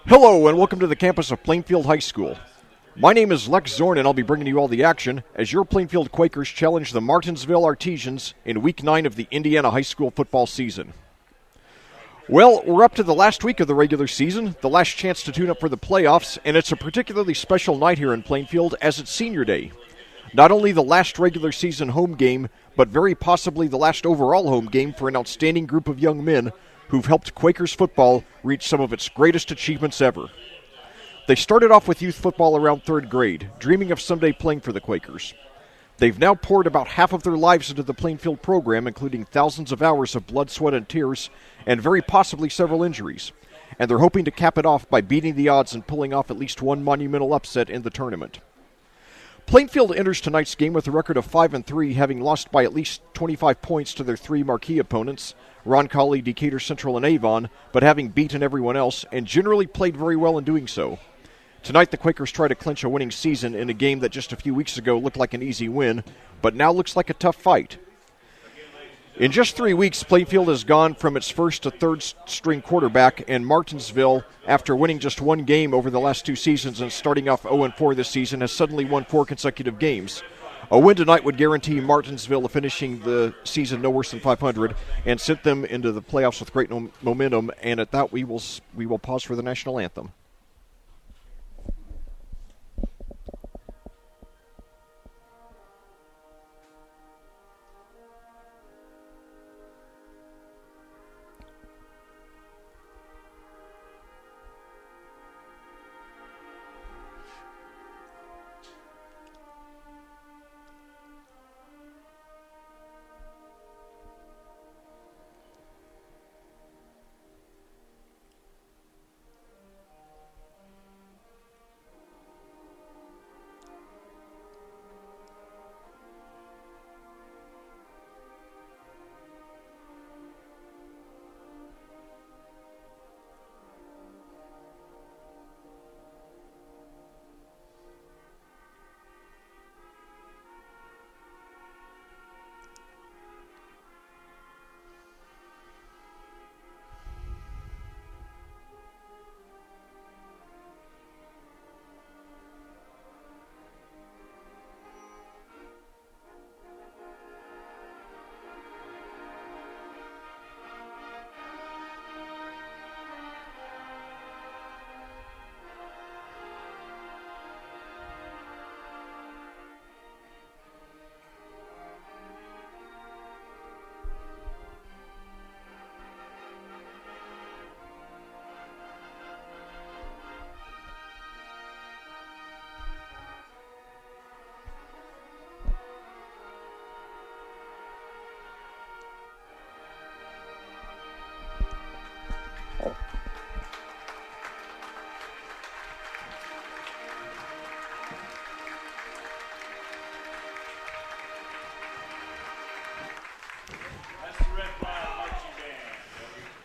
Hello and welcome to the campus of Plainfield High School. My name is Lec Zorn and I'll be bringing you all the action as your Plainfield Quakers challenge the Martinsville Artesians in Week 9 of the Indiana high school football season. Well, we're up to the last week of the regular season, the last chance to tune up for the playoffs, and it's a particularly special night here in Plainfield as it's Senior Day. Not only the last regular season home game, but very possibly the last overall home game for an outstanding group of young men who've helped Quakers football reach some of its greatest achievements ever. They started off with youth football around third grade, dreaming of someday playing for the Quakers. They've now poured about half of their lives into the Plainfield program, including thousands of hours of blood, sweat, and tears, and very possibly several injuries. And they're hoping to cap it off by beating the odds and pulling off at least one monumental upset in the tournament. Plainfield enters tonight's game with a record of 5-3, having lost by at least 25 points to their three marquee opponents, Roncalli, Decatur Central, and Avon, but having beaten everyone else and generally played very well in doing so. Tonight, the Quakers try to clinch a winning season in a game that just a few weeks ago looked like an easy win, but now looks like a tough fight. In just 3 weeks, Plainfield has gone from its first to third-string quarterback, and Martinsville, after winning just one game over the last two seasons and starting off 0-4 this season, has suddenly won 4 consecutive games. A win tonight would guarantee Martinsville finishing the season no worse than 500 and sent them into the playoffs with great momentum, and at that we will pause for the national anthem.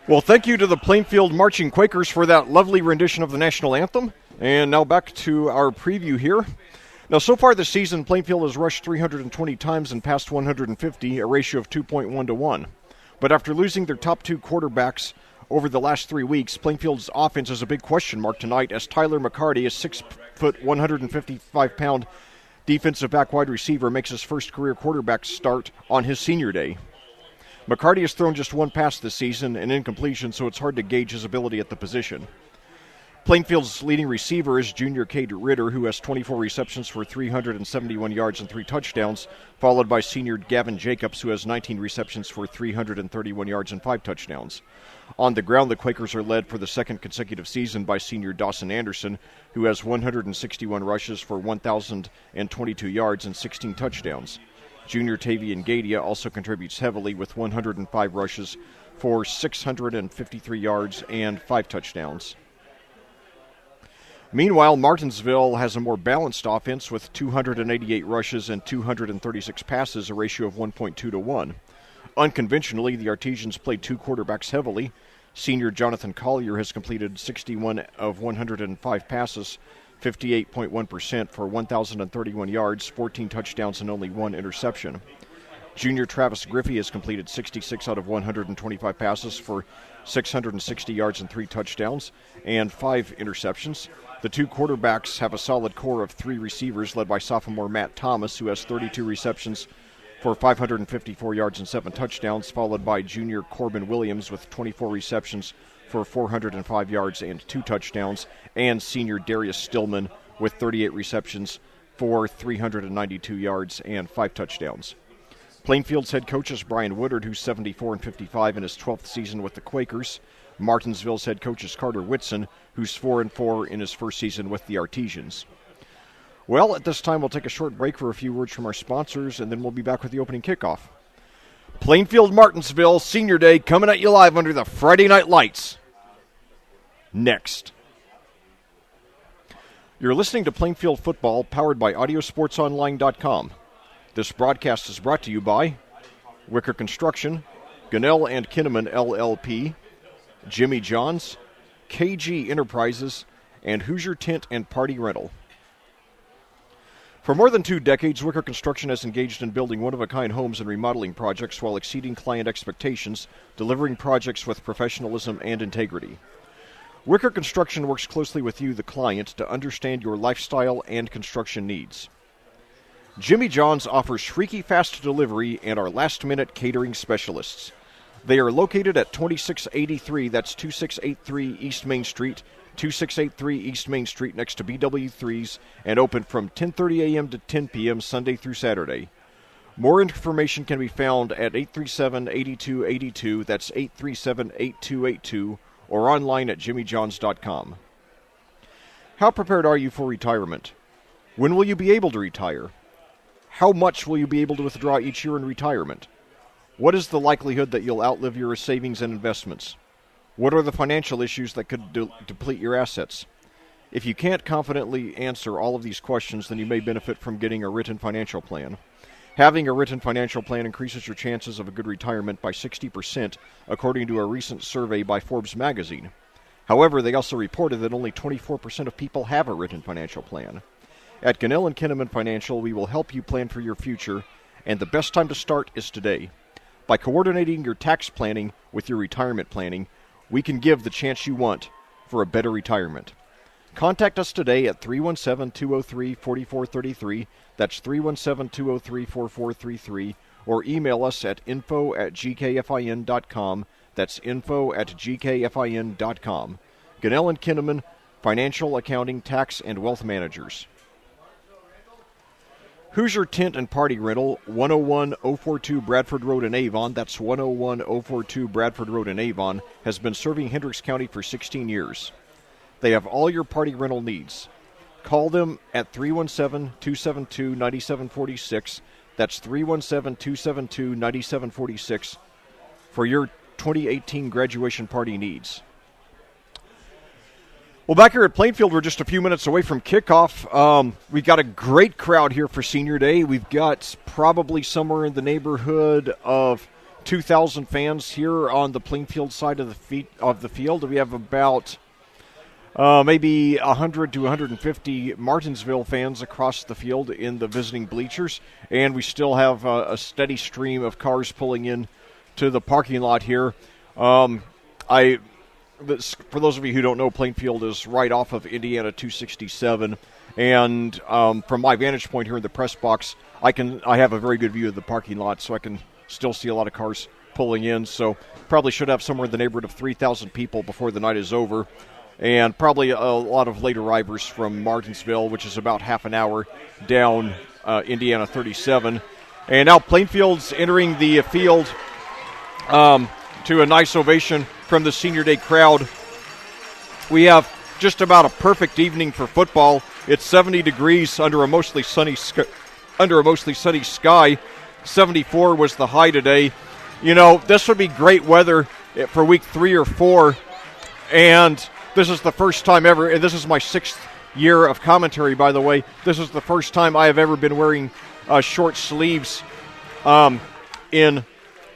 Well, thank you to the Plainfield Marching Quakers for that lovely rendition of the national anthem. And now back to our preview here. Now, so far this season, Plainfield has rushed 320 times and passed 150, a ratio of 2.1 to 1. But after losing their top two quarterbacks over the last 3 weeks, Plainfield's offense is a big question mark tonight as Tyler McCarty, a 6-foot, 155-pound defensive back wide receiver, makes his first career quarterback start on his senior day. McCarty has thrown just one pass this season, an incompletion, so it's hard to gauge his ability at the position. Plainfield's leading receiver is junior Cade Ritter, who has 24 receptions for 371 yards and 3 touchdowns, followed by senior Gavin Jacobs, who has 19 receptions for 331 yards and 5 touchdowns. On the ground, the Quakers are led for the second consecutive season by senior Dawson Anderson, who has 161 rushes for 1,022 yards and 16 touchdowns. Junior Tavian Gadia also contributes heavily with 105 rushes for 653 yards and 5 touchdowns. Meanwhile, Martinsville has a more balanced offense with 288 rushes and 236 passes, a ratio of 1.2 to 1. Unconventionally, the Artesians played 2 quarterbacks heavily. Senior Jonathan Collier has completed 61 of 105 passes, 58.1% for 1,031 yards, 14 touchdowns, and only 1 interception. Junior Travis Griffey has completed 66 out of 125 passes for 660 yards and 3 touchdowns and 5 interceptions. The 2 quarterbacks have a solid core of 3 receivers led by sophomore Matt Thomas, who has 32 receptions for 554 yards and 7 touchdowns, followed by junior Corbin Williams with 24 receptions for 405 yards and 2 touchdowns, and senior Darius Stillman with 38 receptions for 392 yards and 5 touchdowns. Plainfield's head coach is Brian Woodard, who's 74-55 in his 12th season with the Quakers. Martinsville's head coach is Carter Whitson, who's 4-4 in his first season with the Artesians. Well, at this time, we'll take a short break for a few words from our sponsors, and then we'll be back with the opening kickoff. Plainfield Martinsville Senior Day coming at you live under the Friday night lights. Next. You're listening to Plainfield Football, powered by Audiosportsonline.com. This broadcast is brought to you by Wicker Construction, Gunnell and Kinnaman LLP, Jimmy John's, KG Enterprises, and Hoosier Tent and Party Rental. For more than 2 decades, Wicker Construction has engaged in building one-of-a-kind homes and remodeling projects while exceeding client expectations, delivering projects with professionalism and integrity. Wicker Construction works closely with you, the client, to understand your lifestyle and construction needs. Jimmy John's offers freaky fast delivery and are last-minute catering specialists. They are located at 2683, that's 2683 East Main Street, 2683 East Main Street next to BW3s, and open from 10:30 a.m. to 10 p.m. Sunday through Saturday. More information can be found at 837-8282, that's 837-8282, or online at jimmyjohns.com. How prepared are you for retirement? When will you be able to retire? How much will you be able to withdraw each year in retirement? What is the likelihood that you'll outlive your savings and investments? What are the financial issues that could deplete your assets? If you can't confidently answer all of these questions, then you may benefit from getting a written financial plan. Having a written financial plan increases your chances of a good retirement by 60%, according to a recent survey by Forbes magazine. However, they also reported that only 24% of people have a written financial plan. At Gunnell & Kinnaman Financial, we will help you plan for your future, and the best time to start is today. By coordinating your tax planning with your retirement planning, we can give the chance you want for a better retirement. Contact us today at 317-203-4433, that's 317-203-4433, or email us at info@gkfin.com, that's info@gkfin.com. Gunnell & Kinnaman, Financial, Accounting, Tax, and Wealth Managers. Hoosier Tent and Party Rental, 101-042 Bradford Road in Avon, that's 101-042 Bradford Road in Avon, has been serving Hendricks County for 16 years. They have all your party rental needs. Call them at 317-272-9746, that's 317-272-9746, for your 2018 graduation party needs. Well, back here at Plainfield, we're just a few minutes away from kickoff. We've got a great crowd here for Senior Day. We've got probably somewhere in the neighborhood of 2,000 fans here on the Plainfield side of the field. We have about maybe 100 to 150 Martinsville fans across the field in the visiting bleachers, and we still have a steady stream of cars pulling in to the parking lot here. For those of you who don't know, Plainfield is right off of Indiana 267, and from my vantage point here in the press box, I have a very good view of the parking lot, so I can still see a lot of cars pulling in. So probably should have somewhere in the neighborhood of 3,000 people before the night is over, and probably a lot of late arrivers from Martinsville, which is about half an hour down Indiana 37. And now Plainfield's entering the field to a nice ovation from the Senior Day crowd. We have just about a perfect evening for football. It's 70 degrees under a mostly sunny sky. 74 was the high today. You know, this would be great weather for week 3 or 4, and this is the first time ever, and this is my 6th year of commentary, by the way. This is the first time I have ever been wearing short sleeves in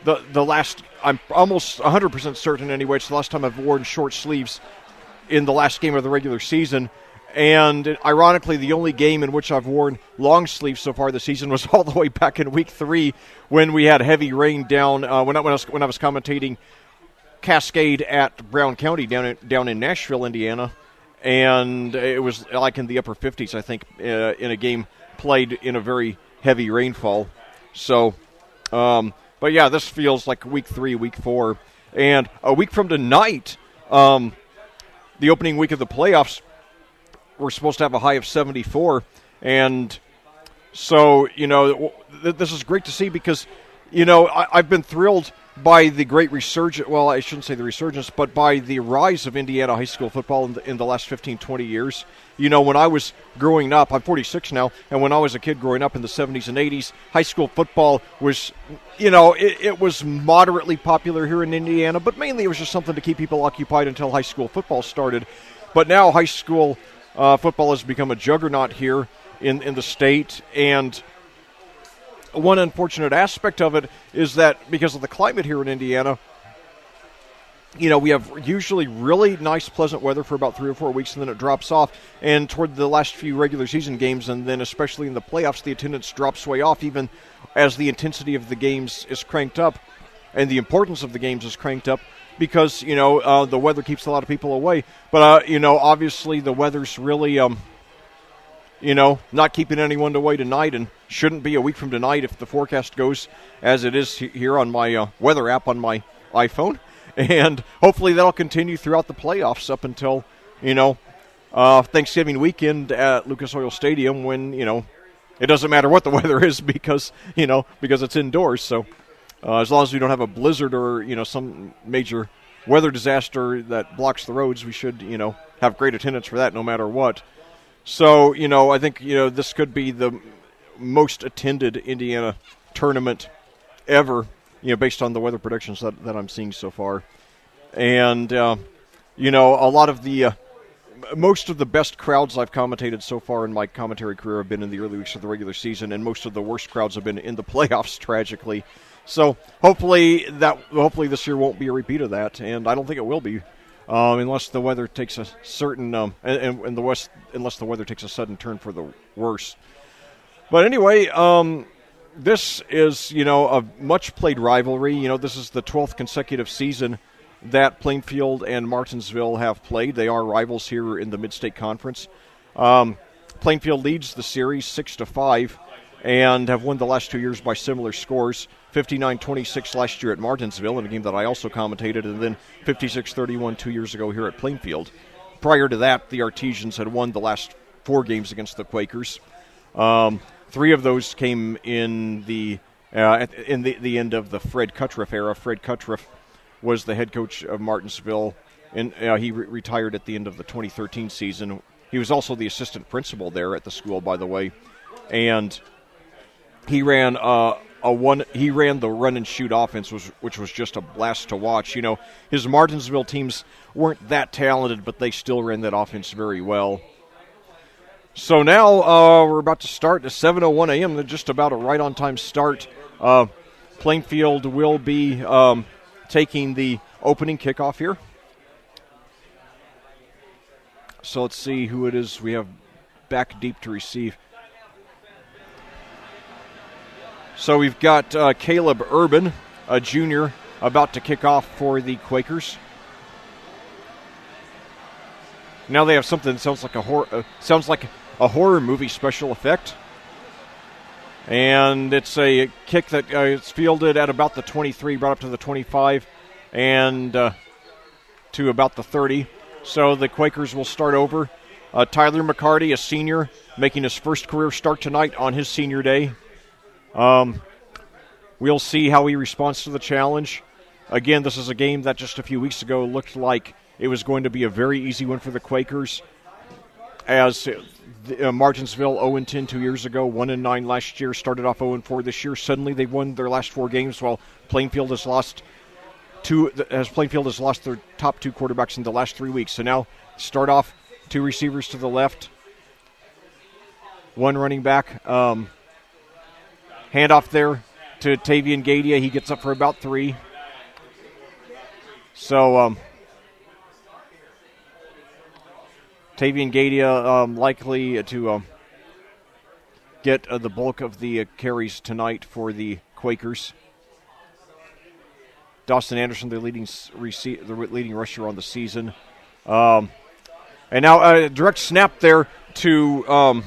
the last, I'm almost 100% certain anyway, it's the last time I've worn short sleeves in the last game of the regular season. And ironically, the only game in which I've worn long sleeves so far this season was all the way back in week 3 when we had heavy rain down when I was commentating Cascade at Brown County down in Nashville, Indiana, and it was like in the upper 50s, I think, in a game played in a very heavy rainfall. So, but yeah, this feels like week 3, week 4, and a week from tonight, the opening week of the playoffs. We're supposed to have a high of 74, and so, this is great to see because, I've been thrilled by the great resurgence, well, I shouldn't say the resurgence, but by the rise of Indiana high school football in the last 15, 20 years. When I was growing up, I'm 46 now, and when I was a kid growing up in the 70s and 80s, high school football was, it was moderately popular here in Indiana, but mainly it was just something to keep people occupied until high school football started. But now high school football has become a juggernaut here in the state, and one unfortunate aspect of it is that because of the climate here in Indiana, we have usually really nice, pleasant weather for about 3 or 4 weeks, and then it drops off. And toward the last few regular season games, and then especially in the playoffs, the attendance drops way off, even as the intensity of the games is cranked up, and the importance of the games is cranked up, because, the weather keeps a lot of people away. But, obviously the weather's really, not keeping anyone away tonight, and shouldn't be a week from tonight if the forecast goes as it is here on my weather app on my iPhone. And hopefully that'll continue throughout the playoffs up until, Thanksgiving weekend at Lucas Oil Stadium when, it doesn't matter what the weather is because it's indoors. So as long as we don't have a blizzard or, some major weather disaster that blocks the roads, we should, have great attendance for that no matter what. So, I think, this could be the most attended Indiana tournament ever, based on the weather predictions that I'm seeing so far. And, a lot of the most of the best crowds I've commentated so far in my commentary career have been in the early weeks of the regular season, and most of the worst crowds have been in the playoffs, tragically. So hopefully this year won't be a repeat of that, and I don't think it will be, unless the weather takes a certain unless the weather takes a sudden turn for the worse. But anyway, this is a much played rivalry. This is the 12th consecutive season that Plainfield and Martinsville have played. They are rivals here in the Mid-State Conference. Plainfield leads the series 6-5 and have won the last 2 years by similar scores. 59-26 last year at Martinsville in a game that I also commentated, and then 56-31 2 years ago here at Plainfield. Prior to that, the Artesians had won the last 4 games against the Quakers. 3 of those came in the end of the Fred Cuttriff era. Fred Cuttriff was the head coach of Martinsville, and he retired at the end of the 2013 season. He was also the assistant principal there at the school, by the way, and he ran the run and shoot offense, which was just a blast to watch. His Martinsville teams weren't that talented, but they still ran that offense very well. So now we're about to start at 7:01 a.m. They're just about a right-on-time start. Plainfield will be taking the opening kickoff here. So let's see who it is we have back deep to receive. So we've got Caleb Urban, a junior, about to kick off for the Quakers. Now they have something that sounds like a horror movie special effect. And it's a kick that is fielded at about the 23, brought up to the 25, and to about the 30. So the Quakers will start over. Tyler McCarty, a senior, making his first career start tonight on his senior day. We'll see how he responds to the challenge. Again, this is a game that just a few weeks ago looked like it was going to be a very easy win for the Quakers, as Martinsville 0-10 2 years ago, 1-9 last year, started off 0-4 this year. Suddenly they've won their last 4 games, while Plainfield has lost their top 2 quarterbacks in the last 3 weeks. So now start off 2 receivers to the left, 1 running back. Handoff there to Tavian Gadia. He gets up for about 3. So Tavian Gadia likely to get the bulk of the carries tonight for the Quakers. Dawson Anderson, the leading rusher on the season. And now direct snap there to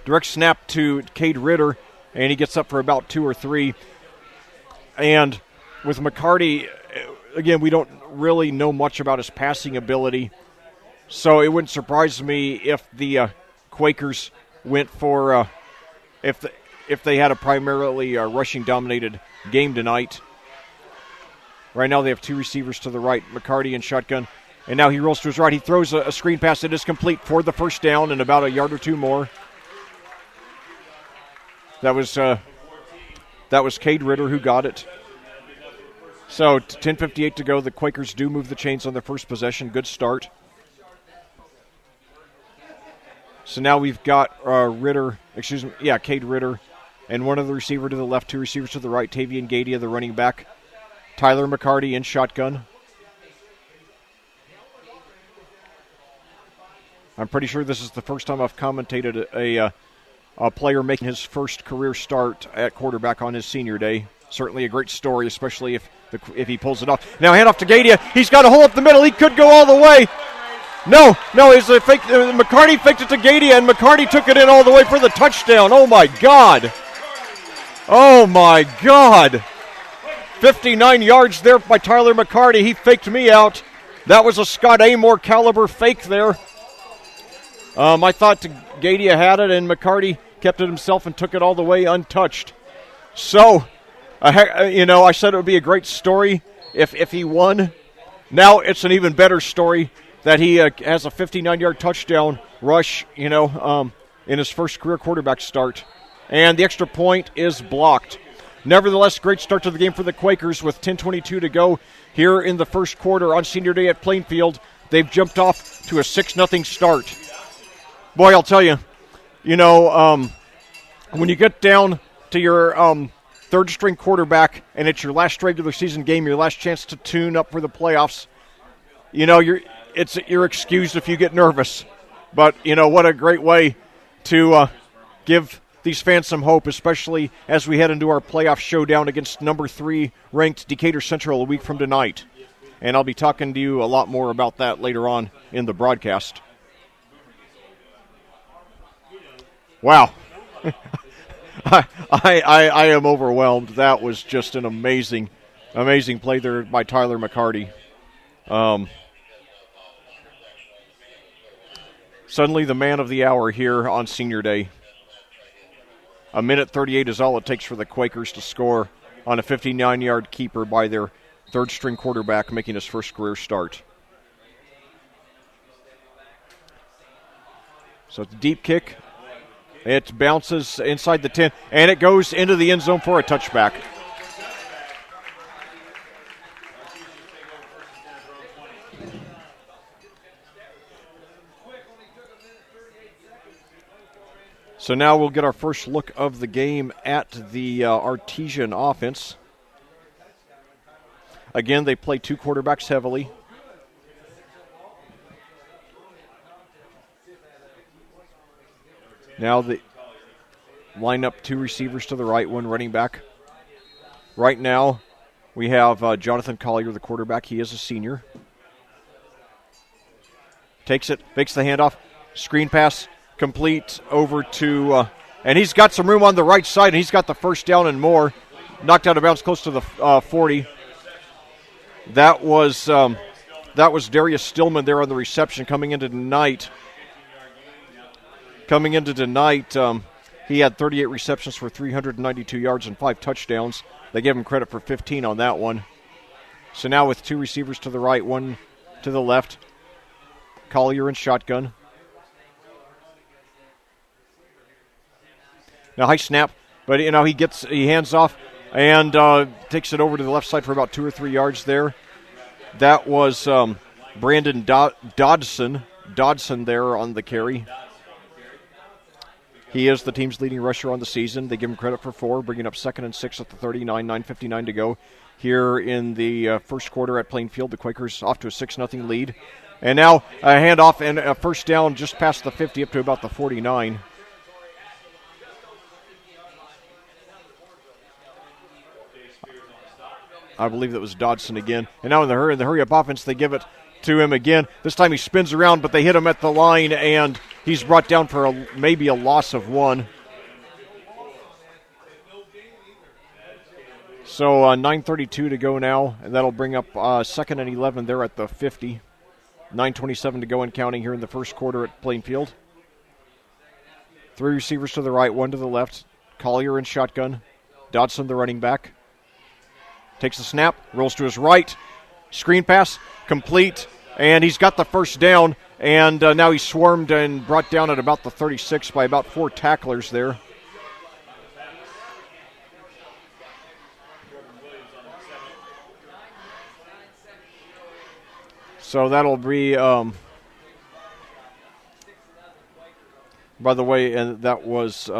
Cade Ritter, and he gets up for about 2 or 3. And with McCarty, again, we don't really know much about his passing ability, so it wouldn't surprise me if the Quakers went for if they had a primarily rushing-dominated game tonight. Right now they have 2 receivers to the right, McCarty in shotgun. And now he rolls to his right. He throws a screen pass that is complete for the first down and about a yard or 2 more. That was Cade Ritter who got it. So 10:58 to go. The Quakers do move the chains on their first possession. Good start. So now we've got Cade Ritter, and one other receiver to the left, 2 receivers to the right. Tavian Gadia, the running back. Tyler McCarty in shotgun. I'm pretty sure this is the first time I've commentated a player making his first career start at quarterback on his senior day. Certainly a great story, especially if he pulls it off. Now hand off to Gadia. He's got a hole up the middle. He could go all the way. No, it's a fake. McCarty faked it to Gadia, and McCarty took it in all the way for the touchdown. Oh, my God. 59 yards there by Tyler McCarty. He faked me out. That was a Scott Amore caliber fake there. I thought Gadia had it, and McCarty kept it himself and took it all the way untouched. So, I said it would be a great story if he won. Now it's an even better story that he has a 59-yard touchdown rush, in his first career quarterback start. And the extra point is blocked. Nevertheless, great start to the game for the Quakers with 10:22 to go here in the first quarter on senior day at Plainfield. They've jumped off to a 6-0 start. Boy, I'll tell you, when you get down to your third-string quarterback and it's your last regular season game, your last chance to tune up for the playoffs, you're excused if you get nervous. But, what a great way to give these fans some hope, especially as we head into our playoff showdown against number 3 ranked Decatur Central a week from tonight. And I'll be talking to you a lot more about that later on in the broadcast. Wow. I am overwhelmed. That was just an amazing play there by Tyler McCarty. Suddenly the man of the hour here on senior day. 1:38 is all it takes for the Quakers to score on a 59-yard keeper by their third-string quarterback making his first career start. So it's a deep kick. It bounces inside the 10, and it goes into the end zone for a touchback. So now we'll get our first look of the game at the Artesian offense. Again, they play 2 quarterbacks heavily. Now they line up 2 receivers to the right, 1 running back. Right now we have Jonathan Collier, the quarterback. He is a senior. Takes it, fakes the handoff, screen pass, complete over to, and he's got some room on the right side, and he's got the first down and more. Knocked out of bounds close to the 40. That was Darius Stillman there on the reception coming into tonight. He had 38 receptions for 392 yards and 5 touchdowns. They gave him credit for 15 on that one. So now with 2 receivers to the right, 1 to the left. Collier in shotgun. Now high snap, but he hands off and takes it over to the left side for about 2 or 3 yards there. That was Brandon Dodson there on the carry. He is the team's leading rusher on the season. They give him credit for 4, bringing up 2nd and 6 at the 39, 9:59 to go. here in the first quarter at Plainfield. The Quakers off to a 6-0 lead. And now a handoff and a first down just past the 50 up to about the 49. I believe that was Dodson again. And now in the hurry-up offense, they give it to him again. This time he spins around, but they hit him at the line, and he's brought down for maybe a loss of 1. So 9:32 to go now, and that'll bring up 2nd and 11 there at the 50. 9:27 to go and counting here in the first quarter at Plainfield. 3 receivers to the right, 1 to the left. Collier in shotgun. Dodson, the running back. Takes the snap, rolls to his right. Screen pass, complete, and he's got the first down. And now he's swarmed and brought down at about the 36 by about 4 tacklers there. So that'll be, by the way, and that was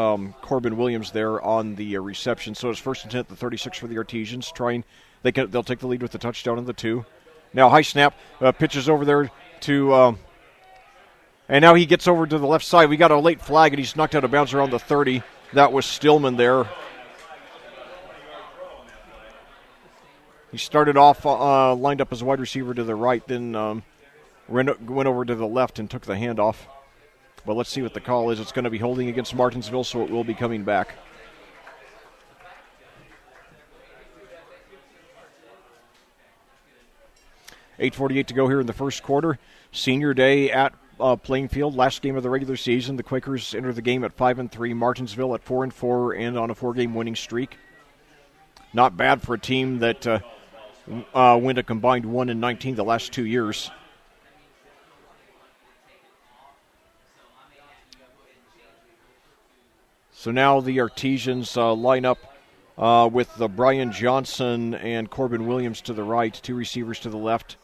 Corbin Williams there on the reception. So it's 1st and 10 at the 36 for the Artesians. They'll take the lead with the touchdown on the 2. Now high snap, pitches over there to, and now he gets over to the left side. We got a late flag, and he's knocked out of bounds around the 30. That was Stillman there. He started off lined up as a wide receiver to the right, then went over to the left and took the handoff. But let's see what the call is. It's going to be holding against Martinsville, so it will be coming back. $8:48 to go here in the first quarter. Senior day at Plainfield, last game of the regular season. The Quakers enter the game at 5-3, Martinsville at 4-4, and on a 4-game winning streak. Not bad for a team that went a combined 1-19 the last 2 years. So now the Artesians line up with Brian Johnson and Corbin Williams to the right, 2 receivers to the left.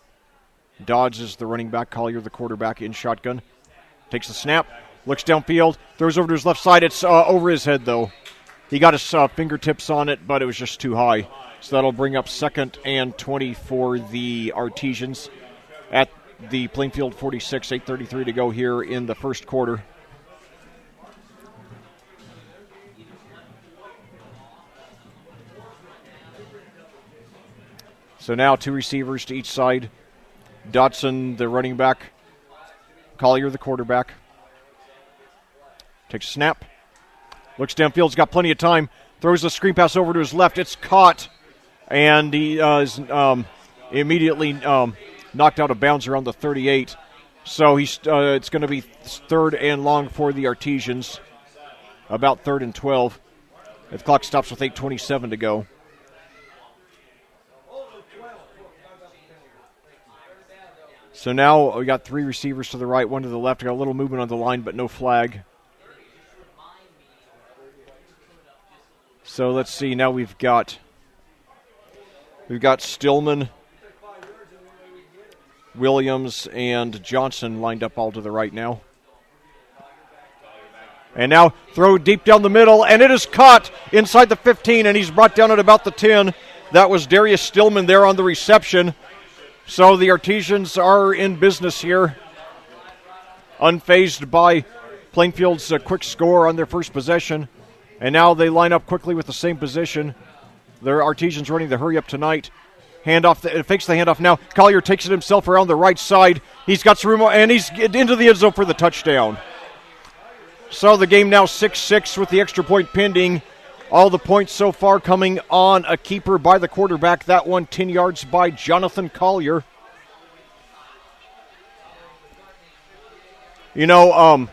Dodds is the running back, Collier the quarterback in shotgun. Takes the snap, looks downfield, throws over to his left side. It's over his head, though. He got his fingertips on it, but it was just too high. So that'll bring up 2nd and 20 for the Artesians at the Plainfield 46, 8:33 to go here in the first quarter. So now 2 receivers to each side. Dotson, the running back. Collier, the quarterback. Takes a snap. Looks downfield. He's got plenty of time. Throws a screen pass over to his left. It's caught. And he is immediately knocked out of bounds around the 38. So it's going to be 3rd and long for the Artesians. About 3rd and 12. The clock stops with 8:27 to go. So now we got 3 receivers to the right, 1 to the left. Got a little movement on the line, but no flag. So let's see. Now we've got Stillman, Williams, and Johnson lined up all to the right now. And now throw deep down the middle, and it is caught inside the 15, and he's brought down at about the 10. That was Darius Stillman there on the reception. So the Artesians are in business here, unfazed by Plainfield's quick score on their first possession. And now they line up quickly with the same position. The Artesians running the hurry up tonight. Handoff, fakes the handoff now. Collier takes it himself around the right side. He's got some room, and he's into the end zone for the touchdown. So the game now 6-6 with the extra point pending. All the points so far coming on a keeper by the quarterback. That one 10 yards by Jonathan Collier. You know,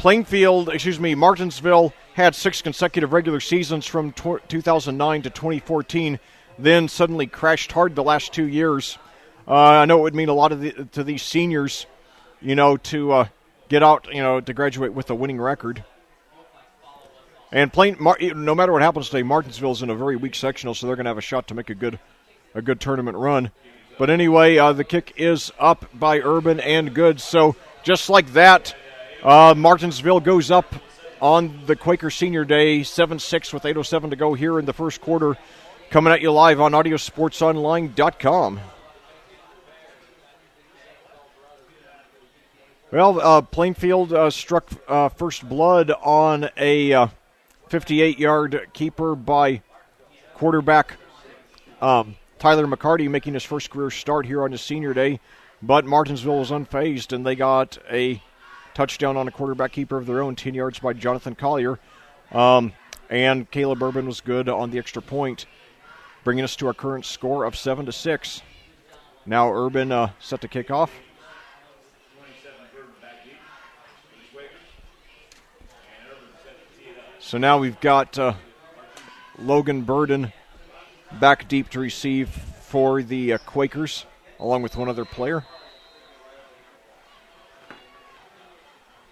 Martinsville had 6 consecutive regular seasons from 2009 to 2014, then suddenly crashed hard the last 2 years. I know it would mean a lot to these seniors, to get out, to graduate with a winning record. And no matter what happens today, Martinsville's in a very weak sectional, so they're going to have a shot to make a good tournament run. But anyway, the kick is up by Urban and good. So just like that, Martinsville goes up on the Quaker Senior Day, 7-6 with 8:07 to go here in the first quarter Coming at you live on audiosportsonline.com. Well, Plainfield struck first blood on a 58-yard keeper by quarterback Tyler McCarty, making his first career start here on his senior day. But Martinsville was unfazed, and they got a touchdown on a quarterback keeper of their own, 10 yards by Jonathan Collier. And Caleb Urban was good on the extra point, bringing us to our current score of 7-6. Now Urban set to kick off. So now we've got Logan Burden back deep to receive for the Quakers, along with one other player.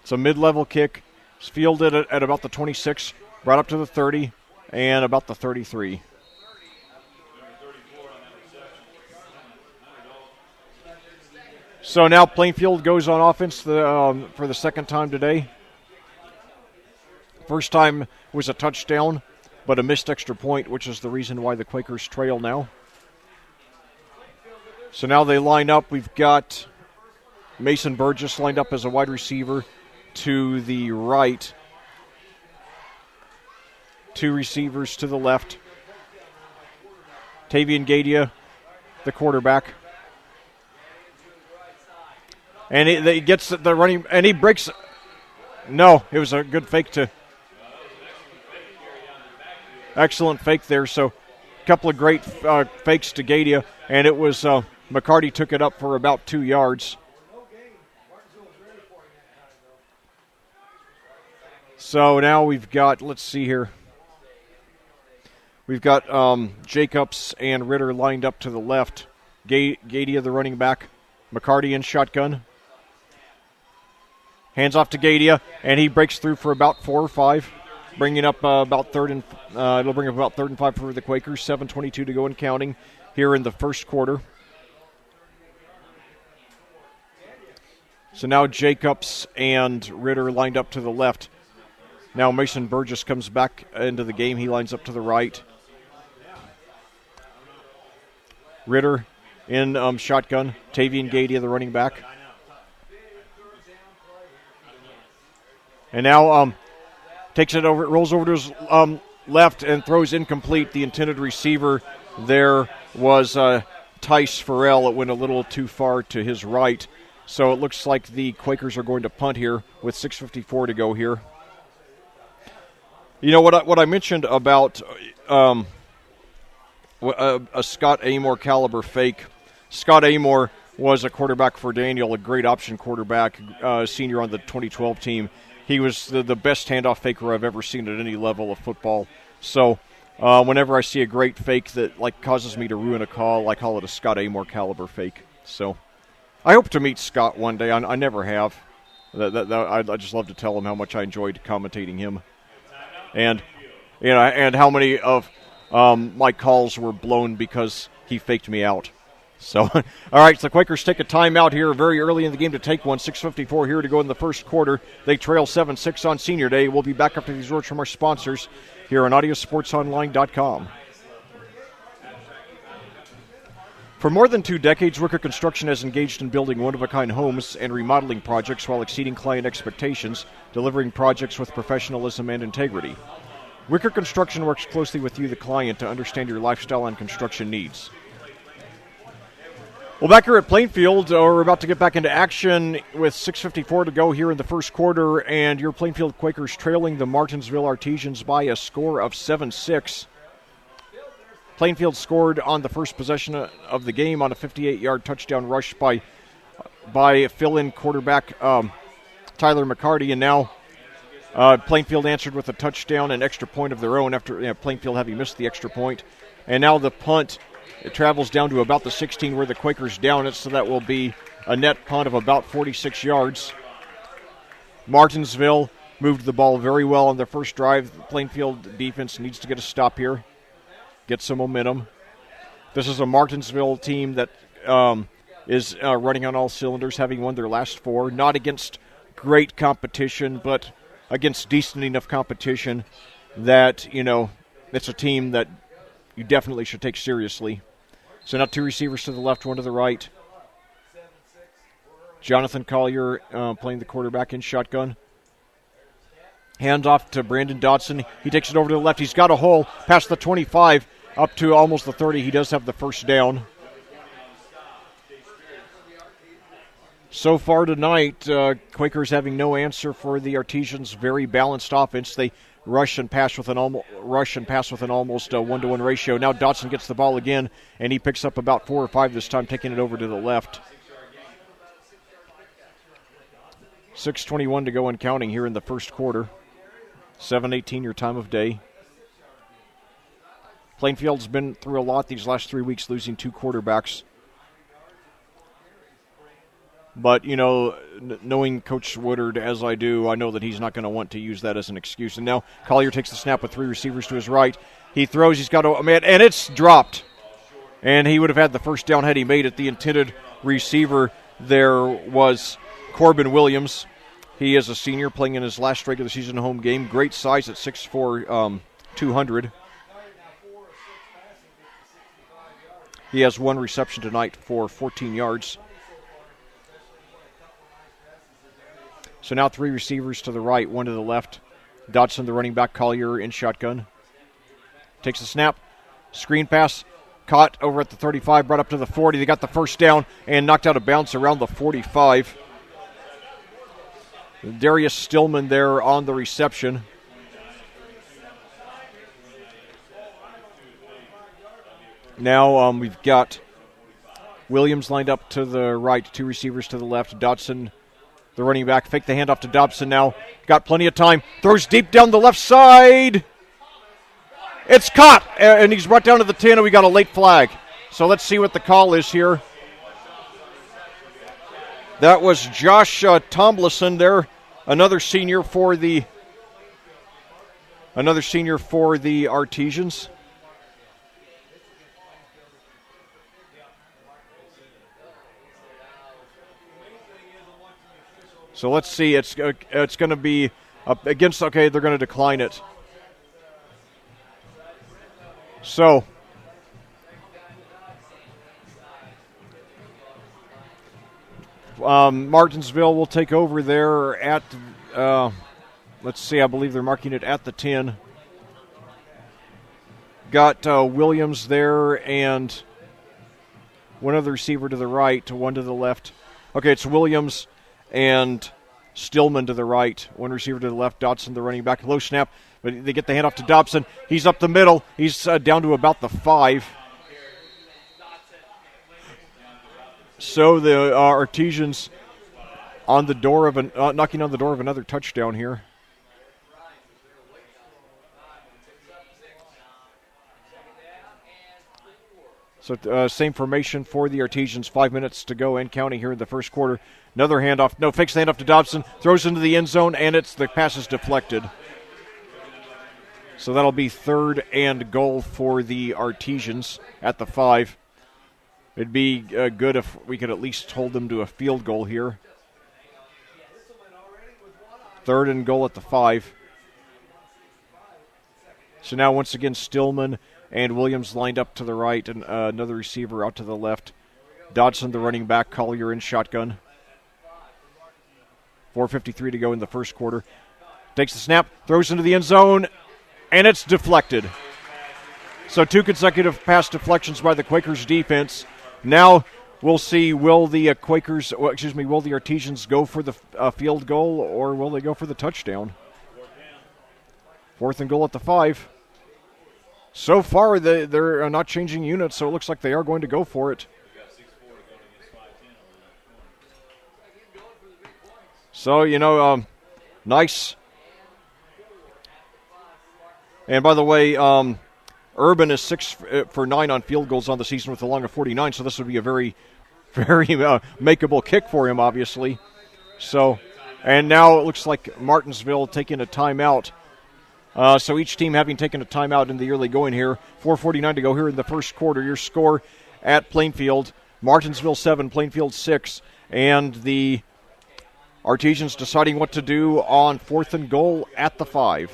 It's a mid-level kick. It's fielded at about the 26, brought up to the 30, and about the 33. So now Plainfield goes on offense for the second time today. First time was a touchdown, but a missed extra point, which is the reason why the Quakers trail now. So now they line up. We've got Mason Burgess lined up as a wide receiver to the right. Two receivers to the left. Tavian Gadia, the quarterback. And he gets the running, and he breaks. No, it was a good fake to. Excellent fake there. So a couple of great fakes to Gadia, and it was McCarty took it up for about 2 yards. So now we've got, let's see here. We've got Jacobs and Ritter lined up to the left. Gadia, the running back. McCarty in shotgun. Hands off to Gadia, and he breaks through for about 4 or 5. Bringing up about third and it'll bring up about 3rd and 5 for the Quakers. 7:22 to go and counting here in the first quarter. So now Jacobs and Ritter lined up to the left. Now Mason Burgess comes back into the game. He lines up to the right. Ritter in shotgun. Tavian Gadia, the running back. And now takes it over, rolls over to his left and throws incomplete. The intended receiver there was Tice Farrell. It went a little too far to his right. So it looks like the Quakers are going to punt here with 6:54 to go here. You know, what I mentioned about a Scott Amor caliber fake. Scott Amor was a quarterback for Daniel, a great option quarterback, senior on the 2012 team. He was the best handoff faker I've ever seen at any level of football. So whenever I see a great fake that causes me to ruin a call, I call it a Scott Amor caliber fake. So I hope to meet Scott one day. I never have. I just love to tell him how much I enjoyed commentating him, and and how many of my calls were blown because he faked me out. So, all right, so the Quakers take a timeout here very early in the game to take one. 6:54 here to go in the first quarter. They trail 7-6 on Senior Day. We'll be back after these words from our sponsors here on audiosportsonline.com. For more than 2 decades, Wicker Construction has engaged in building one-of-a-kind homes and remodeling projects while exceeding client expectations, delivering projects with professionalism and integrity. Wicker Construction works closely with you, the client, to understand your lifestyle and construction needs. Well, back here at Plainfield, we're about to get back into action with 6:54 to go here in the first quarter, and your Plainfield Quakers trailing the Martinsville Artesians by a score of 7-6. Plainfield scored on the first possession of the game on a 58-yard touchdown rush by fill-in quarterback Tyler McCarty, and now Plainfield answered with a touchdown and extra point of their own after Plainfield having missed the extra point. And now the punt, it travels down to about the 16 where the Quakers down it, so that will be a net punt of about 46 yards. Martinsville moved the ball very well on their first drive. The Plainfield defense needs to get a stop here, get some momentum. This is a Martinsville team that is running on all cylinders, having won their last 4. Not against great competition, but against decent enough competition that, it's a team that you definitely should take seriously. So now 2 receivers to the left, 1 to the right. Jonathan Collier playing the quarterback in shotgun. Hand off to Brandon Dodson. He takes it over to the left. He's got a hole past the 25 up to almost the 30. He does have the first down. So far tonight, Quakers having no answer for the Artesians' very balanced offense. They rush and pass with an almost 1-to-1 ratio. Now Dodson gets the ball again, and he picks up about 4 or 5 this time, taking it over to the left. 6:21 to go and counting here in the first quarter. 7:18 your time of day. Plainfield's been through a lot these last 3 weeks, losing 2 quarterbacks. But, knowing Coach Woodard as I do, I know that he's not going to want to use that as an excuse. And now Collier takes the snap with 3 receivers to his right. He throws, he's got a man, and it's dropped. And he would have had the first down had he made it. The intended receiver there was Corbin Williams. He is a senior playing in his last regular season home game. Great size at 6'4", 200. He has 1 reception tonight for 14 yards. So now 3 receivers to the right, 1 to the left. Dodson, the running back, Collier in shotgun. Takes the snap. Screen pass. Caught over at the 35, brought up to the 40. They got the first down and knocked out of bounds around the 45. Darius Stillman there on the reception. Now we've got Williams lined up to the right, 2 receivers to the left. Dodson, the running back, fake the handoff to Dobson now. Got plenty of time. Throws deep down the left side. It's caught, and he's brought down to the 10, and we got a late flag. So let's see what the call is here. That was Josh Tomlinson there, another senior for the Artesians. So let's see. It's going to be against. Okay, they're going to decline it. So Martinsville will take over there at. Let's see. I believe they're marking it at the 10. Got Williams there and one other receiver to the right, 1 to the left. Okay, it's Williams and Stillman to the right, 1 receiver to the left. Dodson, the running back, low snap, but they get the handoff to Dobson. He's up the middle. He's down to about the 5. So the Artesians on the door of knocking on the door of another touchdown here. So same formation for the Artesians. 5 minutes to go and counting here in the first quarter. Another handoff. No, fakes the handoff to Dobson. Throws into the end zone, and the pass is deflected. So that'll be 3rd and goal for the Artesians at the 5. It'd be good if we could at least hold them to a field goal here. 3rd and goal at the 5. So now once again Stillman and Williams lined up to the right, and another receiver out to the left. Dodson, the running back, Collier in shotgun. 4:53 to go in the first quarter. Takes the snap, throws into the end zone, and it's deflected. So 2 consecutive pass deflections by the Quakers defense. Now we'll see, will the Artesians go for the field goal, or will they go for the touchdown? 4th and goal at the 5. So far, they're not changing units, so it looks like they are going to go for it. So, nice. And by the way, Urban is 6 for 9 on field goals on the season with a long of 49, so this would be a very, very makeable kick for him, obviously. So, and now it looks like Martinsville taking a timeout. So each team having taken a timeout in the early going here. 4:49 to go here in the first quarter. Your score at Plainfield, Martinsville 7, Plainfield 6. And the Artesians deciding what to do on 4th and goal at the 5.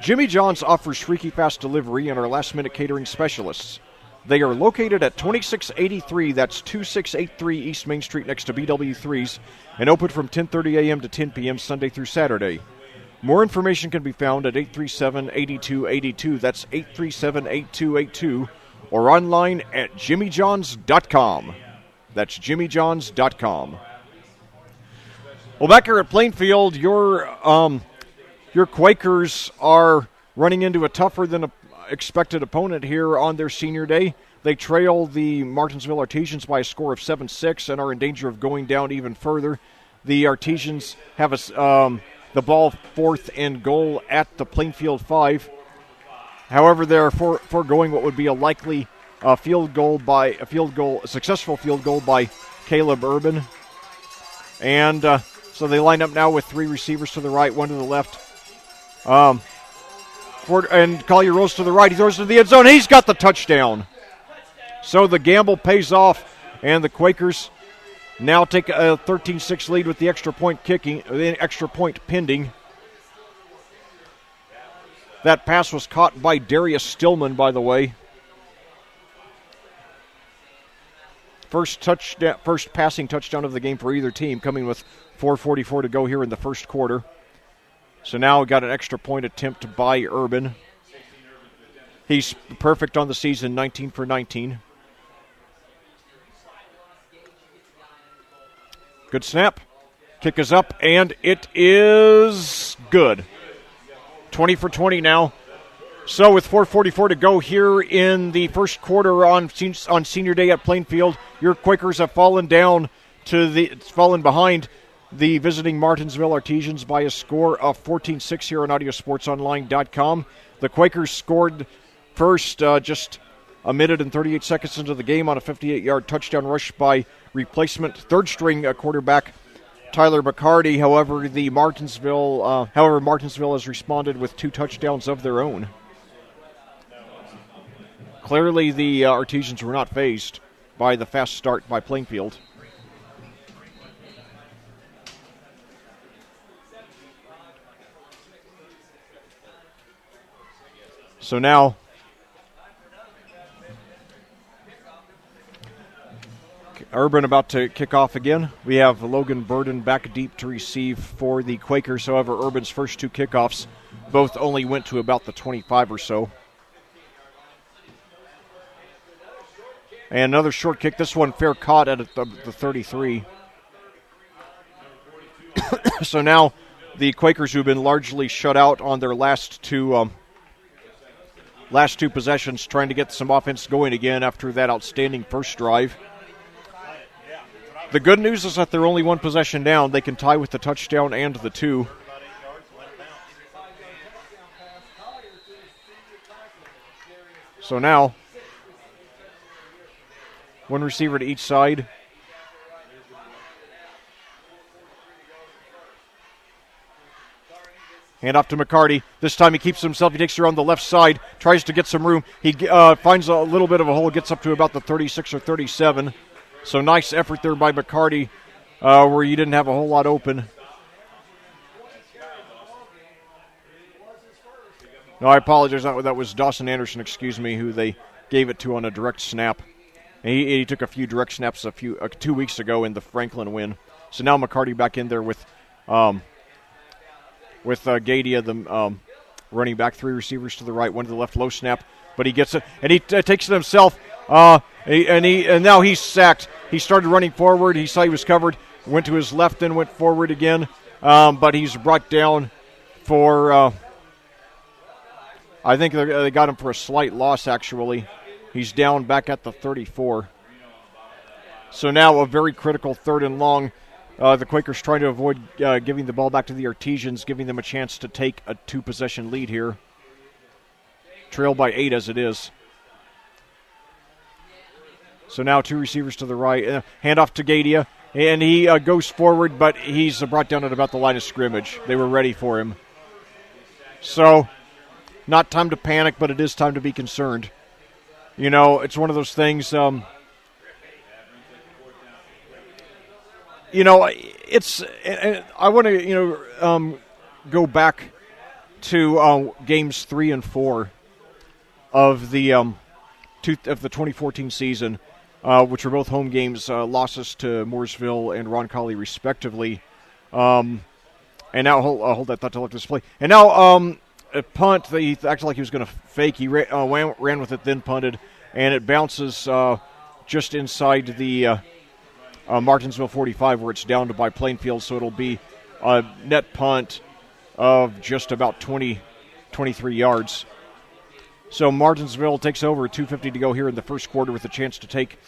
Jimmy John's offers freaky fast delivery and are last-minute catering specialists. They are located at 2683, that's 2683 East Main Street next to BW3s, and open from 10:30 a.m. to 10 p.m. Sunday through Saturday. More information can be found at 837-8282, that's 837-8282, or online at jimmyjohns.com. That's jimmyjohns.com. Well, back here at Plainfield, your Quakers are running into a tougher than expected opponent here on their senior day. They trail the Martinsville Artesians by a score of 7-6 and are in danger of going down even further. The Artesians have the ball 4th and goal at the Plainfield 5. However, they're foregoing what would be a likely successful field goal by Caleb Urban. And so they line up now with 3 receivers to the right, 1 to the left. And Collier rolls to the right. He throws to the end zone. He's got the touchdown. So the gamble pays off, and the Quakers now take a 13-6 lead with the extra point pending. That pass was caught by Darius Stillman, by the way. First passing touchdown of the game for either team, coming with 4:44 to go here in the first quarter. So now we got an extra point attempt by Urban. He's perfect on the season, 19 for 19. Good snap. Kick is up, and it is good. 20 for 20 now. So with 4:44 to go here in the first quarter on senior day at Plainfield, your Quakers have fallen behind the visiting Martinsville Artesians by a score of 14-6 here on audiosportsonline.com. The Quakers scored first just a minute and 38 seconds into the game on a 58-yard touchdown rush by replacement third-string quarterback Tyler McCarty. However, Martinsville has responded with 2 touchdowns of their own. Clearly, the Artesians were not fazed by the fast start by Plainfield. So now, Urban about to kick off again. We have Logan Burden back deep to receive for the Quakers. However, Urban's first 2 kickoffs both only went to about the 25 or so. And another short kick, this one fair caught at the 33. So now the Quakers, who've been largely shut out on their last two possessions, trying to get some offense going again after that outstanding first drive. The good news is that they're only 1 possession down. They can tie with the touchdown and the 2. So now, 1 receiver to each side. Hand off to McCarty. This time he keeps himself. He takes it around the left side, tries to get some room. He finds a little bit of a hole, gets up to about the 36 or 37. So nice effort there by McCarty where you didn't have a whole lot open. No, I apologize. That was Dawson Anderson, who they gave it to on a direct snap. And he took a few direct snaps 2 weeks ago in the Franklin win. So now McCarty back in there with Gadia, the running back, 3 receivers to the right, 1 to the left, low snap, but he gets it, and he takes it himself, and now he's sacked. He started running forward. He saw he was covered, went to his left, then went forward again, but he's brought down for, I think they got him for a slight loss, actually. He's down back at the 34. So now a very critical 3rd and long. The Quakers trying to avoid giving the ball back to the Artesians, giving them a chance to take a 2-possession lead here. Trailed by 8 as it is. So now 2 receivers to the right. Handoff to Gadia, and he goes forward, but he's brought down at about the line of scrimmage. They were ready for him. So not time to panic, but it is time to be concerned. You know, it's one of those things, you know, I want to, go back to games 3 and 4 of the 2014 season, which were both home games, losses to Mooresville and Roncalli respectively. And now hold that thought to look at this play. And now a punt. He acted like he was going to fake. He ran with it, then punted, and it bounces just inside the Martinsville 45, where it's downed by Plainfield. So it'll be a net punt of just about 23 yards. So Martinsville takes over, 2:50 to go here in the first quarter, with a chance to take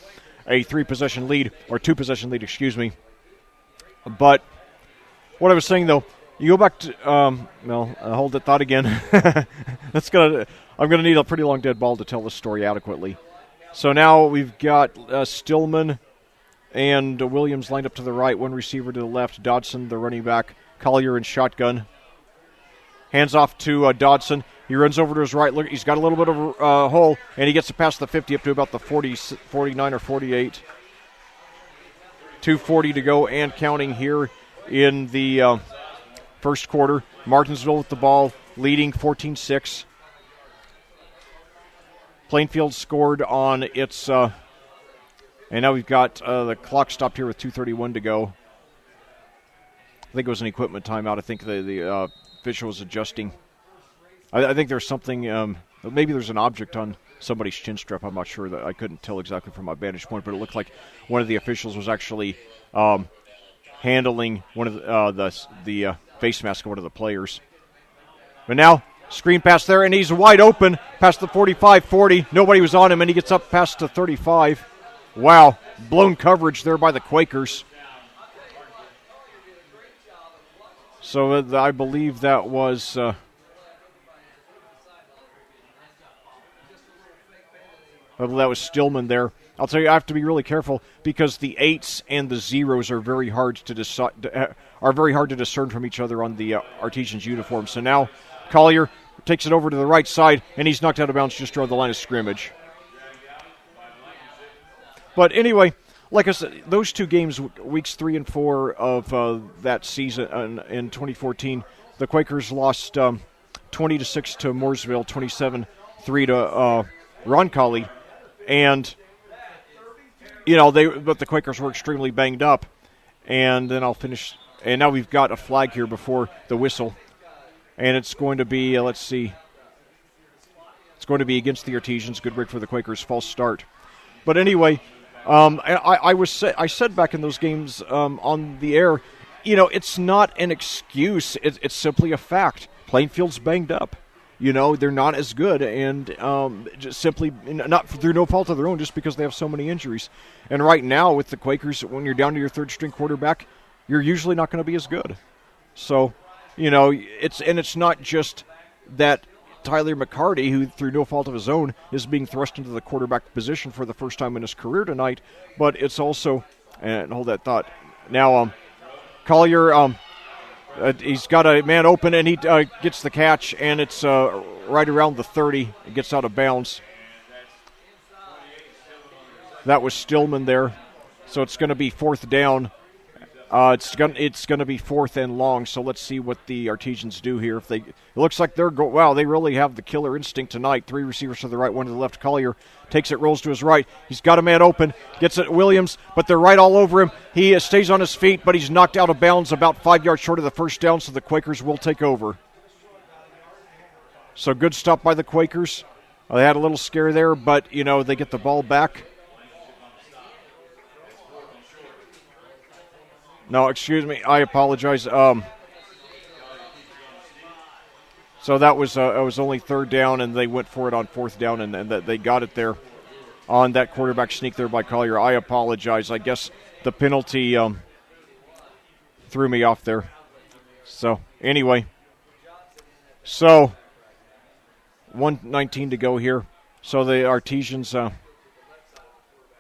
a two-possession lead, excuse me. But what I was saying, though, you go back to hold that thought again. I'm gonna need a pretty long dead ball to tell this story adequately. So now we've got Stillman and Williams lined up to the right, one receiver to the left, Dodson, the running back, Collier in shotgun. Hands off to Dodson. He runs over to his right. Look, he's got a little bit of a hole, and he gets it past the 50 up to about the 40, 49 or 48. 2:40 to go and counting here in the first quarter. Martinsville with the ball, leading 14-6. Plainfield scored on its, and now we've got the clock stopped here with 2:31 to go. I think it was an equipment timeout. I think the official was adjusting. I think there's something, maybe there's an object on somebody's chin strap. I'm not sure. That I couldn't tell exactly from my vantage point, but it looked like one of the officials was actually handling one of the face mask of one of the players. But now, screen pass there, and he's wide open past the 45-40. Nobody was on him, and he gets up past the 35. Wow, blown coverage there by the Quakers. So I believe that was... that was Stillman there. I'll tell you, I have to be really careful because the 8s and the 0s are very hard to discern from each other on the Artesians uniform. So now Collier takes it over to the right side, and he's knocked out of bounds just around the line of scrimmage. But anyway, like I said, those two games, weeks 3 and 4 of that season in 2014, the Quakers lost 20-6 to Mooresville, 27-3 to Roncalli. And, but the Quakers were extremely banged up. And then I'll finish. And now we've got a flag here before the whistle. And it's going to be, let's see. It's going to be against the Artesians. Good break for the Quakers. False start. But anyway, I said back in those games on the air, it's not an excuse. It's simply a fact. Plainfield's banged up. They're not as good, and just simply not through no fault of their own, just because they have so many injuries. And right now, with the Quakers, when you're down to your third-string quarterback, you're usually not going to be as good. So, it's not just that Tyler McCarty, who through no fault of his own is being thrust into the quarterback position for the first time in his career tonight, but it's also, and hold that thought. Now, Collier. He's got a man open, and he gets the catch, and it's right around the 30. It gets out of bounds. That was Stillman there. So it's going to be fourth down. It's going to be fourth and long, so let's see what the Artesians do here. It looks like they really have the killer instinct tonight. 3 receivers to the right, 1 to the left. Collier takes it, rolls to his right. He's got a man open, gets it Williams, but they're right all over him. He stays on his feet, but he's knocked out of bounds about 5 yards short of the first down, so the Quakers will take over. So good stop by the Quakers. They had a little scare there, but, they get the ball back. No, excuse me. I apologize. So that was it was only third down, and they went for it on fourth down, and they got it there on that quarterback sneak there by Collier. I apologize. I guess the penalty threw me off there. So anyway, 1:19 to go here. So the Artesians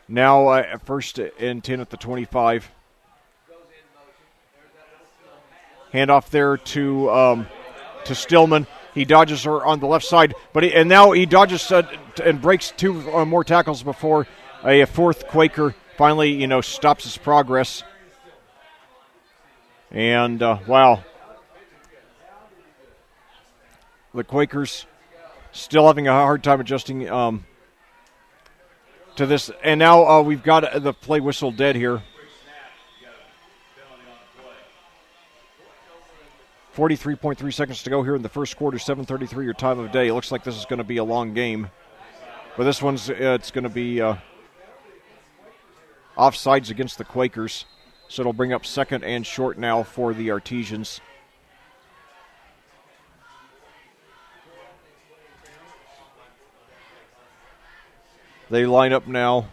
now at first and 10 at the 25. Handoff there to Stillman. He dodges her on the left side, and now he dodges and breaks 2 more tackles before a fourth Quaker finally, stops his progress. And wow, The Quakers still having a hard time adjusting to this. And now we've got the play whistle dead here. 43.3 seconds to go here in the first quarter, 7:33 your time of day. It looks like this is going to be a long game. But this one's it's going to be offsides against the Quakers. So it'll bring up second and short now for the Artesians. They line up now.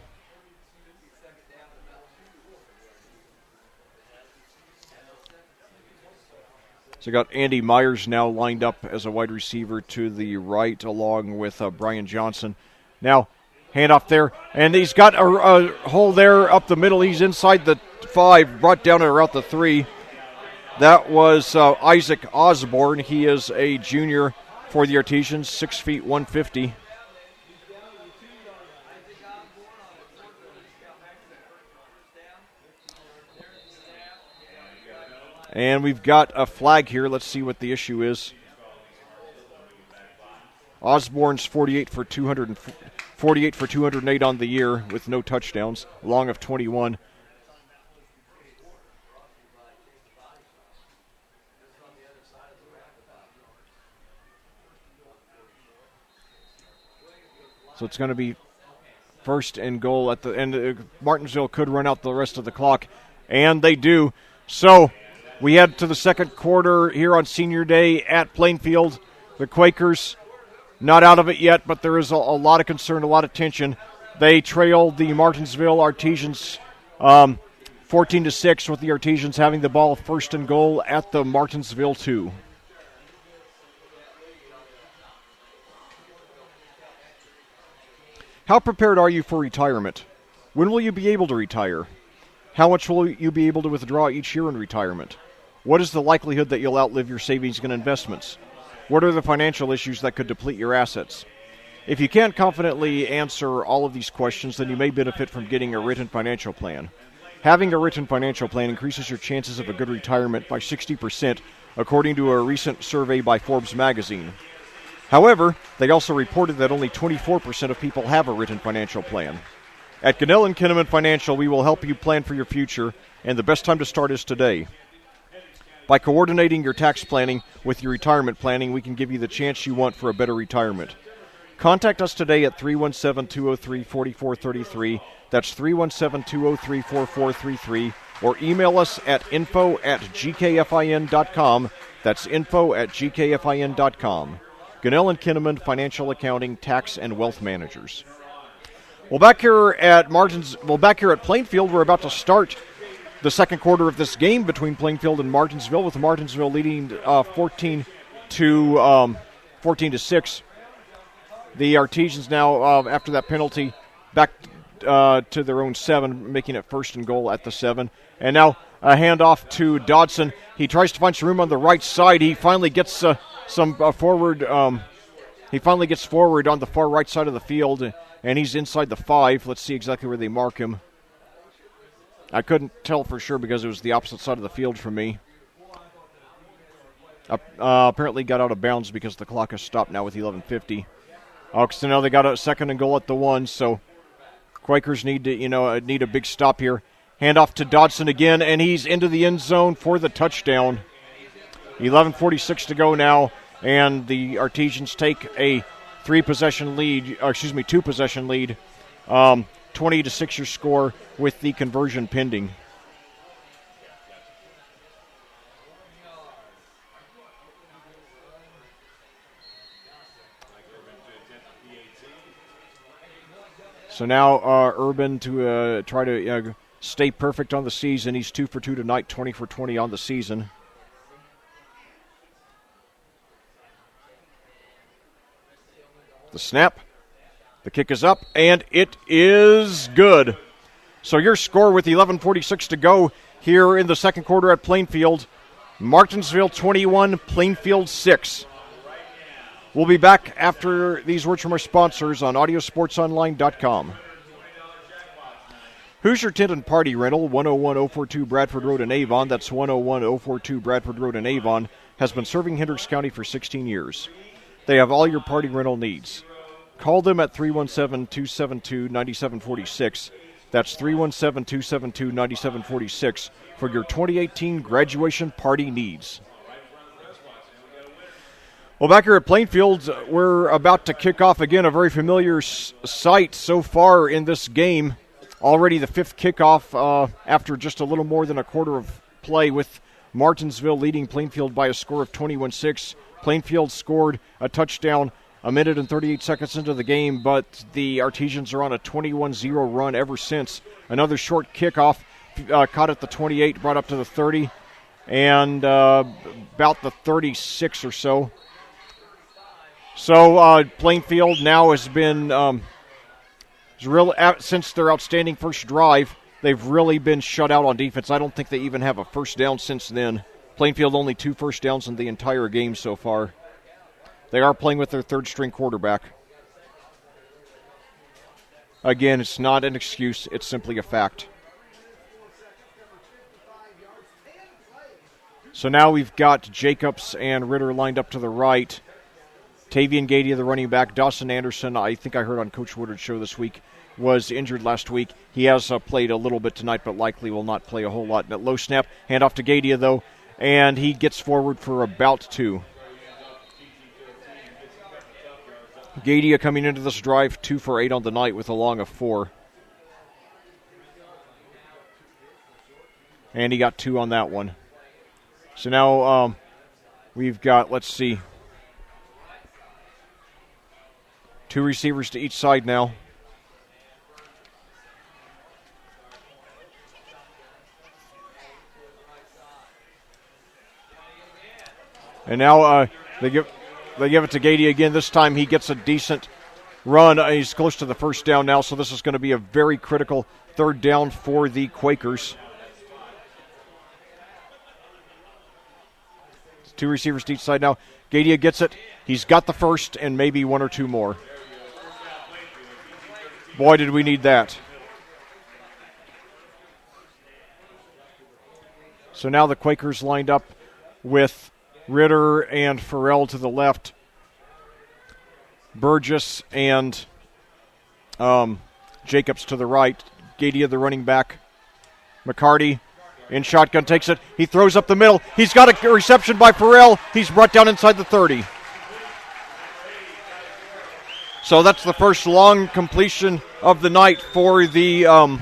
So you got Andy Myers now lined up as a wide receiver to the right along with Brian Johnson. Now, handoff there, and he's got a hole there up the middle. He's inside the 5, brought down at around the 3. That was Isaac Osborne. He is a junior for the Artesians, 6 feet 150. And we've got a flag here. Let's see what the issue is. Osborne's 48 for 208 on the year with no touchdowns, long of 21. So it's going to be first and goal at the end. Martinsville could run out the rest of the clock, and they do. So we head to the second quarter here on Senior Day at Plainfield. The Quakers not out of it yet, but there is a lot of concern, a lot of tension. They trailed the Martinsville Artesians 14-6, with the Artesians having the ball first and goal at the Martinsville 2. How prepared are you for retirement? When will you be able to retire? How much will you be able to withdraw each year in retirement? What is the likelihood that you'll outlive your savings and investments? What are the financial issues that could deplete your assets? If you can't confidently answer all of these questions, then you may benefit from getting a written financial plan. Having a written financial plan increases your chances of a good retirement by 60%, according to a recent survey by Forbes magazine. However, they also reported that only 24% of people have a written financial plan. At Gunnell & Kinnaman Financial, we will help you plan for your future, and the best time to start is today. By coordinating your tax planning with your retirement planning, we can give you the chance you want for a better retirement. Contact us today at 317-203-4433. That's 317-203-4433. Or email us at info@gkfin.com. That's info@gkfin.com. Gunnell & Kinnaman Financial Accounting, Tax, and Wealth Managers. Well, back here at Plainfield, we're about to start the second quarter of this game between Plainfield and Martinsville, with Martinsville leading 14-6. The Artesians now, after that penalty, back to their own 7, making it first and goal at the 7. And now a handoff to Dodson. He tries to find some room on the right side. He finally gets forward. He finally gets forward on the far right side of the field, and he's inside the 5. Let's see exactly where they mark him. I couldn't tell for sure because it was the opposite side of the field from me. Apparently got out of bounds because the clock has stopped now with 11:50. So now they got a second and goal at the 1, so Quakers need a big stop here. Handoff to Dodson again, and he's into the end zone for the touchdown. 11:46 to go now, and the Artesians take a two-possession lead. 20-6 your score with the conversion pending. So now Urban to try to stay perfect on the season. He's 2 for 2 tonight, 20 for 20 on the season. The snap. The kick is up, and it is good. So your score with 11:46 to go here in the second quarter at Plainfield. Martinsville 21, Plainfield 6. We'll be back after these words from our sponsors on audiosportsonline.com. Hoosier Tent and Party Rental, 101042 Bradford Road in Avon. That's 101042 Bradford Road in Avon. Has been serving Hendricks County for 16 years. They have all your party rental needs. Call them at 317-272-9746. That's 317-272-9746 for your 2018 graduation party needs. Well, back here at Plainfield, we're about to kick off again a very familiar sight so far in this game. Already the fifth kickoff after just a little more than a quarter of play, with Martinsville leading Plainfield by a score of 21-6. Plainfield scored a touchdown a minute and 38 seconds into the game, but the Artesians are on a 21-0 run ever since. Another short kickoff caught at the 28, brought up to the 30, and about the 36 or so. So Plainfield now has been, since their outstanding first drive, they've really been shut out on defense. I don't think they even have a first down since then. Plainfield only 2 first downs in the entire game so far. They are playing with their third-string quarterback. Again, it's not an excuse. It's simply a fact. So now we've got Jacobs and Ritter lined up to the right. Tavian Gadia, the running back. Dawson Anderson, I think I heard on Coach Woodard's show this week, was injured last week. He has played a little bit tonight, but likely will not play a whole lot. Low snap, handoff to Gadia, though, and he gets forward for about 2. Gadia coming into this drive 2 for 8 on the night with a long of 4. And he got 2 on that one. So now we've got, let's see, 2 receivers to each side now. And now they give it to Gadia again. This time he gets a decent run. He's close to the first down now, so this is going to be a very critical third down for the Quakers. 2 receivers to each side now. Gadia gets it. He's got the first and maybe 1 or 2 more. Boy, did we need that. So now the Quakers lined up with Ritter and Farrell to the left. Burgess and Jacobs to the right. Gadia, the running back. McCarty in shotgun, takes it. He throws up the middle. He's got a reception by Farrell. He's brought down inside the 30. So that's the first long completion of the night for the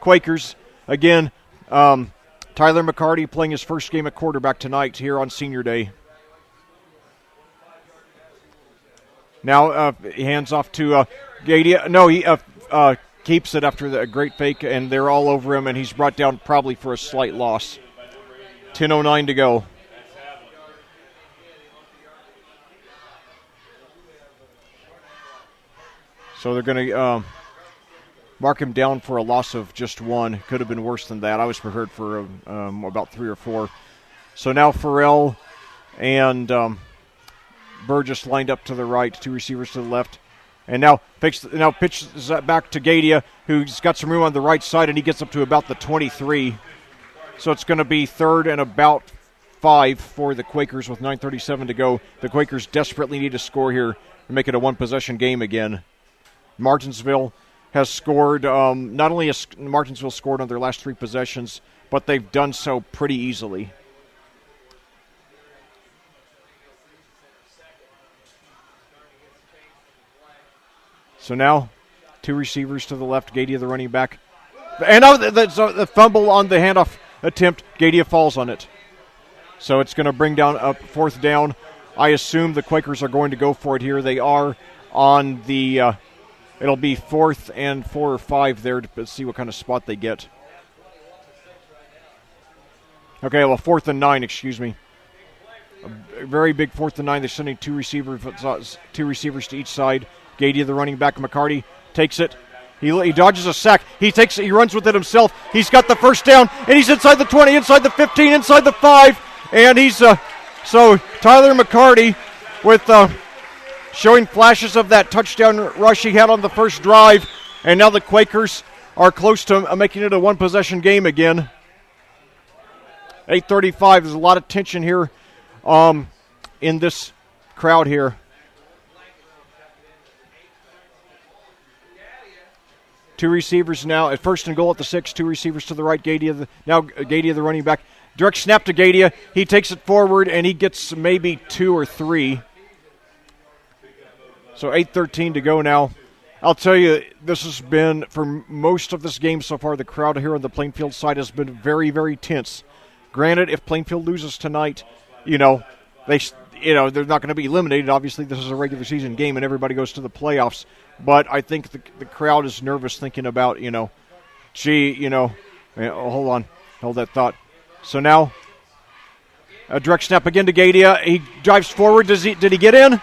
Quakers. Again, Tyler McCarty playing his first game at quarterback tonight here on Senior Day. Now he hands off to Gadia. No, he keeps it after the great fake, and they're all over him, and he's brought down probably for a slight loss. 10:09 to go. So they're going to mark him down for a loss of just 1. Could have been worse than that. I was prepared for about 3 or 4. So now Farrell and Burgess lined up to the right, 2 receivers to the left. And now pitches that back to Gadia, who's got some room on the right side, and he gets up to about the 23. So it's going to be 3rd and about 5 for the Quakers with 9:37 to go. The Quakers desperately need to score here to make it a one-possession game again. Martinsville has scored. Not only has Martinsville scored on their last 3 possessions, but they've done so pretty easily. So now, 2 receivers to the left. Gadia, the running back. And now the fumble on the handoff attempt. Gadia falls on it. So it's going to bring down a 4th down. I assume the Quakers are going to go for it here. They are on the... it'll be 4th and 4 or 5 there to see what kind of spot they get. Okay, well, 4th and 9, excuse me. A very big 4th and 9. They're sending 2 receivers to each side. Gadia, the running back. McCarty takes it. He dodges a sack. He runs with it himself. He's got the first down, and he's inside the 20, inside the 15, inside the 5. And he's so Tyler McCarty with showing flashes of that touchdown rush he had on the first drive. And now the Quakers are close to making it a one-possession game again. 8:35. There's a lot of tension here. in this crowd here. Two receivers now at first and goal at the 6. Two receivers to the right. Gadia, the running back. Direct snap to Gadia. He takes it forward, and he gets maybe 2 or 3. So 8:13 to go now. I'll tell you, this has been, for most of this game so far, the crowd here on the Plainfield side has been very, very tense. Granted, if Plainfield loses tonight, they're not going to be eliminated. Obviously, this is a regular season game, and everybody goes to the playoffs. But I think the crowd is nervous, thinking about, hold on, hold that thought. So now, a direct snap again to Gadia. He drives forward. Did he get in?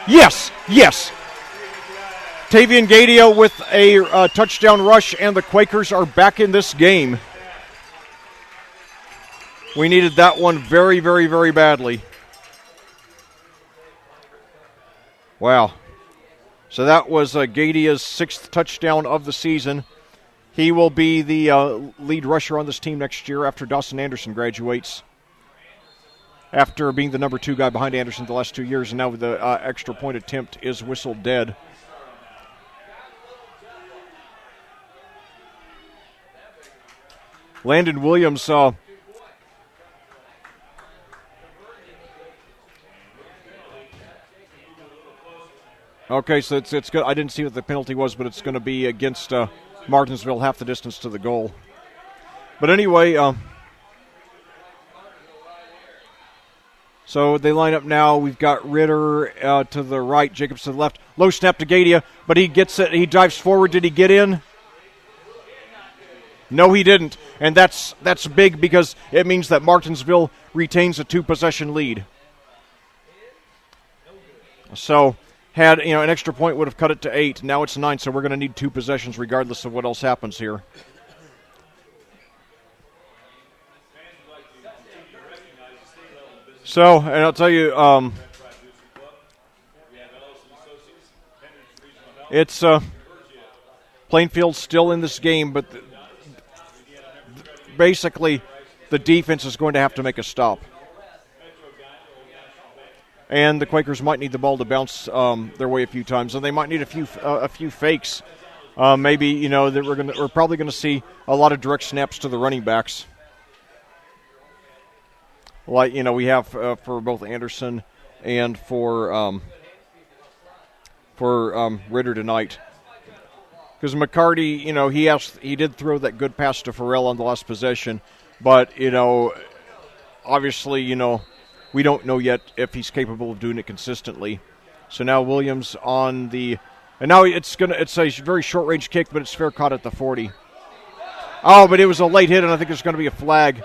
Yes. Tavian Gadia with a touchdown rush, and the Quakers are back in this game. We needed that one very, very, very badly. Wow. So that was Gadia's 6th touchdown of the season. He will be the lead rusher on this team next year after Dawson Anderson graduates. After being the number 2 guy behind Anderson the last 2 years, and now the extra point attempt is whistled dead. Landon Williams okay, so it's good. I didn't see what the penalty was, but it's going to be against Martinsville, half the distance to the goal. But anyway, so they line up now. We've got Ritter to the right, Jacobs to the left. Low snap to Gadia, but he gets it. He dives forward. Did he get in? No, he didn't. And that's big because it means that Martinsville retains a 2-possession lead. So had an extra point would have cut it to 8. Now it's 9, so we're going to need 2 possessions regardless of what else happens here. So, and I'll tell you, it's Plainfield still in this game, but basically the defense is going to have to make a stop. And the Quakers might need the ball to bounce their way a few times, and they might need a few fakes. Maybe that we're probably going to see a lot of direct snaps to the running backs, like we have for both Anderson and for Ritter tonight. Because McCarty, he did throw that good pass to Farrell on the last possession, but obviously we don't know yet if he's capable of doing it consistently. So now Williams and now it's a very short range kick, but it's fair caught at the 40. Oh, but it was a late hit, and I think there's going to be a flag.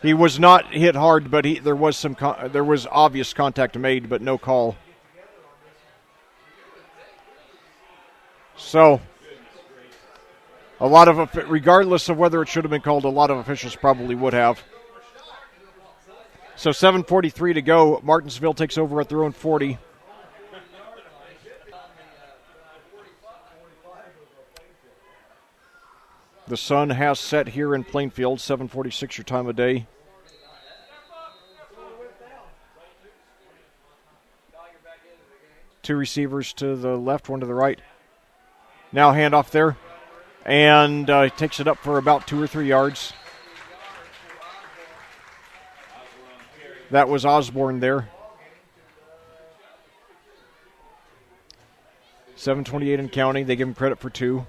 He was not hit hard, but there was obvious contact made, but no call. So, regardless of whether it should have been called, a lot of officials probably would have. So 7:43 to go. Martinsville takes over at their own 40. The sun has set here in Plainfield. 7:46 your time of day. Two receivers to the left, one to the right. Now handoff there. And takes it up for about 2 or 3 yards. That was Osborne there. 7:28 and counting. They give him credit for 2.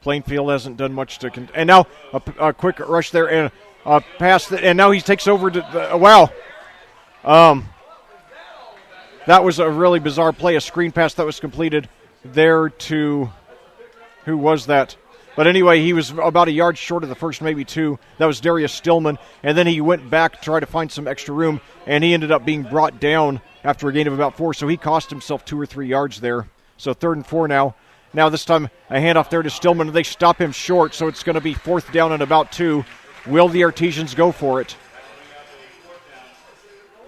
Plainfield hasn't done much to... and now a quick rush there and a pass. And now he takes over to... wow. That was a really bizarre play. A screen pass that was completed there to... who was that? But anyway, he was about a yard short of the first, maybe 2. That was Darius Stillman. And then he went back to try to find some extra room, and he ended up being brought down after a gain of about 4. So he cost himself 2 or 3 yards there. So 3rd and 4 now. Now this time a handoff there to Stillman. They stop him short, so it's going to be 4th down and about 2. Will the Artesians go for it?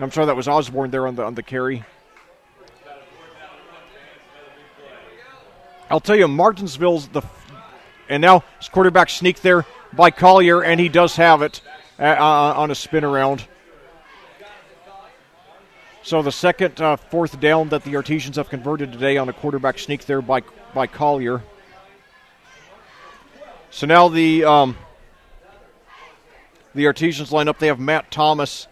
I'm sorry, that was Osborne there on the carry. I'll tell you, Martinsville's and now his quarterback sneak there, by Collier, and he does have it on a spin around. So the second fourth down that the Artesians have converted today on a quarterback sneak there by Collier. So now the Artesians line up. They have Matt Thomas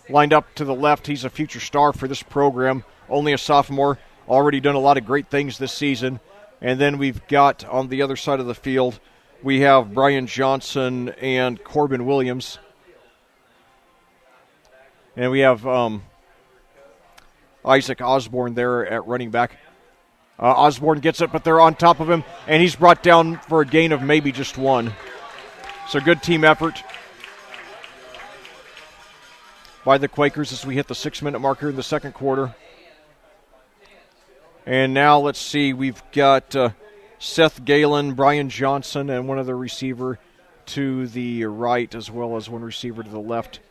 lined up to the left. He's a future star for this program, only a sophomore, already done a lot of great things this season. And then we've got on the other side of the field, we have Brian Johnson and Corbin Williams. And we have Isaac Osborne there at running back. Osborne gets it, but they're on top of him, and he's brought down for a gain of maybe just one. So good team effort by the Quakers as we hit the 6-minute marker in the second quarter. And now let's see, we've got Seth Galen, Brian Johnson, and one other receiver to the right, as well as one receiver to the left.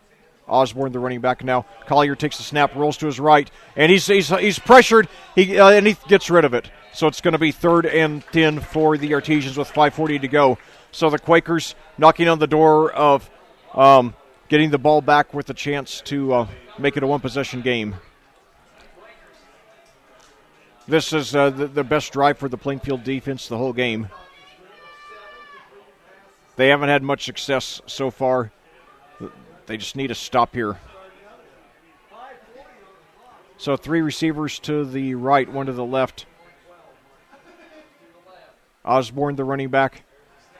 Osborne, the running back now. Collier takes the snap, rolls to his right, and he's pressured, and he gets rid of it. So it's going to be 3rd and 10 for the Artesians with 5:40 to go. So the Quakers knocking on the door of getting the ball back with a chance to make it a one-possession game. This is the best drive for the Plainfield defense the whole game. They haven't had much success so far. They just need a stop here. So 3 receivers to the right, 1 to the left. Osborne, the running back.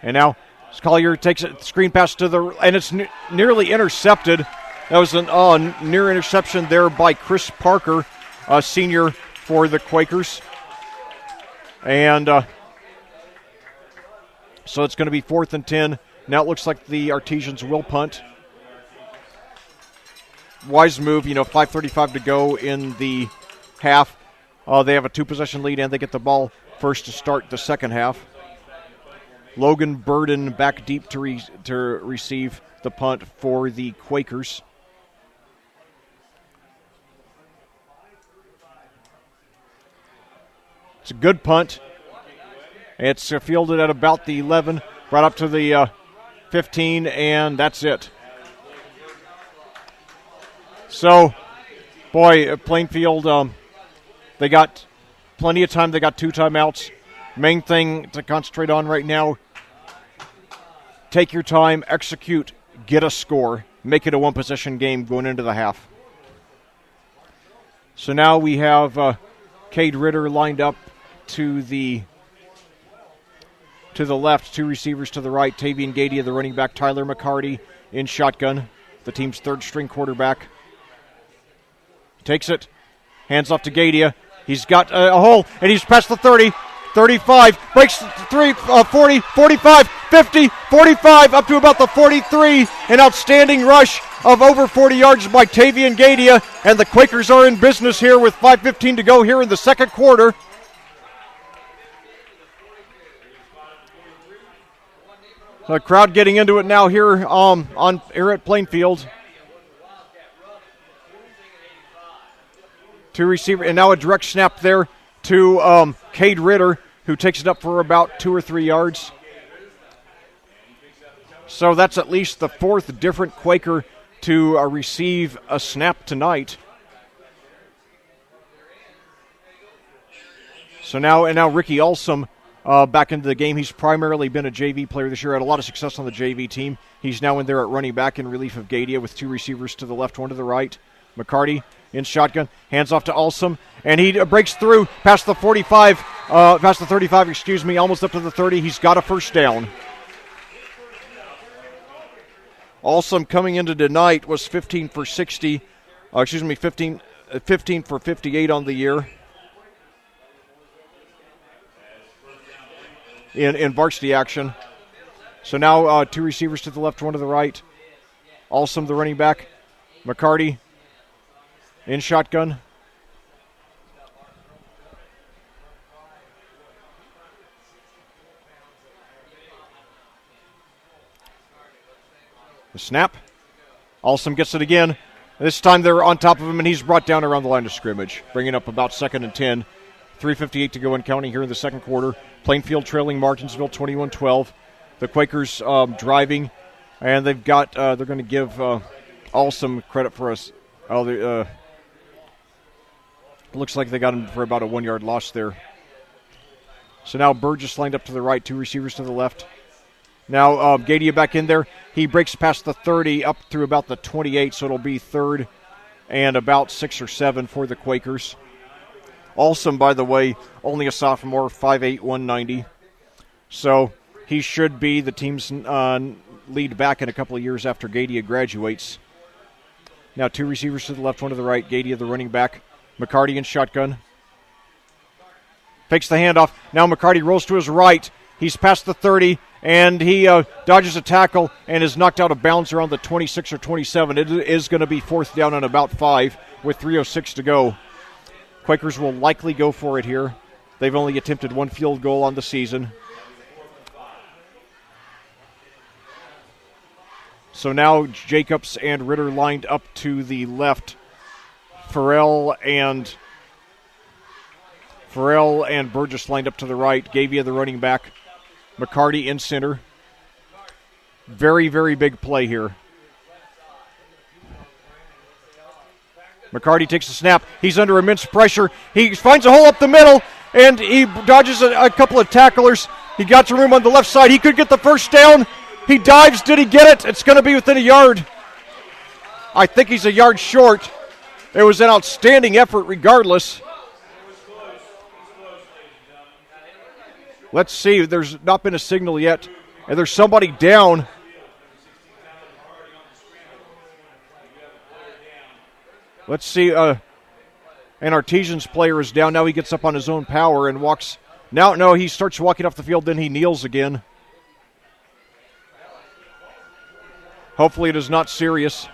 And now Collier takes it, screen pass to the, and it's nearly intercepted. That was a near interception there by Chris Parker, a senior for the Quakers. And so it's going to be 4th and 10. Now it looks like the Artesians will punt. Wise move, 5:35 to go in the half. They have a 2-possession lead, and they get the ball first to start the second half. Logan Burden back deep to receive the punt for the Quakers. It's a good punt. It's fielded at about the 11, brought up to the 15, and that's it. So, boy, Plainfield, they got plenty of time. They got 2 timeouts. Main thing to concentrate on right now, take your time, execute, get a score, make it a one-possession game going into the half. So now we have Cade Ritter lined up to the left, 2 receivers to the right, Tavian Gadia, the running back, Tyler McCarty in shotgun, the team's 3rd-string quarterback. Takes it, hands off to Gadia. He's got a hole, and he's past the 30, 35, breaks 40, 45, 50, 45, up to about the 43. An outstanding rush of over 40 yards by Tavian Gadia, and the Quakers are in business here with 5:15 to go here in the second quarter. The crowd getting into it now here here at Plainfield. 2 receiver, and now a direct snap there to Cade Ritter, who takes it up for about 2 or 3 yards. So that's at least the 4th different Quaker to receive a snap tonight. So now Ricky Alsum back into the game. He's primarily been a JV player this year, had a lot of success on the JV team. He's now in there at running back in relief of Gadia with 2 receivers to the left, 1 to the right. McCarty in shotgun, hands off to Alsum, and he breaks through past the 45, past the 35, almost up to the 30. He's got a first down. Alsum coming into tonight was 15 for 60, 15 for 58 on the year in varsity action. So now 2 receivers to the left, 1 to the right. Alsum, the running back. McCarty in shotgun. The snap. Alsum gets it again. This time they're on top of him, and he's brought down around the line of scrimmage, bringing up about 2nd and 10. 3:58 to go and counting here in the second quarter. Plainfield trailing Martinsville 21-12. the Quakers driving, and they've got they're going to give all some credit for us. Looks like they got him for about a 1 yard loss there. So now Burgess lined up to the right, 2 receivers to the left. Now Gadia back in there. He breaks past the 30 up through about the 28, so it'll be 3rd and about 6 or 7 for the Quakers. Alsum, by the way, only a sophomore, 5'8", 190. So he should be the team's lead back in a couple of years after Gadia graduates. Now 2 receivers to the left, 1 to the right. Gadia, the running back. McCarty in shotgun. Fakes the handoff. Now McCarty rolls to his right. He's past the 30, and he dodges a tackle and is knocked out of bounds around the 26 or 27. It is going to be 4th down and about 5 with 3:06 to go. Quakers will likely go for it here. They've only attempted 1 field goal on the season. So now Jacobs and Ritter lined up to the left. Farrell and Burgess lined up to the right. Gavia, the running back. McCarty in center. Very, very big play here. McCarty takes the snap. He's under immense pressure. He finds a hole up the middle, and he dodges a couple of tacklers. He got some room on the left side. He could get the first down. He dives. Did he get it? It's going to be within a yard. I think he's a yard short. It was an outstanding effort regardless. Let's see. There's not been a signal yet. And there's somebody down. Let's see. An Artesians player is down. Now he gets up on his own power and walks. Now, no, he starts walking off the field. Then he kneels again. Hopefully it is not serious.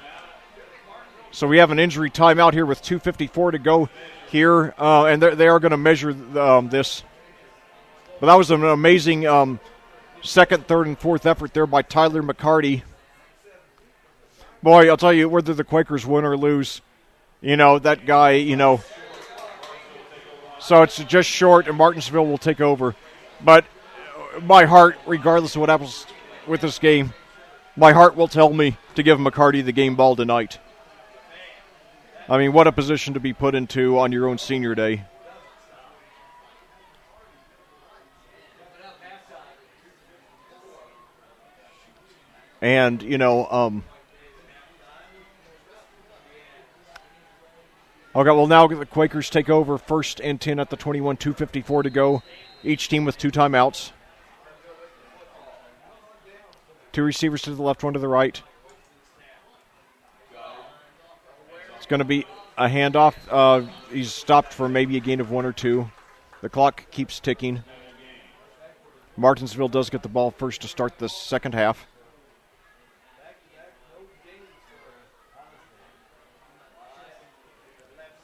So we have an injury timeout here with 2:54 to go here. And they are going to measure this. But that was an amazing second, third, and fourth effort there by Tyler McCarty. Boy, I'll tell you, whether the Quakers win or lose, that guy, So it's just short, and Martinsville will take over. But my heart, regardless of what happens with this game, my heart will tell me to give McCarty the game ball tonight. I mean, what a position to be put into on your own senior day. And, okay, well, now the Quakers take over 1st and 10 at the 21, 2:54 to go. Each team with 2 timeouts. 2 receivers to the left, 1 to the right. It's going to be a handoff. He's stopped for maybe a gain of 1 or 2. The clock keeps ticking. Martinsville does get the ball first to start the second half.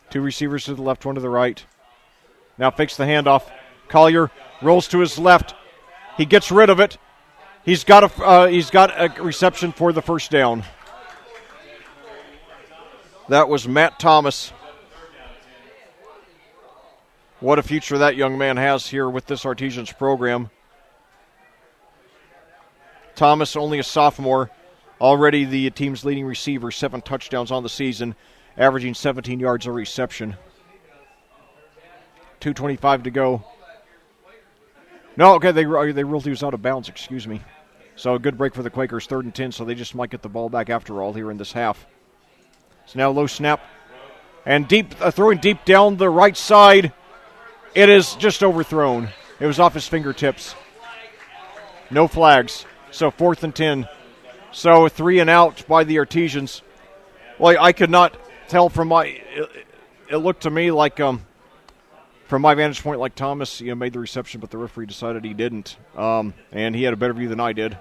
Two receivers to the left, 1 to the right. Now fakes the handoff. Collier rolls to his left. He gets rid of it. He's got a reception for the first down. That was Matt Thomas. What a future that young man has here with this Artesians program. Thomas, only a sophomore, already the team's leading receiver, 7 touchdowns on the season, averaging 17 yards a reception. 2:25 to go. No, okay, they ruled he was out of bounds, excuse me. So a good break for the Quakers, 3rd and 10, so they just might get the ball back after all here in this half. So now low snap. And deep, throwing deep down the right side. It is just overthrown. It was off his fingertips. No flags. So 4th and 10. So 3 and out by the Artesians. Well, I could not tell from it looked to me like, from my vantage point, like Thomas made the reception, but the referee decided he didn't. And he had a better view than I did.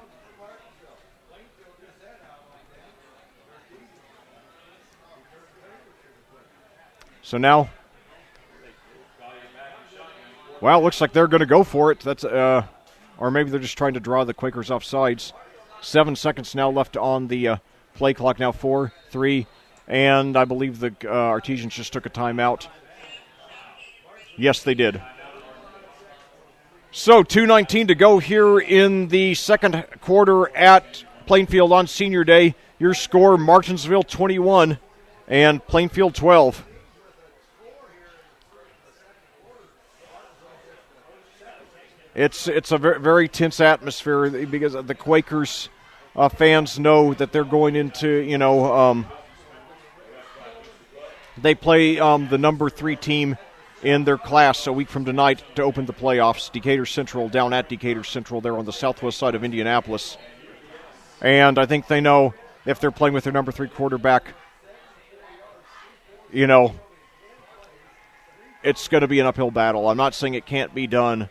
So now, well, it looks like they're going to go for it. That's or maybe they're just trying to draw the Quakers off sides. 7 seconds now left on the play clock. Now 4, 3, and I believe the Artesians just took a timeout. Yes, they did. So 2:19 to go here in the second quarter at Plainfield on Senior Day. Your score, Martinsville 21 and Plainfield 12. It's a very, very tense atmosphere because the Quakers fans know that they're going into, they play the number 3 team in their class a week from tonight to open the playoffs. Decatur Central, down at Decatur Central there on the southwest side of Indianapolis. And I think they know if they're playing with their number 3 quarterback, it's going to be an uphill battle. I'm not saying it can't be done,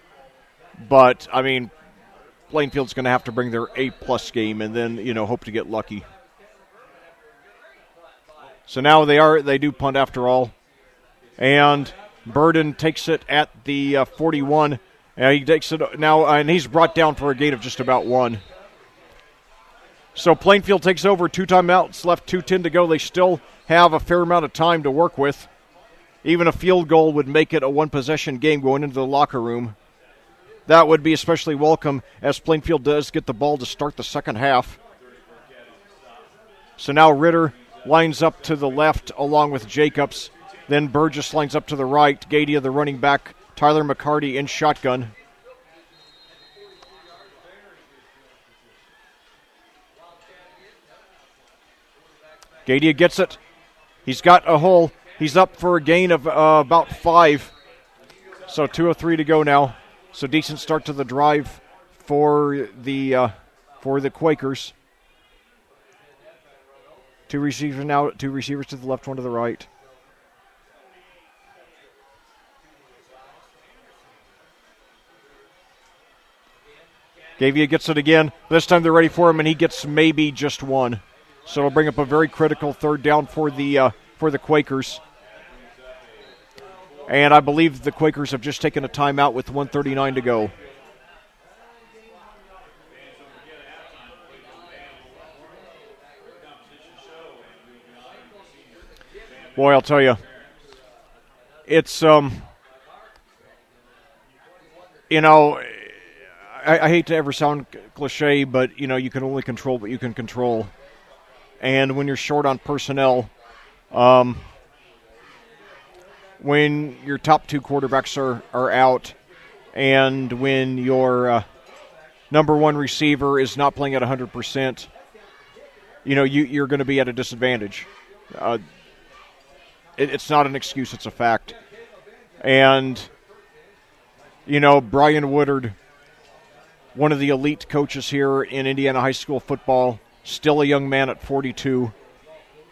but, I mean, Plainfield's going to have to bring their A-plus game and then, hope to get lucky. So now they do punt after all. And Burden takes it at the 41. He takes it now, and he's brought down for a gain of just about 1. So Plainfield takes over, 2 timeouts left, 2:10 to go. They still have a fair amount of time to work with. Even a field goal would make it a 1-possession game going into the locker room. That would be especially welcome as Plainfield does get the ball to start the second half. So now Ritter lines up to the left along with Jacobs. Then Burgess lines up to the right. Gadia, the running back. Tyler McCarty in shotgun. Gadia gets it. He's got a hole. He's up for a gain of about 5. So 2:03 to go now. So decent start to the drive for the Quakers. 2 receivers now. 2 receivers to the left, 1 to the right. Gavia gets it again. This time they're ready for him, and he gets maybe just 1. So it'll bring up a very critical third down for the Quakers. And I believe the Quakers have just taken a timeout with 1:39 to go. Boy, I'll tell you, it's I hate to ever sound cliche, but, you can only control what you can control. And when you're short on personnel, when your top 2 quarterbacks are out, and when your number 1 receiver is not playing at 100%, you're going to be at a disadvantage. It's not an excuse, it's a fact. And, Brian Woodard, one of the elite coaches here in Indiana high school football, still a young man at 42,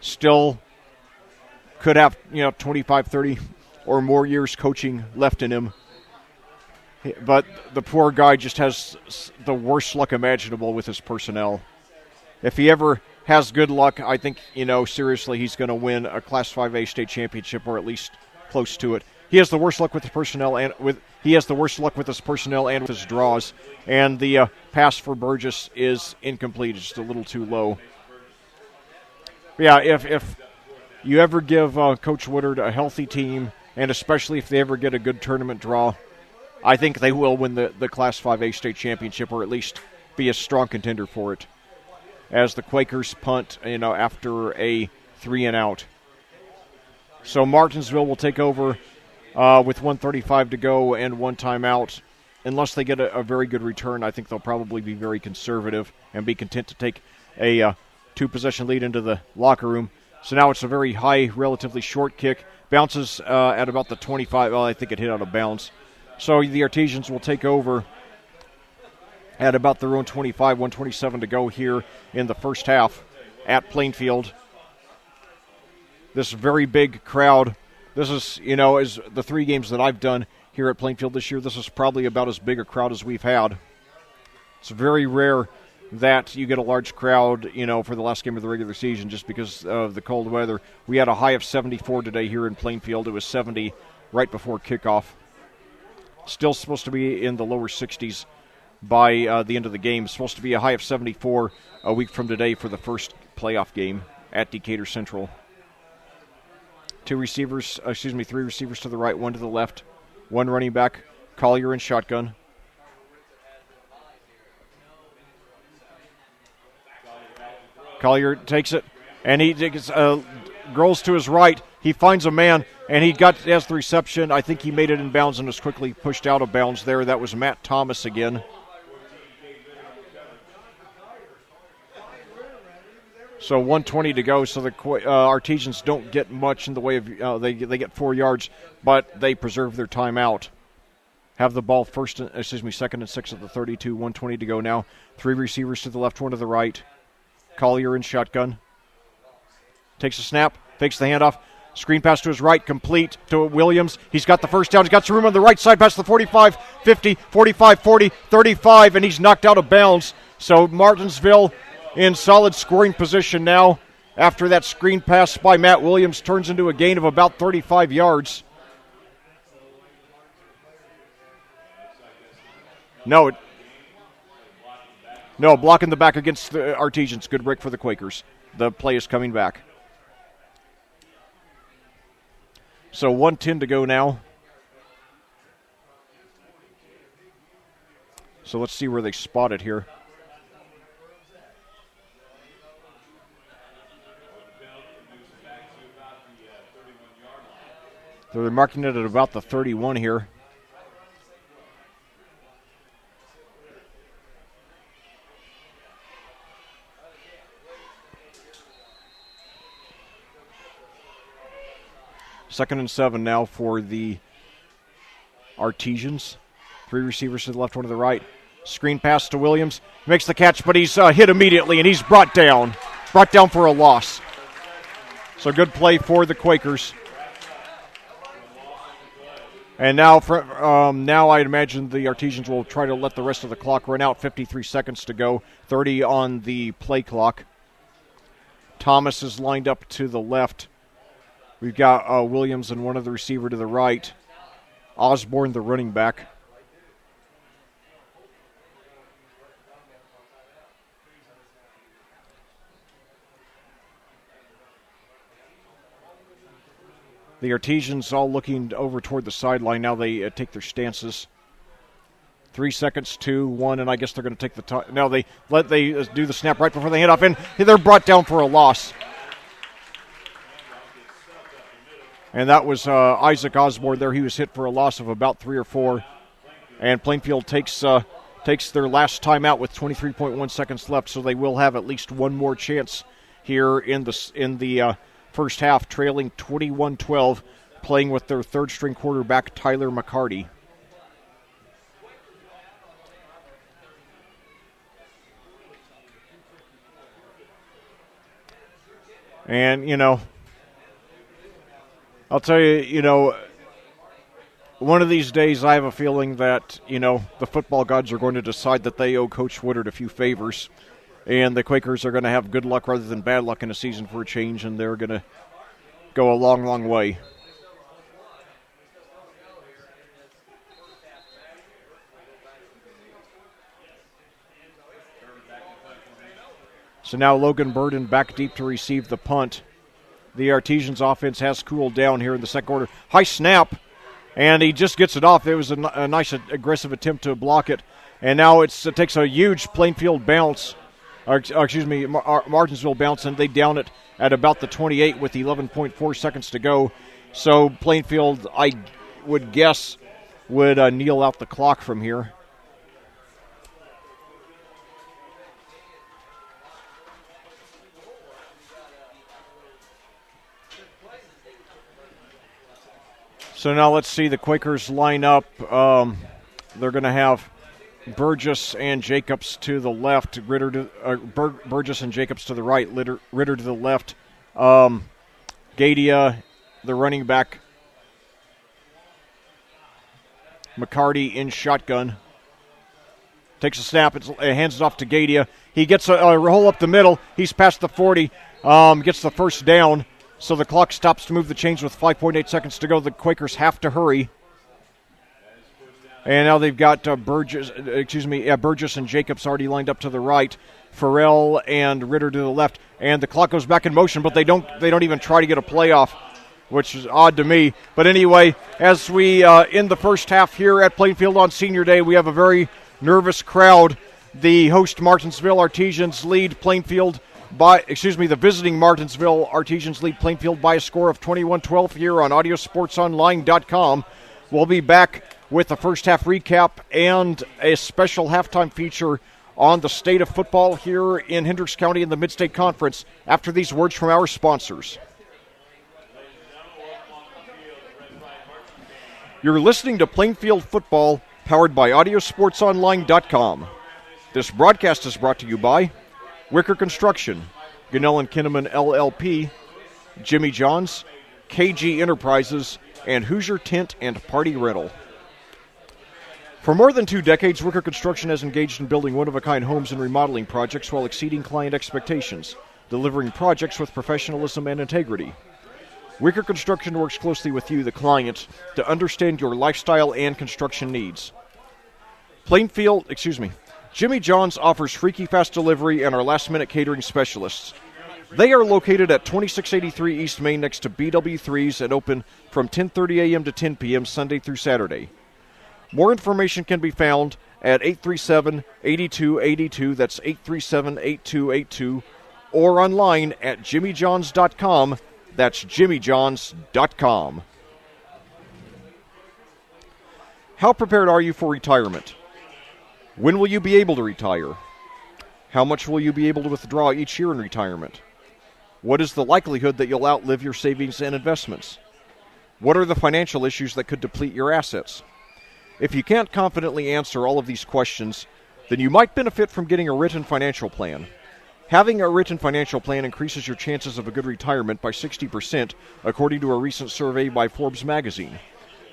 still could have, 25, 30 or more years coaching left in him. But the poor guy just has the worst luck imaginable with his personnel. If he ever has good luck, I think, seriously, he's going to win a Class 5A state championship or at least close to it. He has the worst luck with his personnel and with his draws, and the pass for Burgess is incomplete. It's just a little too low. But yeah, if you ever give Coach Woodard a healthy team, and especially if they ever get a good tournament draw, I think they will win the Class 5A state championship or at least be a strong contender for it. As the Quakers punt, after a 3-and-out. So Martinsville will take over with 1:35 to go and 1 timeout. Unless they get a very good return, I think they'll probably be very conservative and be content to take a 2-possession lead into the locker room. So now it's a very high, relatively short kick. Bounces at about the 25. Well, I think it hit out of bounds. So the Artesians will take over at about their own 25, 1:27 to go here in the first half at Plainfield. This very big crowd. This is, as the 3 games that I've done here at Plainfield this year, this is probably about as big a crowd as we've had. It's very rare that you get a large crowd, for the last game of the regular season just because of the cold weather. We had a high of 74 today here in Plainfield. It was 70 right before kickoff. Still supposed to be in the lower 60s by the end of the game. It's supposed to be a high of 74 a week from today for the first playoff game at Decatur Central. 3 receivers to the right, 1 to the left, 1 running back, Collier in shotgun. Collier takes it, and he girls to his right. He finds a man, and has the reception. I think he made it in bounds and was quickly pushed out of bounds there. That was Matt Thomas again. So 1:20 to go, so the Artesians don't get much in the way of, they get 4 yards, but they preserve their timeout. Have the ball second and 6 at the 32, 1:20 to go now. 3 receivers to the left, 1 to the right. Collier in shotgun. Takes a snap, fakes the handoff. Screen pass to his right, complete to Williams. He's got the first down. He's got some room on the right side, past the 45, 50, 45, 40, 35, and he's knocked out of bounds. So Martinsville in solid scoring position now after that screen pass by Matt Williams turns into a gain of about 35 yards. No, blocking the back against the Artesians. Good break for the Quakers. The play is coming back. So 1:10 to go now. So let's see where they spot it here. They're marking it at about the 31 here. Second and 7 now for the Artesians. 3 receivers to the left, 1 to the right. Screen pass to Williams. Makes the catch, but he's hit immediately, and he's brought down. Brought down for a loss. So good play for the Quakers. And now I'd imagine the Artesians will try to let the rest of the clock run out. 53 seconds to go. 30 on the play clock. Thomas is lined up to the left. We've got Williams and one of the receiver to the right. Osborne, the running back. The Artesians all looking over toward the sideline. Now they take their stances. 3 seconds, 2, 1, and I guess they're going to take the time. No, they do the snap right before they hand off, and they're brought down for a loss. And that was Isaac Osborne there. He was hit for a loss of about 3 or 4. And Plainfield takes their last timeout with 23.1 seconds left, so they will have at least one more chance here in the first half, trailing 21-12, playing with their third-string quarterback, Tyler McCarty. And, I'll tell you, one of these days I have a feeling that, the football gods are going to decide that they owe Coach Woodard a few favors, and the Quakers are going to have good luck rather than bad luck in a season for a change, and they're going to go a long, long way. So now Logan Burden back deep to receive the punt. The Artesians offense has cooled down here in the second quarter. High snap, and he just gets it off. It was a nice aggressive attempt to block it. And now it takes a huge Plainfield bounce, Martinsville bounce, and they down it at about the 28 with 11.4 seconds to go. So Plainfield, I would guess, would kneel out the clock from here. So now let's see the Quakers line up. They're going to have Burgess and Jacobs to the left, Burgess and Jacobs to the right, Ritter to the left. Gadia, the running back. McCarty in shotgun. Takes a snap, hands it off to Gadia. He gets a hole up the middle. He's past the 40, gets the first down. So the clock stops to move the chains with 5.8 seconds to go. The Quakers have to hurry. And now they've got Burgess and Jacobs already lined up to the right. Farrell and Ritter to the left. And the clock goes back in motion, but they don't even try to get a playoff, which is odd to me. But anyway, as we end the first half here at Plainfield on Senior Day, we have a very nervous crowd. The host Martinsville Artesians lead Plainfield the visiting Martinsville Artesians lead Plainfield by a score of 21-12 here on audiosportsonline.com. We'll be back with the first half recap and a special halftime feature on the state of football here in Hendricks County in the Mid-State Conference after these words from our sponsors. You're listening to Plainfield Football, powered by audiosportsonline.com. This broadcast is brought to you by Wicker Construction, Gunnell and Kinnaman LLP, Jimmy John's, KG Enterprises, and Hoosier Tent and Party Rental. For more than 2 decades, Wicker Construction has engaged in building one-of-a-kind homes and remodeling projects while exceeding client expectations, delivering projects with professionalism and integrity. Wicker Construction works closely with you, the client, to understand your lifestyle and construction needs. Jimmy John's offers freaky fast delivery and our last-minute catering specialists. They are located at 2683 East Main next to BW3s and open from 10:30 a.m. to 10 p.m. Sunday through Saturday. More information can be found at 837-8282, that's 837-8282, or online at jimmyjohns.com. That's jimmyjohns.com. How prepared are you for retirement? When will you be able to retire? How much will you be able to withdraw each year in retirement? What is the likelihood that you'll outlive your savings and investments? What are the financial issues that could deplete your assets? If you can't confidently answer all of these questions, then you might benefit from getting a written financial plan. Having a written financial plan increases your chances of a good retirement by 60%, according to a recent survey by Forbes magazine.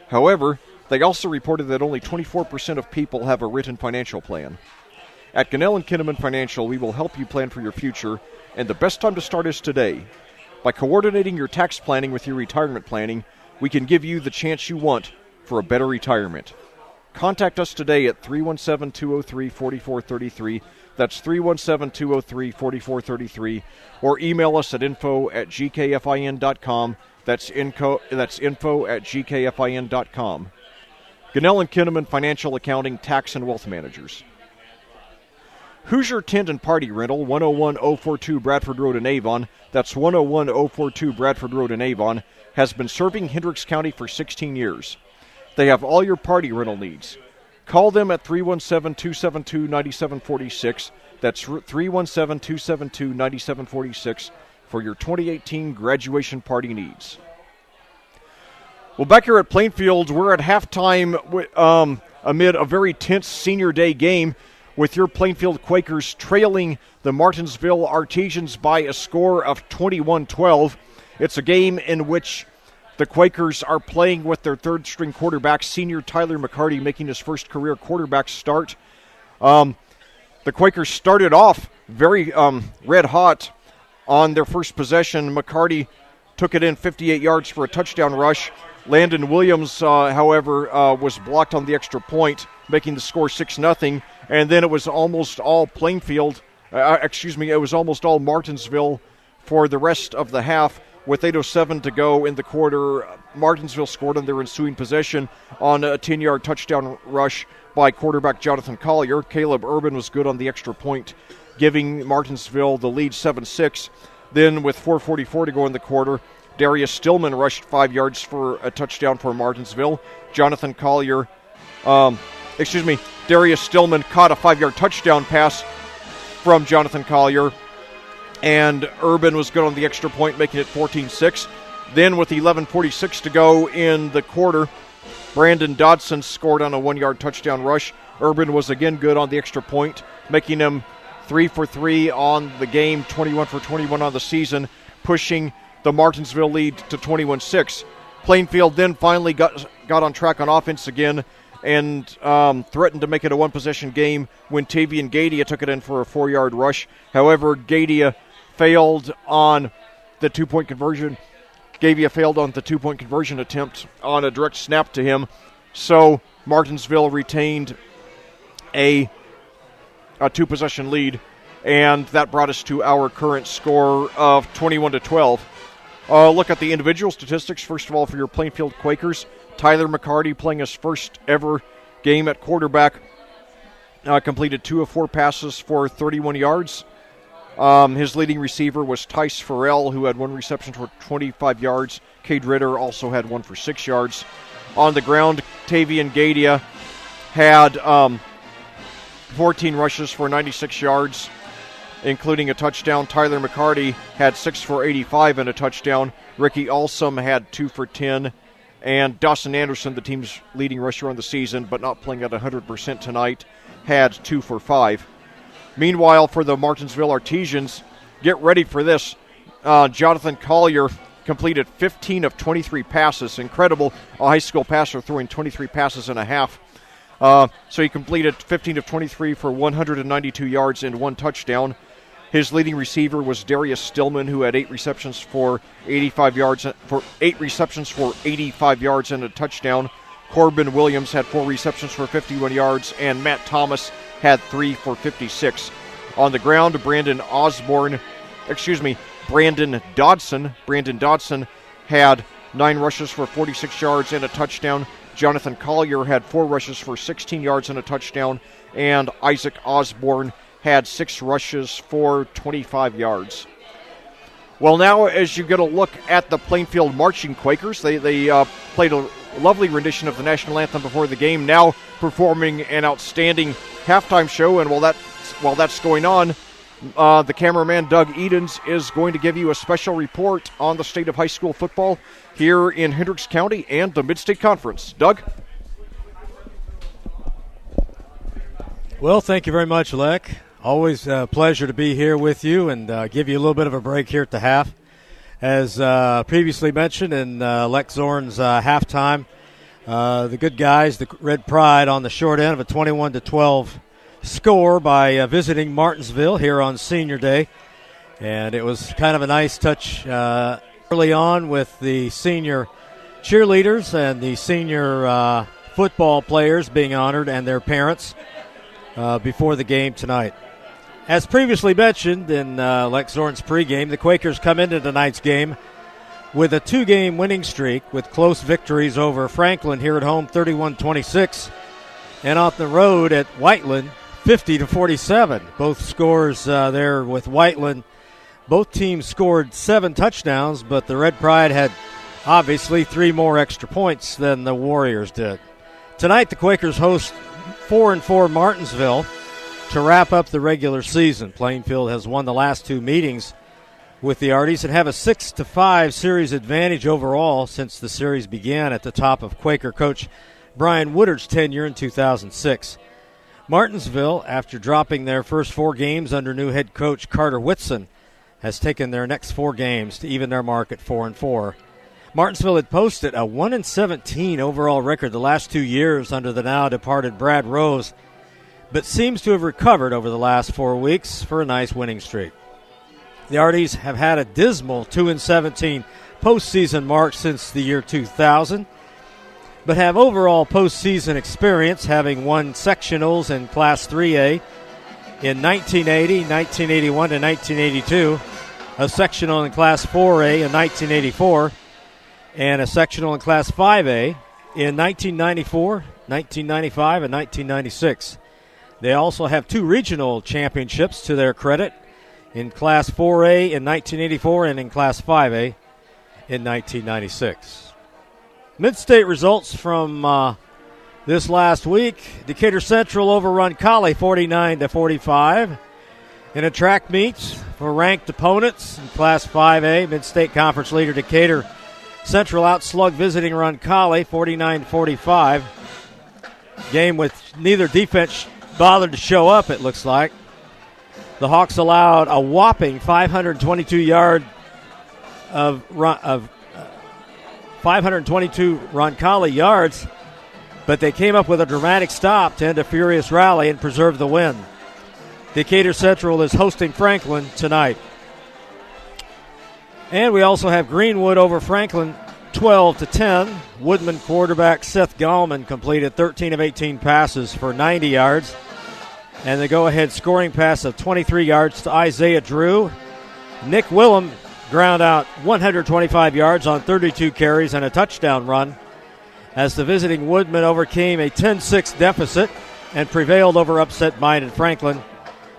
However, they also reported that only 24% of people have a written financial plan. At Gunnell and Kinnaman Financial, we will help you plan for your future, and the best time to start is today. By coordinating your tax planning with your retirement planning, we can give you the chance you want for a better retirement. Contact us today at 317-203-4433. That's 317-203-4433. Or email us at info@gkfin.com. That's info@gkfin.com. Gunnell and Kinnaman Financial Accounting, Tax and Wealth Managers. Hoosier Tent and Party Rental, 101042 Bradford Road in Avon. That's 101042 Bradford Road in Avon. Has been serving Hendricks County for 16 years. They have all your party rental needs. Call them at 317-272-9746. That's 317-272-9746 for your 2018 graduation party needs. Well, back here at Plainfield, we're at halftime amid a very tense senior day game with your Plainfield Quakers trailing the Martinsville Artesians by a score of 21-12. It's a game in which the Quakers are playing with their third-string quarterback, senior Tyler McCarty, making his first career quarterback start. The Quakers started off very red-hot on their first possession. McCarty took it in 58 yards for a touchdown rush. Landon Williams, however, was blocked on the extra point, making the score 6-0. And then it was almost all Plainfield. It was almost all Martinsville for the rest of the half. With 8:07 to go in the quarter, Martinsville scored on their ensuing possession on a 10-yard touchdown rush by quarterback Jonathan Collier. Caleb Urban was good on the extra point, giving Martinsville the lead 7-6. Then with 4:44 to go in the quarter, Darius Stillman rushed 5 yards for a touchdown for Martinsville. Darius Stillman caught a 5-yard touchdown pass from Jonathan Collier. And Urban was good on the extra point, making it 14-6. Then with 11:46 to go in the quarter, Brandon Dodson scored on a 1-yard touchdown rush. Urban was again good on the extra point, making him 3 for 3 on the game, 21 for 21 on the season, pushing the Martinsville lead to 21-6. Plainfield then finally got on track on offense again and threatened to make it a one-possession game when Tavian Gadia took it in for a 4-yard rush. However, Gadia failed on the two-point conversion. Gavia failed on the two-point conversion attempt on a direct snap to him. So Martinsville retained a two-possession lead, and that brought us to our current score of 21-12. Look at the individual statistics. First of all, for your Plainfield Quakers, Tyler McCarty playing his first ever game at quarterback, completed 2 of 4 passes for 31 yards. His leading receiver was Tice Farrell, who had 1 reception for 25 yards. Cade Ritter also had 1 for 6 yards. On the ground, Tavian Gadia had 14 rushes for 96 yards, including a touchdown. Tyler McCarty had 6 for 85 and a touchdown. Ricky Alsum had 2 for 10. And Dawson Anderson, the team's leading rusher on the season, but not playing at 100% tonight, had 2 for 5. Meanwhile, for the Martinsville Artesians, get ready for this. Jonathan Collier completed 15 of 23 passes. Incredible, a high school passer throwing 23 passes and a half. So he completed 15 of 23 for 192 yards and 1 touchdown. His leading receiver was Darius Stillman, who had 8 receptions for 85 yards and a touchdown. Corbin Williams had 4 receptions for 51 yards, and Matt Thomas had 3 for 56. On the ground, Brandon Dodson had 9 rushes for 46 yards and a touchdown. Jonathan Collier had 4 rushes for 16 yards and a touchdown, and Isaac Osborne had 6 rushes for 25 yards. Well, now as you get a look at the Plainfield Marching Quakers, they played a lovely rendition of the national anthem before the game, now performing an outstanding halftime show. And while that's going on, the cameraman Doug Edens is going to give you a special report on the state of high school football here in Hendricks County and the Mid-State Conference. Doug? Well, thank you very much, Lec. Always a pleasure to be here with you and give you a little bit of a break here at the half. As previously mentioned in Lec Zorn's halftime, the good guys, the Red Pride, on the short end of a 21-12 score by visiting Martinsville here on Senior Day. And it was kind of a nice touch early on with the senior cheerleaders and the senior football players being honored and their parents before the game tonight. As previously mentioned in Lec Zorn's pregame, the Quakers come into tonight's game with a 2-game winning streak with close victories over Franklin here at home 31-26 and on the road at Whiteland 50-47. Both scores there with Whiteland. Both teams scored 7 touchdowns, but the Red Pride had obviously 3 more extra points than the Warriors did. Tonight the Quakers host 4-4 Martinsville to wrap up the regular season. Plainfield has won the last 2 meetings with the Arties and have a 6-5 series advantage overall since the series began at the top of Quaker coach Brian Woodard's tenure in 2006. Martinsville, after dropping their first 4 games under new head coach Carter Whitson, has taken their next 4 games to even their mark at 4-4. Martinsville had posted a 1-17 overall record the last 2 years under the now departed Brad Rose, but seems to have recovered over the last 4 weeks for a nice winning streak. The Arties have had a dismal 2-17 postseason mark since the year 2000, but have overall postseason experience, having won sectionals in Class 3A in 1980, 1981, and 1982, a sectional in Class 4A in 1984, and a sectional in Class 5A in 1994, 1995, and 1996. They also have 2 regional championships to their credit in Class 4A in 1984 and in Class 5A in 1996. Mid-state results from this last week. Decatur Central overrun Collie 49-45. In a track meet for ranked opponents in Class 5A, Mid-State Conference leader Decatur Central outslug visiting Roncalli 49-45. Game with neither defense bothered to show up, it looks like. The Hawks allowed a whopping 522 Roncalli yards, but they came up with a dramatic stop to end a furious rally and preserve the win. Decatur Central is hosting Franklin tonight. And we also have Greenwood over Franklin 12-10. Woodman quarterback Seth Gallman completed 13 of 18 passes for 90 yards. And the go-ahead scoring pass of 23 yards to Isaiah Drew. Nick Willem ground out 125 yards on 32 carries and a touchdown run as the visiting Woodman overcame a 10-6 deficit and prevailed over upset-minded Franklin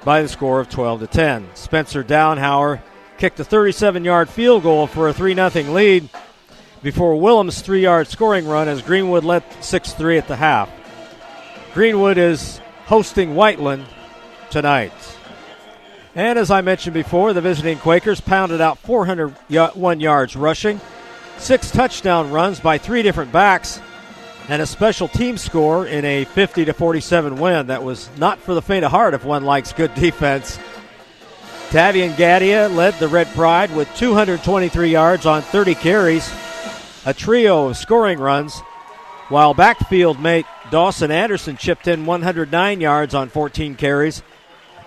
by the score of 12-10. Spencer Downhauer kicked a 37-yard field goal for a 3-0 lead before Willem's 3-yard scoring run as Greenwood led 6-3 at the half. Greenwood is hosting Whiteland tonight. And as I mentioned before, the visiting Quakers pounded out 401 yards rushing, 6 touchdown runs by 3 different backs, and a special team score in a 50-47 win. That was not for the faint of heart if one likes good defense. Tavian Gadia led the Red Pride with 223 yards on 30 carries, a trio of scoring runs, while backfield mate Dawson Anderson chipped in 109 yards on 14 carries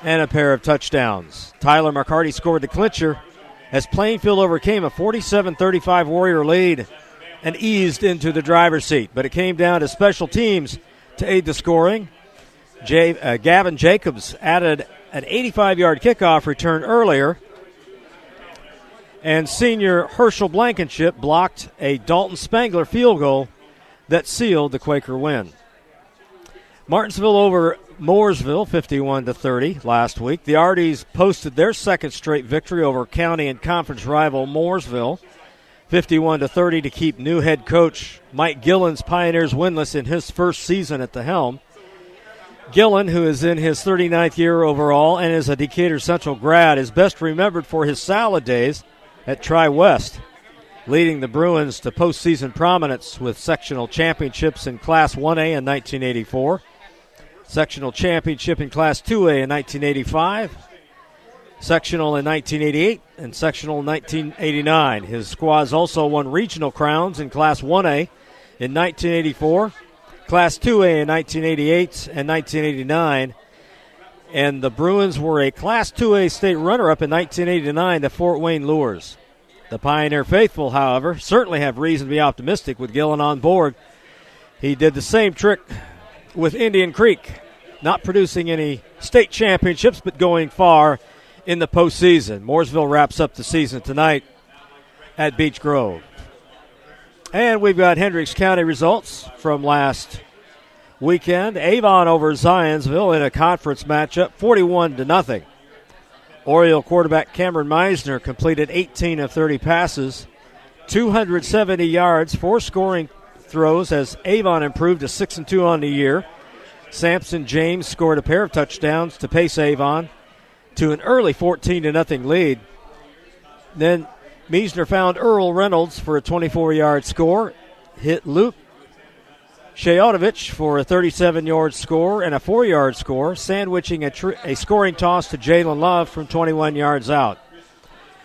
and a pair of touchdowns. Tyler McCarty scored the clincher as Plainfield overcame a 47-35 Warrior lead and eased into the driver's seat. But it came down to special teams to aid the scoring. Gavin Jacobs added an 85-yard kickoff return earlier, and senior Herschel Blankenship blocked a Dalton Spangler field goal that sealed the Quaker win. Martinsville over Mooresville 51-30 last week. The Arties posted their second straight victory over county and conference rival Mooresville 51-30 to keep new head coach Mike Gillen's Pioneers winless in his first season at the helm. Gillen, who is in his 39th year overall and is a Decatur Central grad, is best remembered for his salad days at Tri-West, leading the Bruins to postseason prominence with sectional championships in Class 1A in 1984, sectional championship in Class 2A in 1985, sectional in 1988, and sectional in 1989. His squads also won regional crowns in Class 1A in 1984, Class 2A in 1988 and 1989, and the Bruins were a Class 2A state runner-up in 1989 to Fort Wayne Lures. The Pioneer faithful, however, certainly have reason to be optimistic with Gillen on board. He did the same trick with Indian Creek, not producing any state championships but going far in the postseason. Mooresville wraps up the season tonight at Beech Grove. And we've got Hendricks County results from last weekend. Avon over Zionsville in a conference matchup, 41-0. Oriole quarterback Cameron Meisner completed 18 of 30 passes, 270 yards, 4 scoring throws as Avon improved to 6-2 on the year. Sampson James scored a pair of touchdowns to pace Avon to an early 14-0 lead. Then Meisner found Earl Reynolds for a 24-yard score, hit Luke Shayotovich for a 37-yard score and a 4-yard score, sandwiching a scoring toss to Jalen Love from 21 yards out.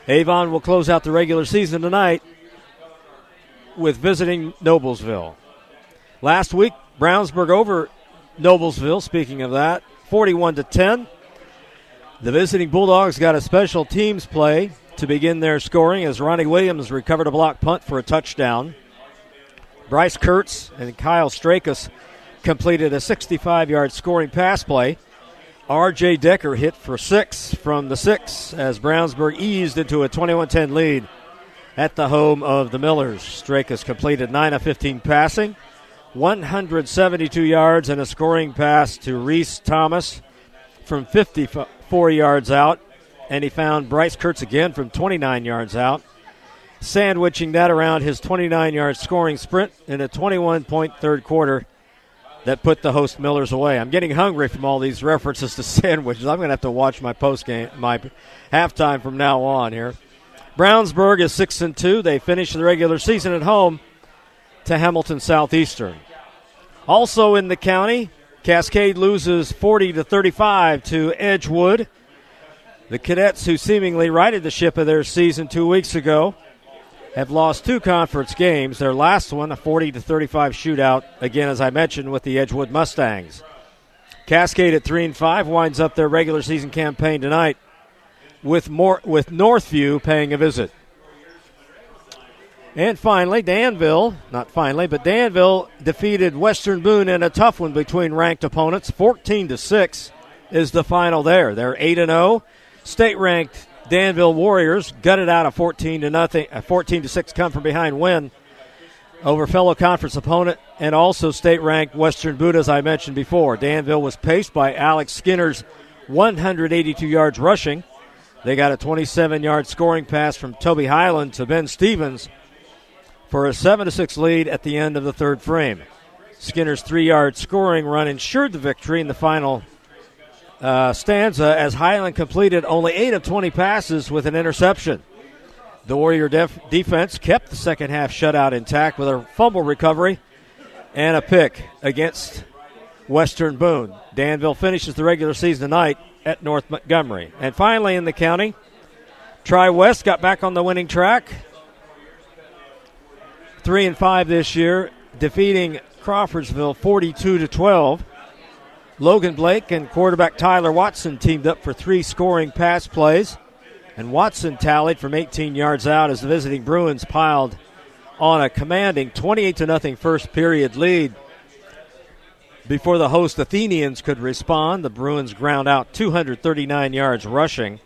Avon will close out the regular season tonight with visiting Noblesville. Last week, Brownsburg over Noblesville, speaking of that, 41-10. The visiting Bulldogs got a special teams play to begin their scoring as Ronnie Williams recovered a block punt for a touchdown. Bryce Kurtz and Kyle Strakus completed a 65-yard scoring pass play. R.J. Decker hit for 6 from the 6 as Brownsburg eased into a 21-10 lead at the home of the Millers. Strakus completed 9 of 15 passing, 172 yards, and a scoring pass to Reese Thomas from 54 yards out. And he found Bryce Kurtz again from 29 yards out, sandwiching that around his 29-yard scoring sprint in a 21-point third quarter that put the host Millers away. I'm getting hungry from all these references to sandwiches. I'm going to have to watch my postgame, my halftime from now on here. Brownsburg is 6-2. They finish the regular season at home to Hamilton Southeastern. Also in the county, Cascade loses 40-35 to Edgewood. The Cadets, who seemingly righted the ship of their season 2 weeks ago, have lost 2 conference games. Their last one, a 40-35 shootout, again, as I mentioned, with the Edgewood Mustangs. Cascade at 3-5 winds up their regular season campaign tonight with Northview paying a visit. And finally, Danville defeated Western Boone in a tough one between ranked opponents. 14-6 is the final there. They're 8-0. State-ranked Danville Warriors gutted out a 14-6 come-from-behind win over fellow conference opponent and also state-ranked Western Boone, as I mentioned before. Danville was paced by Alex Skinner's 182 yards rushing. They got a 27-yard scoring pass from Toby Highland to Ben Stevens for a 7-6 lead at the end of the third frame. Skinner's 3-yard scoring run ensured the victory in the final stanza as Highland completed only 8 of 20 passes with an interception. The Warrior defense kept the second half shutout intact with a fumble recovery and a pick against Western Boone. Danville finishes the regular season tonight at North Montgomery. And finally in the county, Tri-West got back on the winning track. 3-5 this year, defeating Crawfordsville 42-12. Logan Blake and quarterback Tyler Watson teamed up for 3 scoring pass plays. And Watson tallied from 18 yards out as the visiting Bruins piled on a commanding 28-0 first period lead. Before the host Athenians could respond, the Bruins ground out 239 yards rushing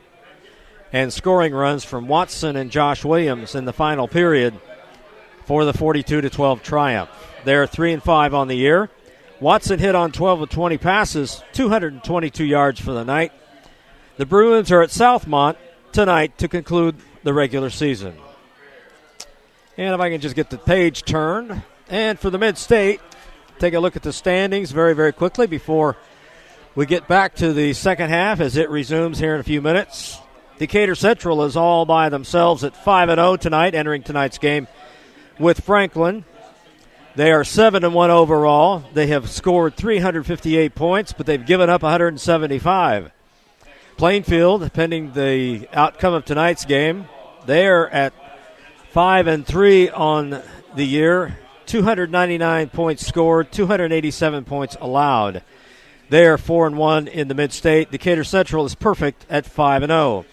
and scoring runs from Watson and Josh Williams in the final period for the 42-12 triumph. They're 3-5 on the year. Watson hit on 12 of 20 passes, 222 yards for the night. The Bruins are at Southmont tonight to conclude the regular season. And if I can just get the page turned. And for the Mid-State, take a look at the standings very, very quickly before we get back to the second half as it resumes here in a few minutes. Decatur Central is all by themselves at 5-0 tonight, entering tonight's game with Franklin. They are 7-1 overall. They have scored 358 points, but they've given up 175. Plainfield, pending the outcome of tonight's game, they're at 5-3 on the year. 299 points scored, 287 points allowed. They are 4-1 in the Mid-State. Decatur Central is perfect at 5-0.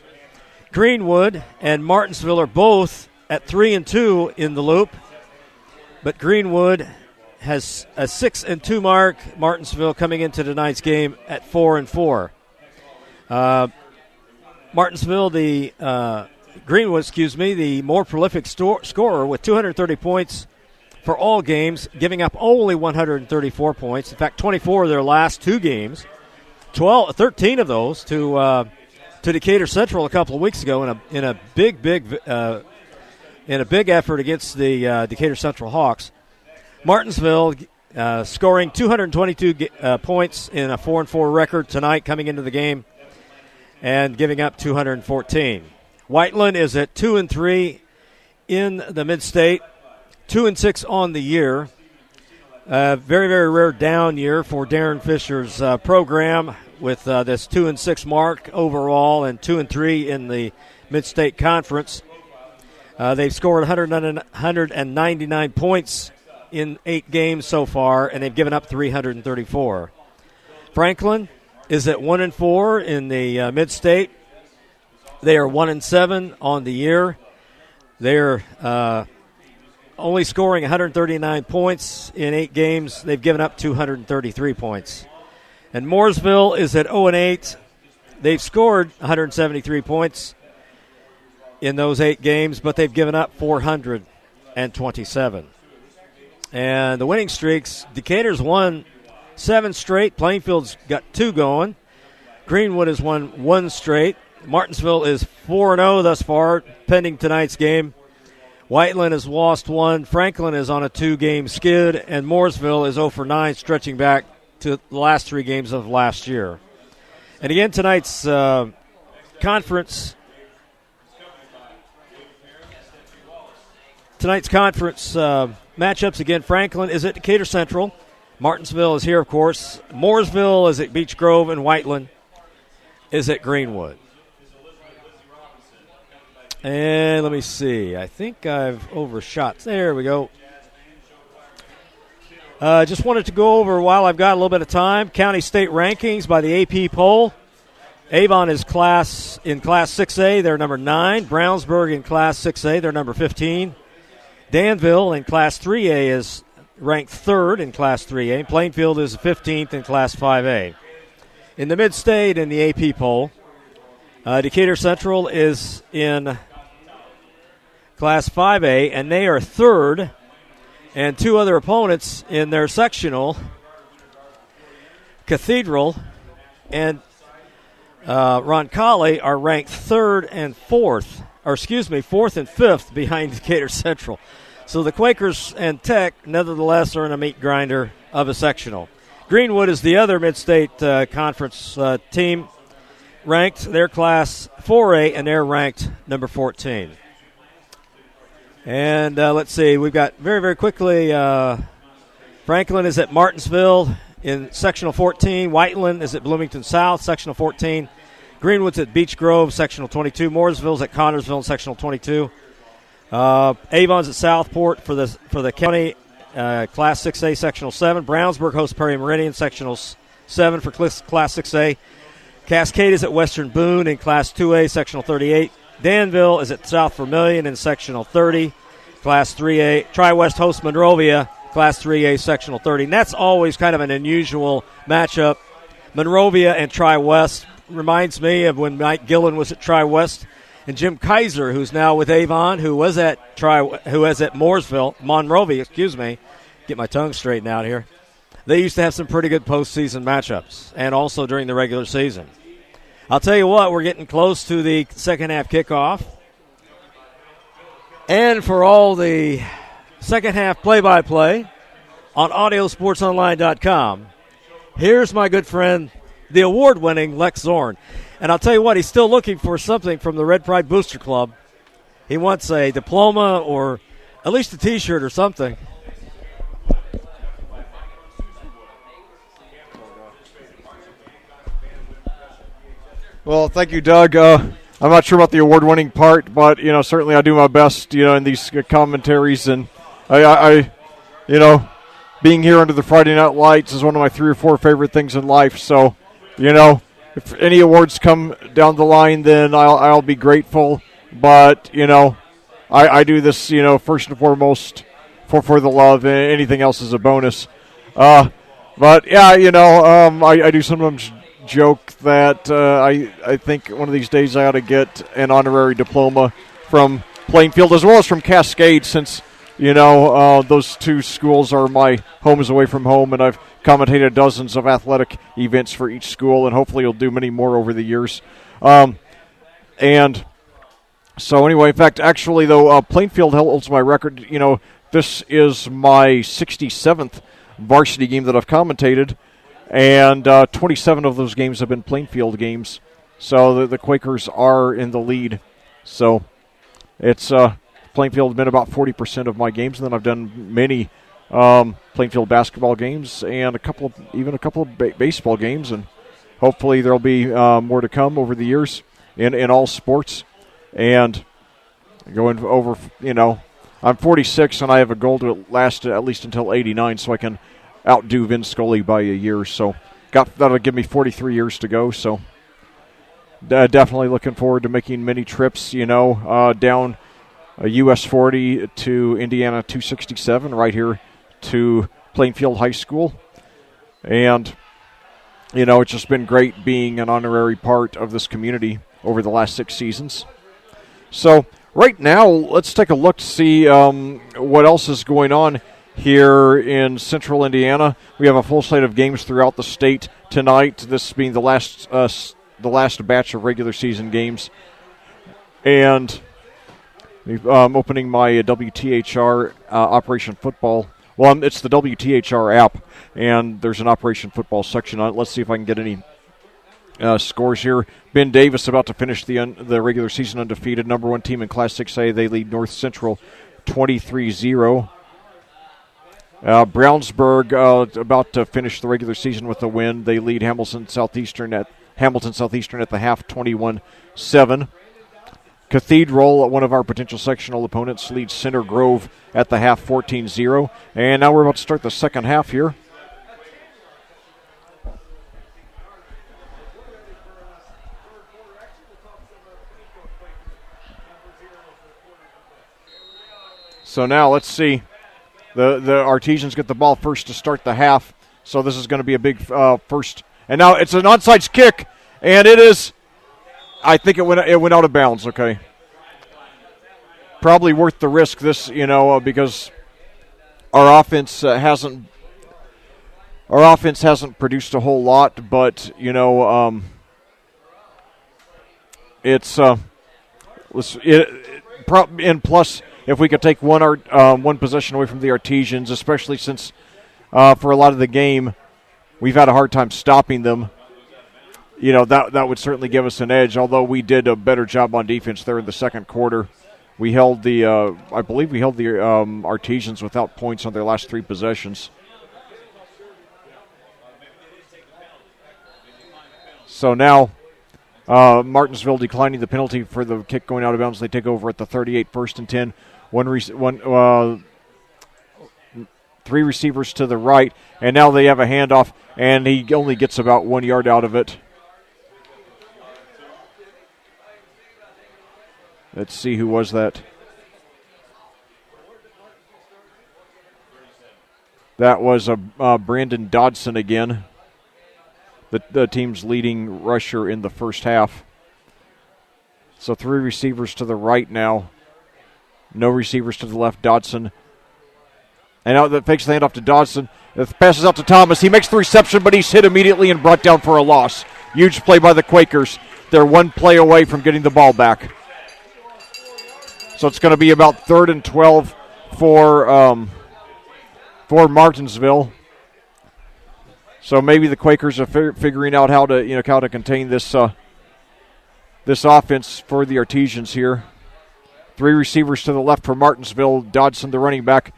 Greenwood and Martinsville are both at 3-2 in the loop, but Greenwood has a 6-2 mark. Martinsville coming into tonight's game at 4-4. Martinsville, Greenwood, the more prolific scorer with 230 points for all games, giving up only 134 points. In fact, 24 of their last 2 games, 13 of those to Decatur Central a couple of weeks ago in a big effort against the Decatur Central Hawks. Martinsville scoring 222 points in a 4-4 record tonight coming into the game and giving up 214. Whiteland is at 2-3 in the Mid-State, 2-6 on the year. Very, very rare down year for Darren Fisher's program with this 2-6 mark overall and 2-3 in the Mid-State Conference. They've scored 199 points in 8 games so far, and they've given up 334. Franklin is at 1-4 in the Mid-State. They are 1-7 on the year. They're only scoring 139 points in 8 games. They've given up 233 points. And Mooresville is at 0-8. They've scored 173 points in those 8 games, but they've given up 427. And the winning streaks, Decatur's won 7 straight. Plainfield's got 2 going. Greenwood has won 1 straight. Martinsville is 4-0 thus far, pending tonight's game. Whiteland has lost 1. Franklin is on a 2-game skid. And Mooresville is 0-9, stretching back to the last 3 games of last year. And again, tonight's conference matchups, again, Franklin is at Decatur Central. Martinsville is here, of course. Mooresville is at Beech Grove, and Whiteland is at Greenwood. And let me see. I think I've overshot. There we go. Just wanted to go over, while I've got a little bit of time, county state rankings by the AP poll. Avon is in Class 6A. They're number 9. Brownsburg in Class 6A. They're number 15. Danville in Class 3A is ranked 3rd in Class 3A. Plainfield is 15th in Class 5A. In the Mid-State in the AP poll, Decatur Central is in Class 5A, and they are 3rd, and 2 other opponents in their sectional, Cathedral and Roncalli are ranked fourth and fifth behind Decatur Central. So the Quakers and Tech, nevertheless, are in a meat grinder of a sectional. Greenwood is the other Mid-State Conference team ranked. They're Class 4A, and they're ranked number 14. And let's see, we've got very, very quickly, Franklin is at Martinsville in sectional 14. Whiteland is at Bloomington South, sectional 14. Greenwood's at Beech Grove, sectional 22. Mooresville's at Connorsville in sectional 22. Avon's at Southport for the county, Class 6A, sectional 7. Brownsburg hosts Perry Meridian, sectional 7 for Class 6A. Cascade is at Western Boone in Class 2A, sectional 38. Danville is at South Vermilion in sectional 30, Class 3A. Tri-West hosts Monrovia, Class 3A, sectional 30. And that's always kind of an unusual matchup. Monrovia and Tri-West reminds me of when Mike Gillen was at Tri-West, and Jim Kaiser, who's now with Avon, who was at Monrovia, get my tongue straightened out here. They used to have some pretty good postseason matchups, and also during the regular season. I'll tell you what, we're getting close to the second half kickoff. And for all the second half play-by-play on audiosportsonline.com, here's my good friend, the award-winning Lec Zorn. And I'll tell you what, he's still looking for something from the Red Pride Booster Club. He wants a diploma or at least a T-shirt or something. Well, thank you, Doug. I'm not sure about the award-winning part, but certainly I do my best, in these commentaries, and I being here under the Friday Night Lights is one of my 3 or 4 favorite things in life. So, if any awards come down the line, then I'll be grateful. But I do this, first and foremost for the love. Anything else is a bonus. But yeah, I do sometimes joke that I think one of these days I ought to get an honorary diploma from Plainfield as well as from Cascade, since those 2 schools are my homes away from home, and I've commentated dozens of athletic events for each school, and hopefully you'll do many more over the years. And so anyway, in fact, actually though, Plainfield holds my record. This is my 67th varsity game that I've commentated, and 27 of those games have been Plainfield games. So the Quakers are in the lead. So it's Plainfield has been about 40% of my games, and then I've done many Plainfield basketball games and a couple of baseball games, and hopefully there'll be more to come over the years in all sports. And going over, I'm 46, and I have a goal to last at least until 89, so I can outdo Vin Scully by a year. So that'll give me 43 years to go. So definitely looking forward to making many trips, down US 40 to Indiana 267 right here to Plainfield High School. And, it's just been great being an honorary part of this community over the last 6 seasons. So right now, let's take a look to see what else is going on here in central Indiana. We have a full slate of games throughout the state tonight, this being the last batch of regular season games. And opening my WTHR Operation Football. Well, it's the WTHR app, and there's an Operation Football section on it. Let's see if I can get any scores here. Ben Davis about to finish the regular season undefeated. Number 1 team in Class 6A. They lead North Central 23-0. Brownsburg about to finish the regular season with a win. They lead Hamilton Southeastern at the half 21-7. Cathedral, one of our potential sectional opponents, leads Center Grove at the half 14-0. And now we're about to start the second half here. So now let's see. The Artesians get the ball first to start the half. So this is going to be a big first. And now it's an onside kick, and it is. I think it went out of bounds. Okay, probably worth the risk. This, because our offense hasn't produced a whole lot. But it's and plus, if we could take one possession away from the Artesians, especially since for a lot of the game we've had a hard time stopping them. That would certainly give us an edge. Although we did a better job on defense there in the second quarter, we held I believe we held the Artesians without points on their last 3 possessions. So now, Martinsville declining the penalty for the kick going out of bounds. They take over at the 38, 1st and 10. 3 receivers to the right, and now they have a handoff, and he only gets about 1 yard out of it. Let's see, who was that? That was Brandon Dodson again, the team's leading rusher in the first half. So 3 receivers to the right now. No receivers to the left. Dodson. And now that fakes the handoff to Dodson. It passes out to Thomas. He makes the reception, but he's hit immediately and brought down for a loss. Huge play by the Quakers. They're 1 play away from getting the ball back. So it's going to be about 3rd and 12 for Martinsville. So maybe the Quakers are figuring out how to contain this offense for the Artesians here. 3 receivers to the left for Martinsville. Dodson, the running back,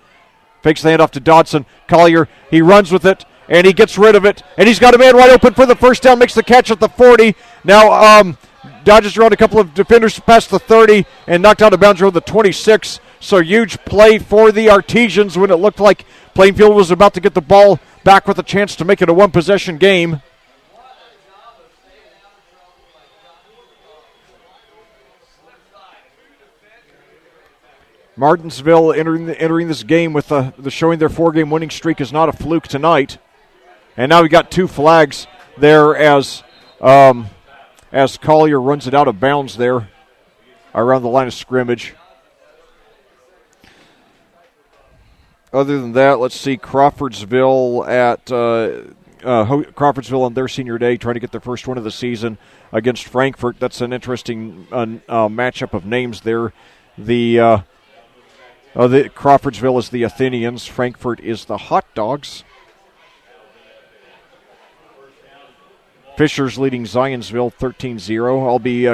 fakes the handoff to Dodson. Collier, he runs with it, and he gets rid of it. And he's got a man wide open for the first down, makes the catch at the 40. Now dodges around a couple of defenders past the 30 and knocked out of bounds around the 26. So huge play for the Artesians when it looked like Plainfield was about to get the ball back with a chance to make it a 1-possession game. Martinsville entering this game with the showing their 4-game winning streak is not a fluke tonight. And now we got 2 flags there as Collier runs it out of bounds there around the line of scrimmage. Other than that, let's see, Crawfordsville on their senior day, trying to get their first win of the season against Frankfort. That's an interesting matchup of names there. The Crawfordsville is the Athenians. Frankfort is the Hot Dogs. Fisher's leading Zionsville 13-0. I'll be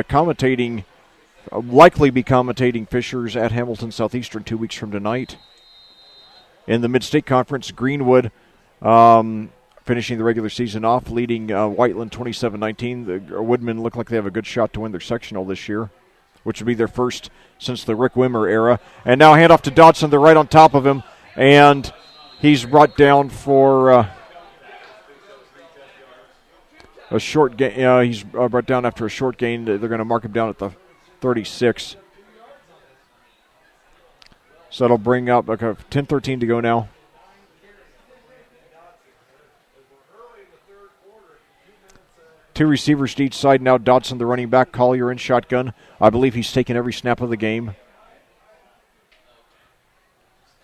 likely be commentating Fisher's at Hamilton Southeastern 2 weeks from tonight. In the Mid-State Conference, Greenwood finishing the regular season off, leading Whiteland 27-19. The Woodmen look like they have a good shot to win their sectional this year, which would be their first since the Rick Wimmer era. And now handoff to Dodson. They're right on top of him, and he's brought down for a short gain. He's brought down after a short gain. They're going to mark him down at the 36. So that'll bring up 10-13 to go now. Two receivers to each side now. Dodson, the running back. Collier in shotgun. I believe he's taken every snap of the game.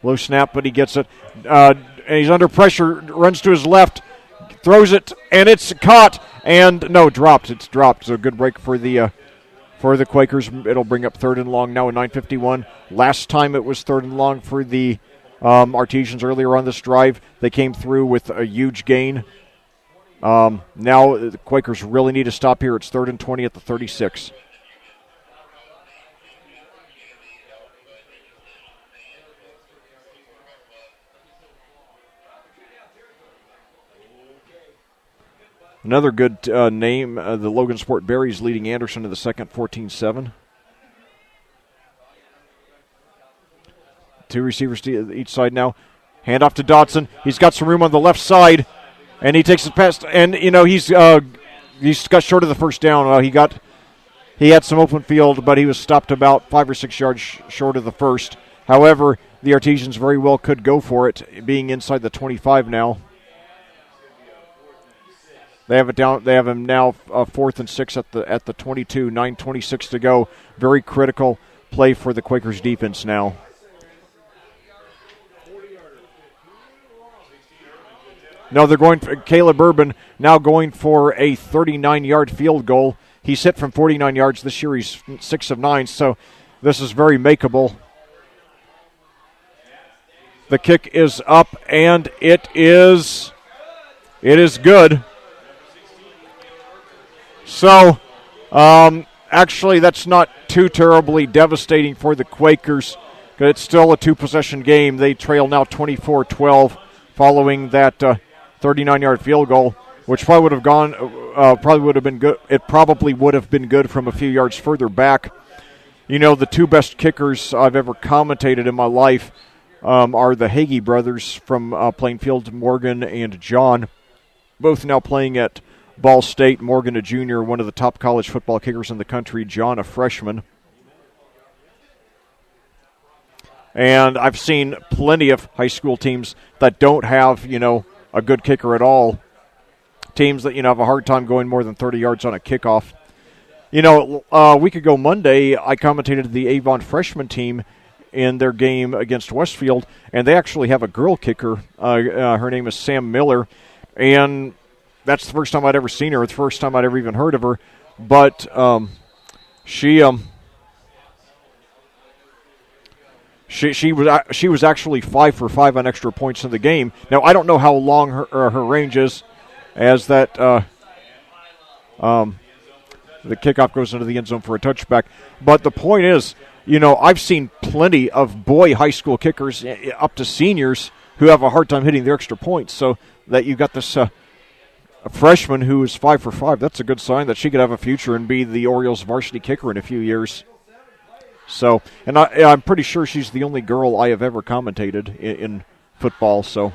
Low snap, but he gets it. And he's under pressure. Runs to his left. Throws it, and it's caught. And no, dropped. It's dropped. So good break for the Quakers. It'll bring up 3rd and long now at 9:51. Last time it was 3rd and long for the Artesians earlier on this drive. They came through with a huge gain. Now the Quakers really need to stop here. It's 3rd and 20 at the 36. Another good name, the Logan Sport Berries leading Anderson in the second, 14-7. Two receivers to each side now. Hand off to Dodson. He's got some room on the left side, and he takes it past. And he's got short of the first down. He had some open field, but he was stopped about 5 or 6 yards short of the first. However, the Artesians very well could go for it, being inside the 25 now. They have it down. They have him now 4th and 6 at the 22. 9:26 to go. Very critical play for the Quakers defense now. No, they're going for Caleb Urban now going for a 39-yard field goal. He's hit from 49 yards. This year he's 6 of 9, so this is very makeable. The kick is up, and it is good. So, actually, that's not too terribly devastating for the Quakers. It's still a two-possession game. They trail now 24-12 following that 39-yard field goal, which probably would have been good. It probably would have been good from a few yards further back. You know, the two best kickers I've ever commentated in my life are the Hagee brothers from Plainfield, Morgan and John, both now playing at Ball State. Morgan, a junior, one of the top college football kickers in the country. John, a freshman. And I've seen plenty of high school teams that don't have, a good kicker at all. Teams that, have a hard time going more than 30 yards on a kickoff. A week ago Monday, I commentated the Avon freshman team in their game against Westfield, and they actually have a girl kicker. Her name is Sam Miller, and that's the first time I'd ever seen her. It's the first time I'd ever even heard of her. But she was actually 5 for 5 on extra points in the game. Now, I don't know how long her range is, as that the kickoff goes into the end zone for a touchback. But the point is, I've seen plenty of boy high school kickers up to seniors who have a hard time hitting their extra points. So that you got this a freshman who is 5 for 5, that's a good sign that she could have a future and be the Orioles varsity kicker in a few years. So, and I'm pretty sure she's the only girl I have ever commentated in football. So,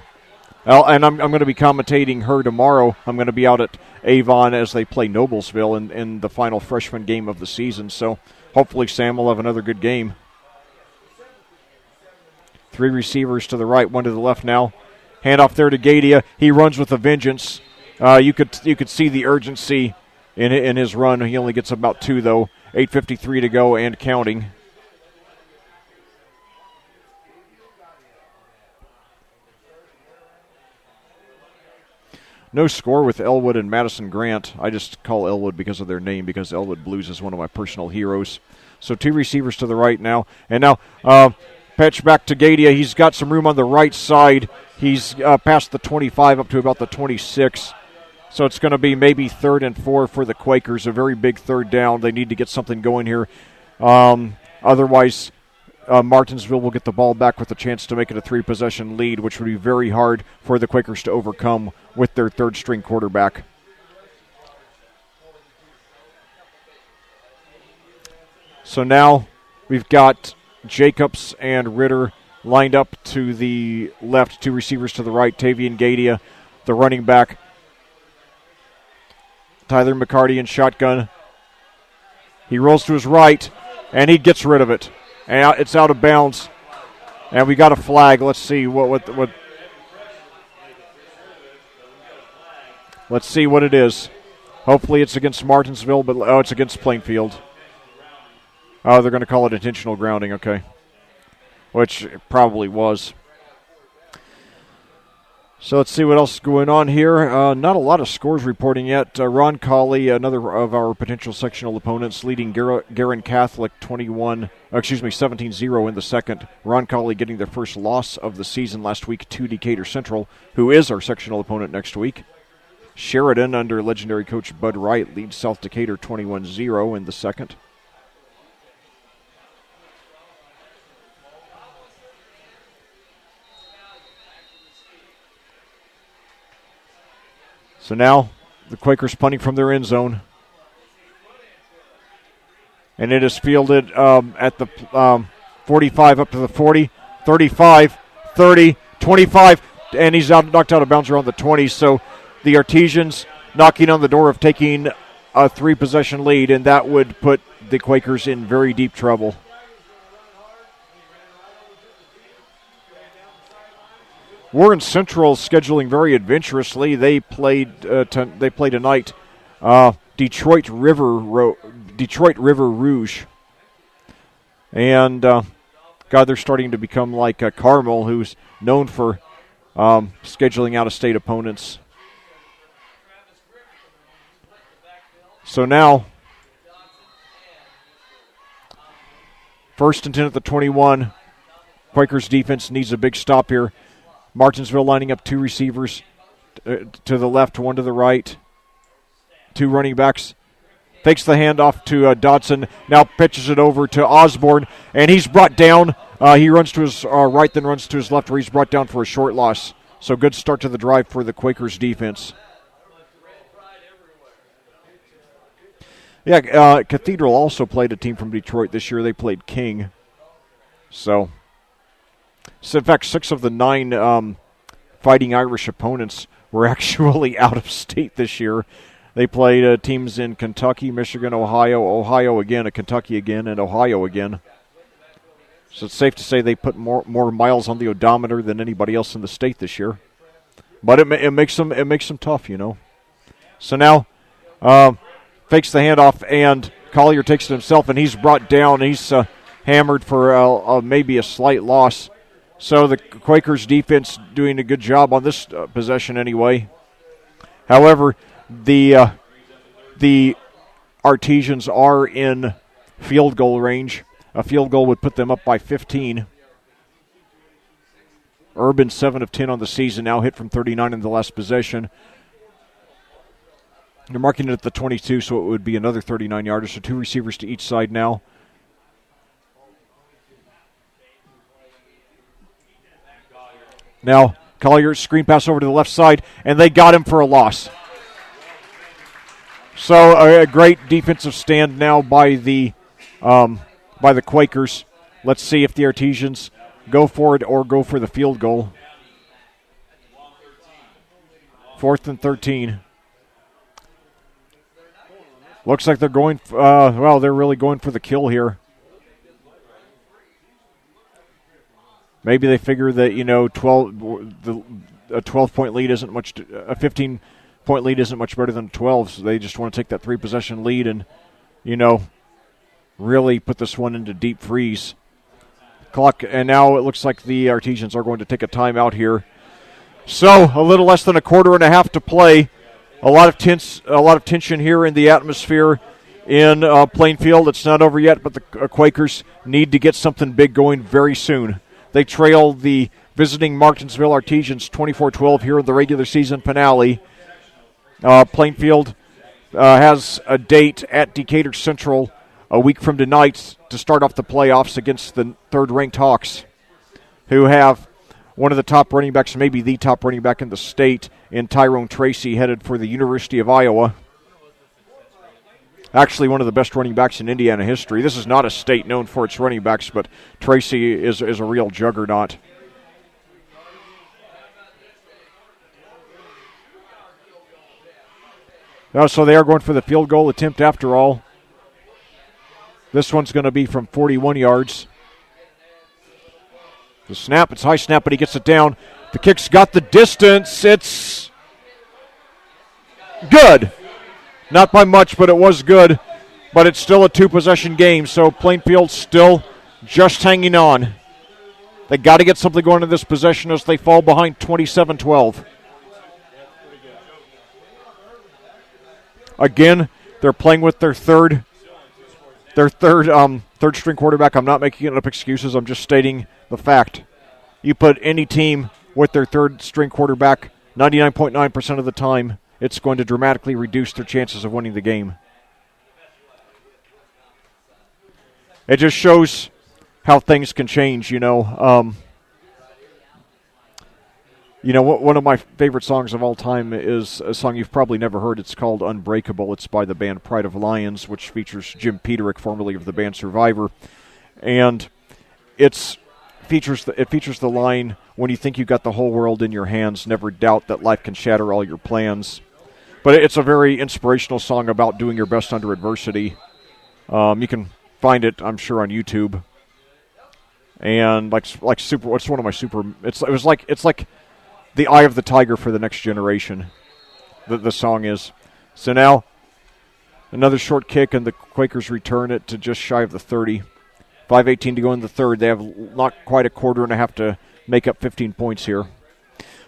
and I'm going to be commentating her tomorrow. I'm going to be out at Avon as they play Noblesville in the final freshman game of the season. So, hopefully Sam will have another good game. 3 receivers to the right, 1 to the left now. Handoff there to Gadia. He runs with a vengeance. You could see the urgency in his run. He only gets about 2 though. 8:53 to go and counting. No score with Elwood and Madison Grant. I just call Elwood because of their name, because Elwood Blues is one of my personal heroes. So 2 receivers to the right now. And now patch back to Gadia. He's got some room on the right side. He's past the 25 up to about the 26. So it's going to be maybe 3rd and 4 for the Quakers, a very big third down. They need to get something going here. Otherwise, Martinsville will get the ball back with a chance to make it a 3-possession lead, which would be very hard for the Quakers to overcome with their third-string quarterback. So now we've got Jacobs and Ritter lined up to the left, 2 receivers to the right, Tavian Gadia, the running back. Tyler McCarty in shotgun. He rolls to his right, and he gets rid of it. And it's out of bounds. And we got a flag. Let's see what. Let's see what it is. Hopefully it's against Martinsville, but it's against Plainfield. Oh, they're going to call it intentional grounding. Okay, which it probably was. So let's see what else is going on here. Not a lot of scores reporting yet. Ron Colley, another of our potential sectional opponents, leading Garin Catholic 17-0 in the second. Ron Colley getting their first loss of the season last week to Decatur Central, who is our sectional opponent next week. Sheridan, under legendary coach Bud Wright, leads South Decatur 21-0 in the second. So now the Quakers punting from their end zone. And it is fielded at the 45 up to the 40, 35, 30, 25, and he's knocked out of bounds around the 20. So the Artesians knocking on the door of taking a 3-possession lead, and that would put the Quakers in very deep trouble. Warren Central scheduling very adventurously. They played tonight Detroit River Rouge, and they're starting to become like Carmel, who's known for scheduling out-of-state opponents. So now First and 10 at the 21. Quakers defense needs a big stop here. Martinsville lining up two receivers to the left, one to the right. Two running backs. Fakes the handoff to Dodson. Now pitches it over to Osborne, and he's brought down. He runs to his right, then runs to his left, where he's brought down for a short loss. So good start to the drive for the Quakers defense. Yeah, Cathedral also played a team from Detroit this year. They played King. So in fact, 6 of the 9 Fighting Irish opponents were actually out of state this year. They played teams in Kentucky, Michigan, Ohio again, Kentucky again, and Ohio again. So it's safe to say they put more miles on the odometer than anybody else in the state this year. But it makes them tough, you know. So now fakes the handoff, and Collier takes it himself, and he's brought down. He's hammered for maybe a slight loss. So the Quakers defense doing a good job on this possession anyway. However, the Artesians are in field goal range. A field goal would put them up by 15. Urban 7 of 10 on the season, now hit from 39 in the last possession. They're marking it at the 22, so it would be another 39-yarder. So 2 receivers to each side now. Now Collier screen pass over to the left side, and they got him for a loss. So a great defensive stand now by the Quakers. Let's see if the Artesians go for it or go for the field goal. 4th and 13. Looks like they're going. They're really going for the kill here. Maybe they figure that a 12-point lead isn't much. A 15-point lead isn't much better than a 12. So they just want to take that 3-possession lead and, really put this one into deep freeze. Clock, and now it looks like the Artesians are going to take a timeout here. So a little less than a quarter and a half to play. A lot of tension here in the atmosphere in Plainfield. It's not over yet, but the Quakers need to get something big going very soon. They trail the visiting Martinsville Artesians 24-12 here in the regular season finale. Plainfield has a date at Decatur Central a week from tonight to start off the playoffs against the third-ranked Hawks, who have one of the top running backs, maybe the top running back in the state, in Tyrone Tracy, headed for the University of Iowa. Actually, one of the best running backs in Indiana history. This is not a state known for its running backs, but Tracy is a real juggernaut. So they are going for the field goal attempt after all. This one's going to be from 41 yards. The snap, it's high snap, but he gets it down. The kick's got the distance. It's good. Not by much, but it was good. But it's still a 2-possession game, so Plainfield still just hanging on. They got to get something going in this possession as they fall behind 27-12. Again, they're playing with their third string quarterback. I'm not making up excuses. I'm just stating the fact. You put any team with their third string quarterback 99.9% of the time, it's going to dramatically reduce their chances of winning the game. It just shows how things can change, One of my favorite songs of all time is a song you've probably never heard. It's called Unbreakable. It's by the band Pride of Lions, which features Jim Peterick, formerly of the band Survivor. And it features the line, "When you think you've got the whole world in your hands, never doubt that life can shatter all your plans." But it's a very inspirational song about doing your best under adversity. You can find it, I'm sure, on YouTube. And it's one of my super. It's like the eye of the tiger for the next generation. The song is. So now another short kick, and the Quakers return it to just shy of the 30. 5:18 to go in the third. They have not quite a quarter and a half to make up 15 points here.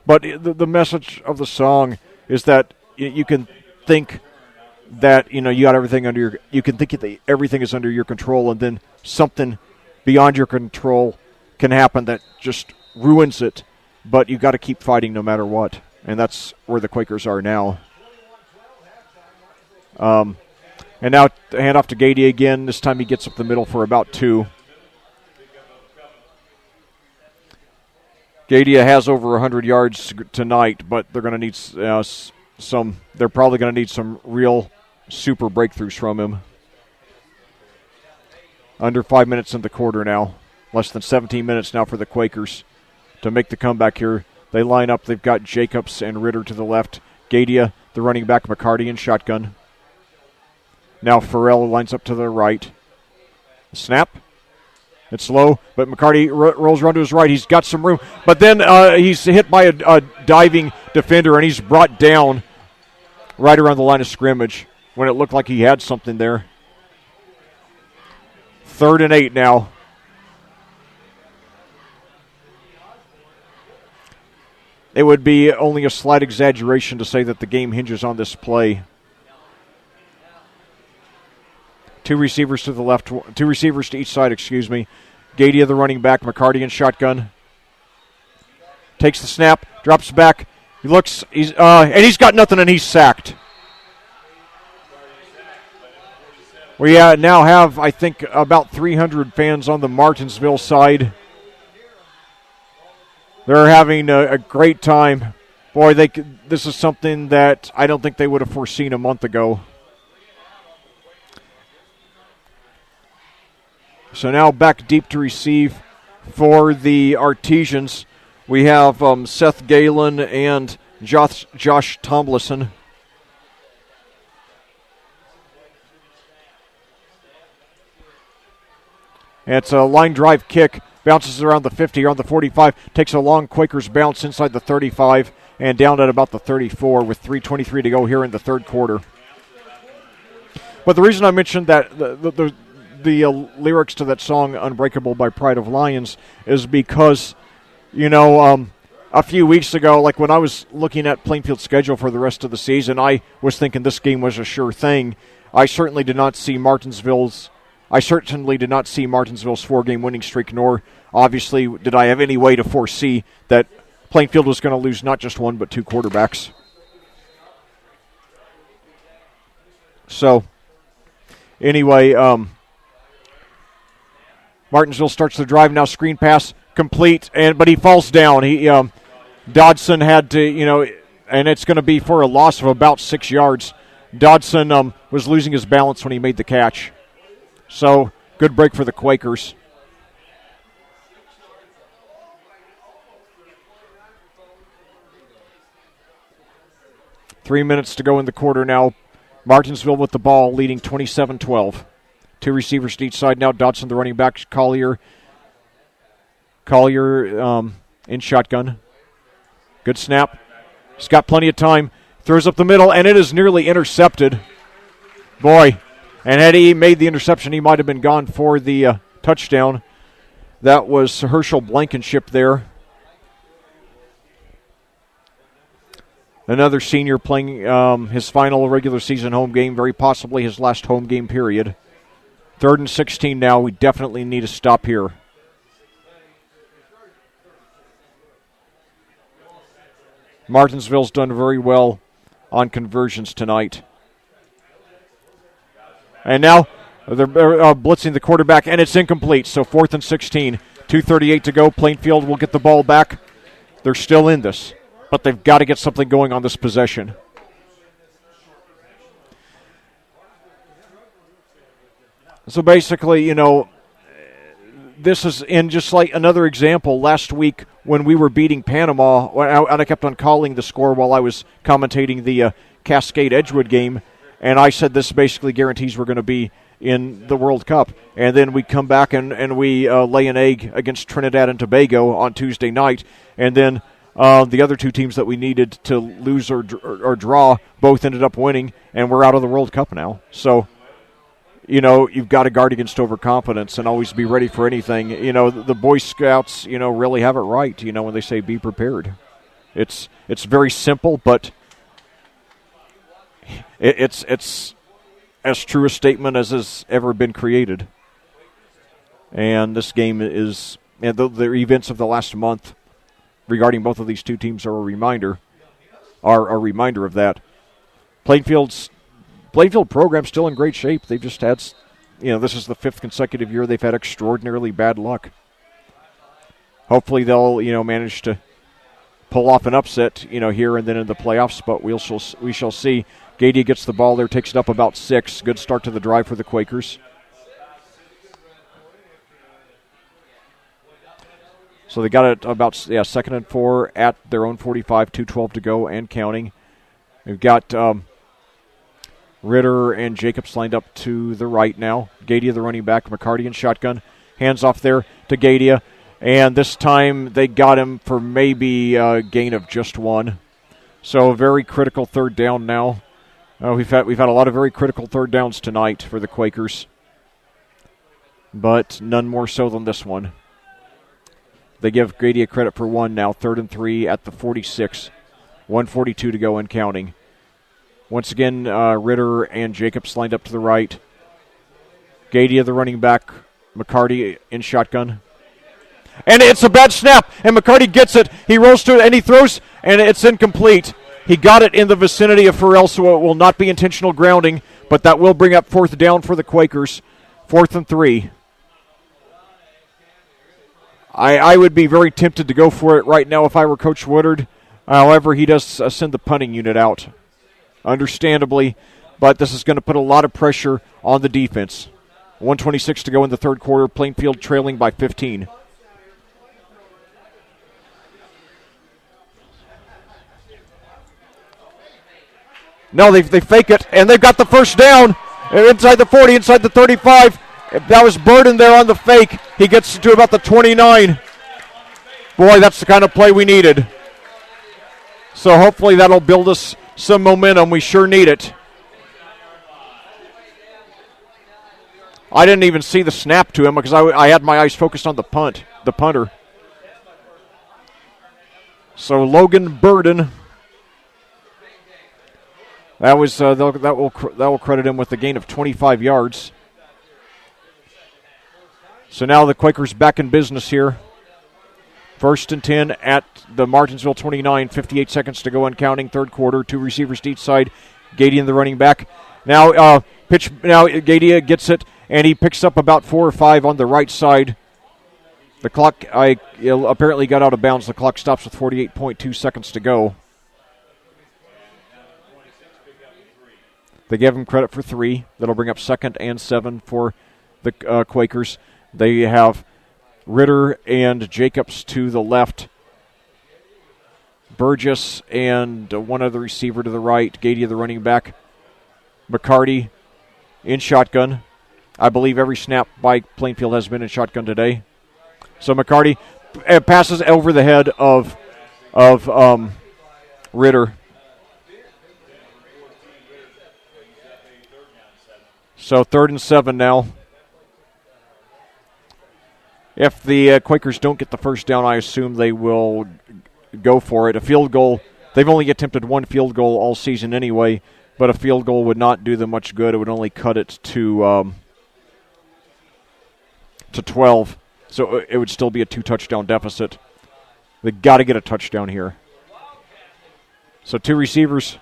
But the message of the song is that you can think that you got everything under your. You can think that everything is under your control, and then something beyond your control can happen that just ruins it, but you got to keep fighting no matter what, and that's where the Quakers are now. And now hand off to Gady again. This time he gets up the middle for about 2. Gadia has over 100 yards tonight, but they're going to need some. They're probably going to need some real super breakthroughs from him. Under 5 minutes in the quarter now. Less than 17 minutes now for the Quakers to make the comeback here. They line up. They've got Jacobs and Ritter to the left. Gadia, the running back, McCarty in shotgun. Now Farrell lines up to the right. Snap. It's low, but McCarty rolls around to his right. He's got some room. But then he's hit by a diving defender, and he's brought down right around the line of scrimmage when it looked like he had something there. 3rd and 8 now. It would be only a slight exaggeration to say that the game hinges on this play. 2 receivers to the left, 2 receivers to each side, Gadia, the running back, McCarty in shotgun. Takes the snap, drops back. He looks, and he's got nothing, and he's sacked. We now have, I think, about 300 fans on the Martinsville side. They're having a great time. Boy, this is something that I don't think they would have foreseen a month ago. So now back deep to receive for the Artesians. We have Seth Galen and Josh Tomlinson. And it's a line drive kick. Bounces around the 50 or on the 45. Takes a long Quakers bounce inside the 35 and down at about the 34 with 3:23 to go here in the third quarter. But the reason I mentioned that the lyrics to that song, Unbreakable by Pride of Lions, is because, a few weeks ago, like when I was looking at Plainfield's schedule for the rest of the season, I was thinking this game was a sure thing. I certainly did not see Martinsville's 4-game winning streak, nor obviously did I have any way to foresee that Plainfield was going to lose not just 1 but 2 quarterbacks. So, anyway, Martinsville starts the drive now. Screen pass complete, but he falls down. Dodson had to, and it's going to be for a loss of about 6 yards. Dodson was losing his balance when he made the catch. So, good break for the Quakers. Three minutes to go in the quarter now. Martinsville with the ball, leading 27-12. 2 receivers to each side now. Dodson, the running back. Collier in shotgun. Good snap. He's got plenty of time. Throws up the middle, and it is nearly intercepted. Boy, and had he made the interception, he might have been gone for the touchdown. That was Herschel Blankenship there. Another senior playing his final regular season home game, very possibly his last home game period. 3rd and 16 now. We definitely need a stop here. Martinsville's done very well on conversions tonight. And now they're blitzing the quarterback, and it's incomplete. So 4th and 16. 2:38 to go. Plainfield will get the ball back. They're still in this, but they've got to get something going on this possession. So basically, this is in just like another example. Last week when we were beating Panama, and I kept on calling the score while I was commentating the Cascade-Edgewood game, and I said this basically guarantees we're going to be in the World Cup. And then we come back and we lay an egg against Trinidad and Tobago on Tuesday night, and then the other 2 teams that we needed to lose or draw both ended up winning, and we're out of the World Cup now. So, you've got to guard against overconfidence and always be ready for anything. The Boy Scouts, really have it right, when they say be prepared. It's very simple, but it's as true a statement as has ever been created. And this game is, and the events of the last month regarding both of these two teams are a reminder of that. Plainfield program's still in great shape. They've just had, this is the 5th consecutive year they've had extraordinarily bad luck. Hopefully they'll, manage to pull off an upset, here and then in the playoffs, but we shall see. Gadia gets the ball there, takes it up about 6. Good start to the drive for the Quakers. So they got it about 2nd and 4 at their own 45, 2:12 to go and counting. We've got Ritter and Jacobs lined up to the right now. Gadia, the running back, McCarty in shotgun. Hands off there to Gadia. And this time they got him for maybe a gain of just 1. So a very critical 3rd down now. We've had a lot of very critical 3rd downs tonight for the Quakers, but none more so than this one. They give Gadia credit for 1 now, 3rd and 3 at the 46. 1:42 to go and counting. Once again, Ritter and Jacobs lined up to the right. Gadia, the running back, McCarty in shotgun. And it's a bad snap, and McCarty gets it. He rolls to it, and he throws, and it's incomplete. He got it in the vicinity of Farrell, so it will not be intentional grounding, but that will bring up 4th down for the Quakers. 4th and 3. I would be very tempted to go for it right now if I were Coach Woodard. However, he does send the punting unit out, understandably, but this is going to put a lot of pressure on the defense. 1:26 to go in the 3rd quarter, Plainfield trailing by 15. No, they fake it, and they've got the 1st down. Inside the 40, inside the 35. That was Burden there on the fake. He gets to about the 29. Boy, that's the kind of play we needed. So hopefully that'll build us some momentum. We sure need it. I didn't even see the snap to him because I had my eyes focused on the punter. So Logan Burden. That will credit him with a gain of 25 yards. So now the Quakers back in business here. 1st and 10 at the Martinsville 29, 58 seconds to go and counting, 3rd quarter. 2 receivers to each side. Gadia, the running back. Now Gadia gets it, and he picks up about 4 or 5 on the right side. The clock apparently got out of bounds. The clock stops with 48.2 seconds to go. They gave him credit for 3. That'll bring up 2nd and 7 for the Quakers. They have Ritter and Jacobs to the left. Burgess and one other receiver to the right. Gadia, the running back. McCarty in shotgun. I believe every snap by Plainfield has been in shotgun today. So McCarty passes over the head of Ritter. So 3rd and 7 now. If the Quakers don't get the 1st down, I assume they will go for it. A field goal, they've only attempted 1 field goal all season anyway, but a field goal would not do them much good. It would only cut it to 12. So it would still be a 2-touchdown deficit. They got to get a touchdown here. So 2 receivers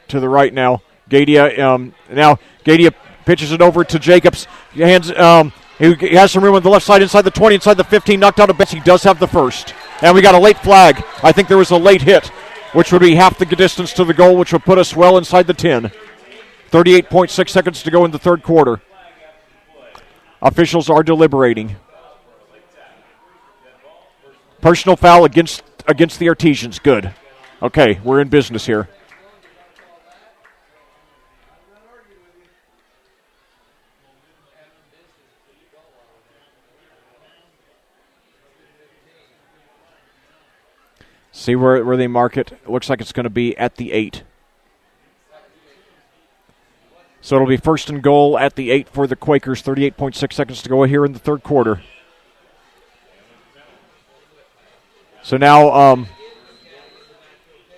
to the right now. Gadia pitches it over to Jacobs. He has some room on the left side, inside the 20, inside the 15, knocked out of bounds. He does have the 1st. And we got a late flag. I think there was a late hit, which would be half the distance to the goal, which would put us well inside the 10. 38.6 seconds to go in the 3rd quarter. Officials are deliberating. Personal foul against the Artesians. Good. Okay, we're in business here. See where they mark it. It looks like it's going to be at the 8. So it'll be 1st and goal at the 8 for the Quakers. 38.6 seconds to go here in the 3rd quarter. So now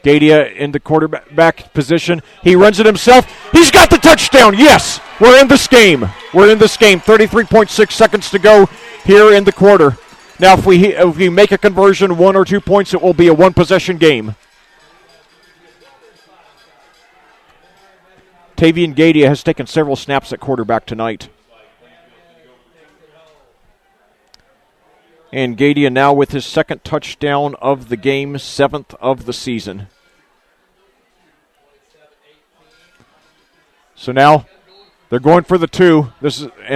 Gadia in the quarterback position. He runs it himself. He's got the touchdown. Yes, we're in this game. 33.6 seconds to go here in the quarter. Now, if we make a conversion, 1 or 2 points, it will be a one-possession game. Tavian Gadia has taken several snaps at quarterback tonight. And Gadia now with his second touchdown of the game, 7th of the season. So now they're going for the 2.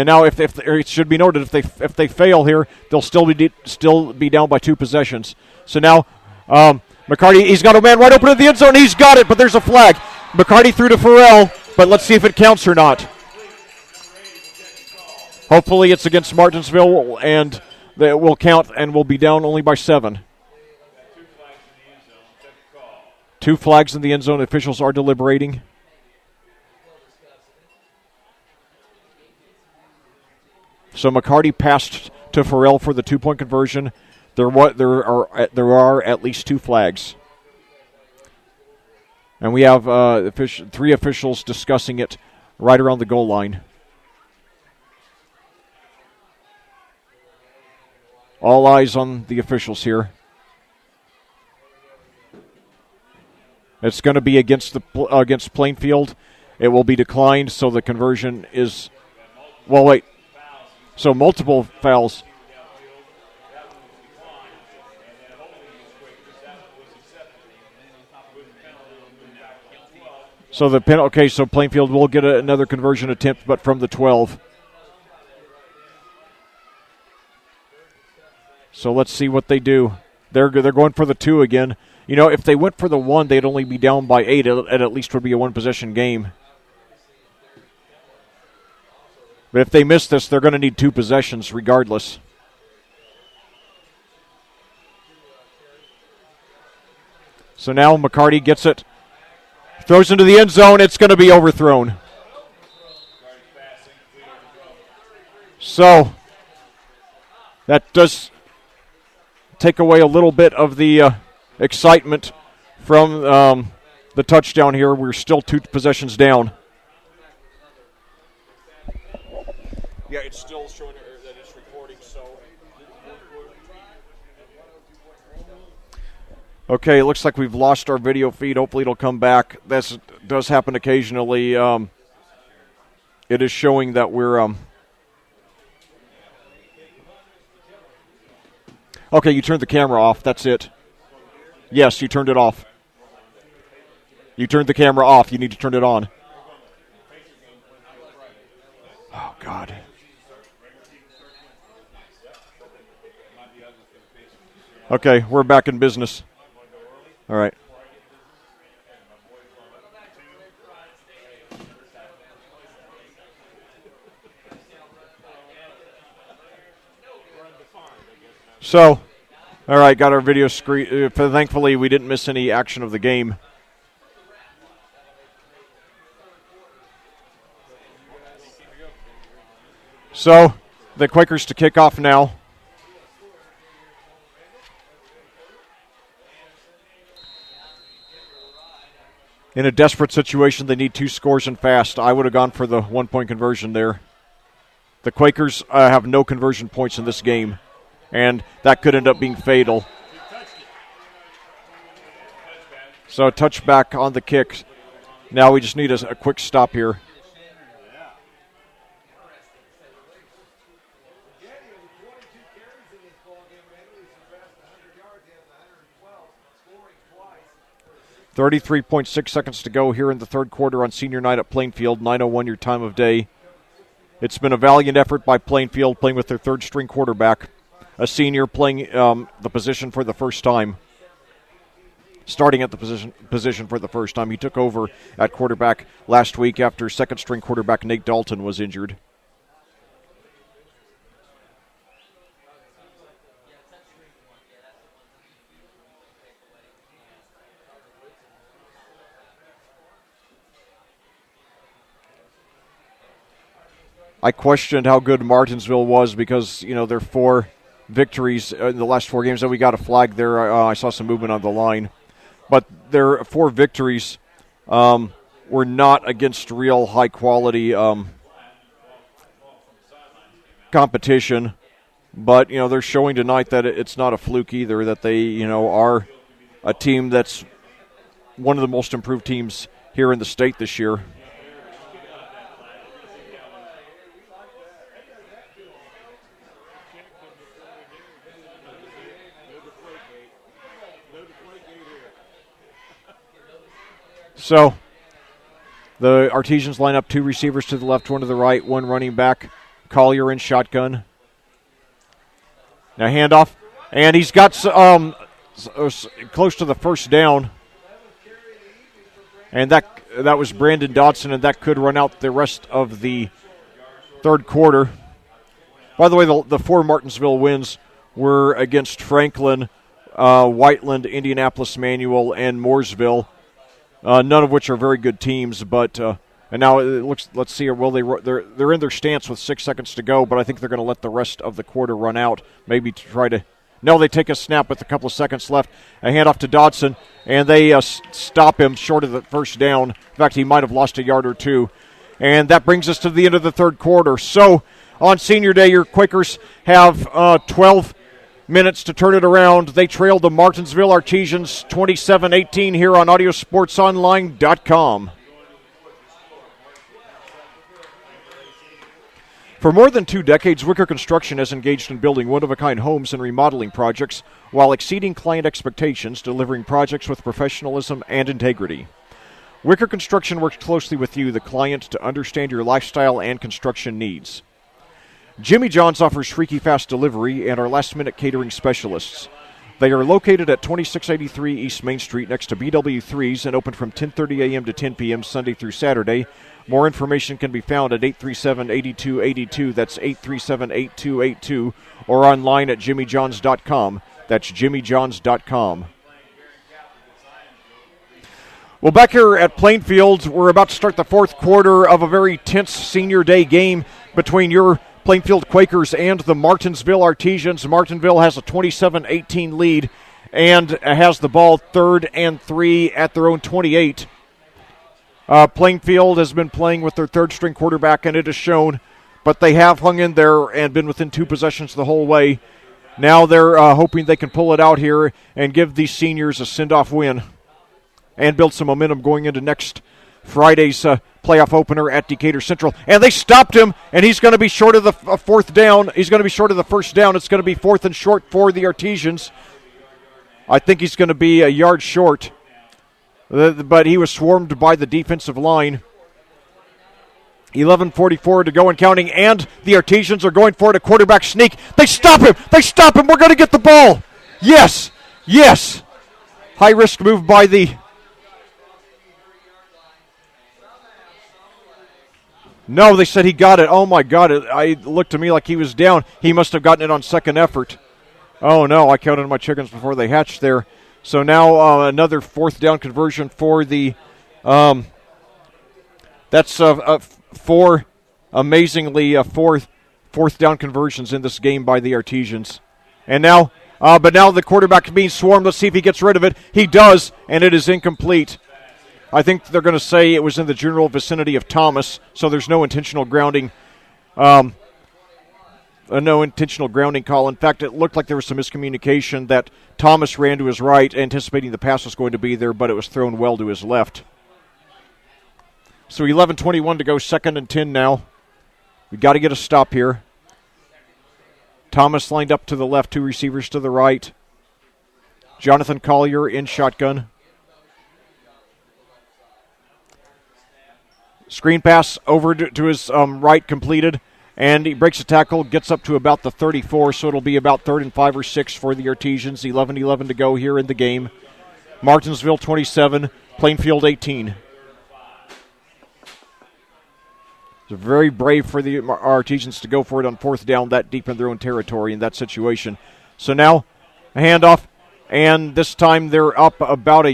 Now if it should be noted if they fail here, they'll still be down by 2 possessions. So now McCarty, he's got a man right open in the end zone. He's got it, but there's a flag. McCarty threw to Farrell, but let's see if it counts or not. Hopefully it's against Martinsville, and it will count, and will be down only by 7. 2 flags in the end zone. Officials are deliberating. So McCarty passed to Farrell for the 2-point conversion. There are at least 2 flags. And we have 3 officials discussing it right around the goal line. All eyes on the officials here. It's going to be against Plainfield. It will be declined, so the conversion is... Well, wait. So multiple fouls. So so Plainfield will get another conversion attempt, but from the 12. So let's see what they do. They're going for the 2 again. You know, if they went for the 1, they'd only be down by 8. It at least would be a one-possession game. But if they miss this, they're going to need 2 possessions regardless. So now McCarty gets it. Throws into the end zone. It's going to be overthrown. So that does take away a little bit of the excitement from the touchdown here. We're still 2 possessions down. Yeah, it's still showing that it's recording, so. Okay, it looks like we've lost our video feed. Hopefully it'll come back. This does happen occasionally. It is showing that we're... Okay, you turned the camera off. That's it. Yes, you turned it off. You turned the camera off. You need to turn it on. Oh, God. Okay, we're back in business. All right. So, all right, got our video screen. Thankfully, we didn't miss any action of the game. So, the Quakers to kick off now. In a desperate situation, they need 2 scores and fast. I would have gone for the 1-point conversion there. The Quakers have no conversion points in this game, and that could end up being fatal. So a touchback on the kick. Now we just need a quick stop here. .6 seconds to go here in the third quarter on senior night at Plainfield. 9:01 your time of day. It's been a valiant effort by Plainfield, playing with their third-string quarterback, a senior playing the position for the first time. Starting at the position for the first time. He took over at quarterback last week after second-string quarterback Nate Dalton was injured. I questioned how good Martinsville was because, their 4 victories in the last 4 games. That we got a flag there. I saw some movement on the line. But their 4 victories were not against real high-quality competition. But, they're showing tonight that it's not a fluke either, that they, are a team that's one of the most improved teams here in the state this year. So the Artesians line up 2 receivers to the left, 1 to the right, 1 running back. Collier in shotgun. Now handoff, and he's got close to the first down. And that was Brandon Dodson, and that could run out the rest of the third quarter. By the way, the 4 Martinsville wins were against Franklin, Whiteland, Indianapolis Manual, and Mooresville. None of which are very good teams, but and now it looks. Let's see. Well, they're in their stance with 6 seconds to go, but I think they're going to let the rest of the quarter run out. Maybe to try to. No, they take a snap with a couple of seconds left. A handoff to Dodson, and they stop him short of the first down. In fact, he might have lost a yard or 2, and that brings us to the end of the third quarter. So on Senior Day, your Quakers have 12 minutes to turn it around. They trailed the Martinsville Artesians 27-18 here on audiosportsonline.com. For more than 2 decades, Wicker Construction has engaged in building one-of-a-kind homes and remodeling projects while exceeding client expectations, delivering projects with professionalism and integrity. Wicker Construction works closely with you, the client, to understand your lifestyle and construction needs. Jimmy John's offers freaky fast delivery and are last-minute catering specialists. They are located at 2683 East Main Street next to BW3s and open from 10:30 a.m. to 10 p.m. Sunday through Saturday. More information can be found at 837-8282. That's 837-8282, or online at jimmyjohns.com. That's jimmyjohns.com. Well, back here at Plainfield, we're about to start the fourth quarter of a very tense Senior Day game between your Plainfield Quakers and the Martinsville Artesians. Martinsville has a 27-18 lead and has the ball 3rd and 3 at their own 28. Plainfield has been playing with their third-string quarterback, and it has shown, but they have hung in there and been within 2 possessions the whole way. Now they're hoping they can pull it out here and give these seniors a send-off win and build some momentum going into next Friday's playoff opener at Decatur Central. And they stopped him, and he's going to be short of the fourth down. He's going to be short of the first down. It's going to be 4th and short for the Artesians. I think he's going to be a yard short. But he was swarmed by the defensive line. 11:44 to go and counting, and the Artesians are going for it, a quarterback sneak. They stop him. They stop him. We're going to get the ball. Yes. Yes. High-risk move by the... No, they said he got it. Oh, my God. It looked to me like he was down. He must have gotten it on second effort. Oh, no. I counted my chickens before they hatched there. So now another 4th down conversion for the that's 4 amazingly fourth down conversions in this game by the Artesians. And now but now the quarterback being swarmed. Let's see if he gets rid of it. He does, and it is incomplete. I think they're going to say it was in the general vicinity of Thomas, so there's no intentional grounding. No intentional grounding call. In fact, it looked like there was some miscommunication that Thomas ran to his right, anticipating the pass was going to be there, but it was thrown well to his left. So 11:21 to go, 2nd and 10 now. We got to get a stop here. Thomas lined up to the left, 2 receivers to the right. Jonathan Collier in shotgun. Screen pass over to his right, completed. And he breaks a tackle, gets up to about the 34, so it'll be about 3rd and 5 or 6 for the Artesians. 11:11 to go here in the game. Martinsville 27, Plainfield 18. It's very brave for the Artesians to go for it on 4th down that deep in their own territory in that situation. So now a handoff, and this time they're up about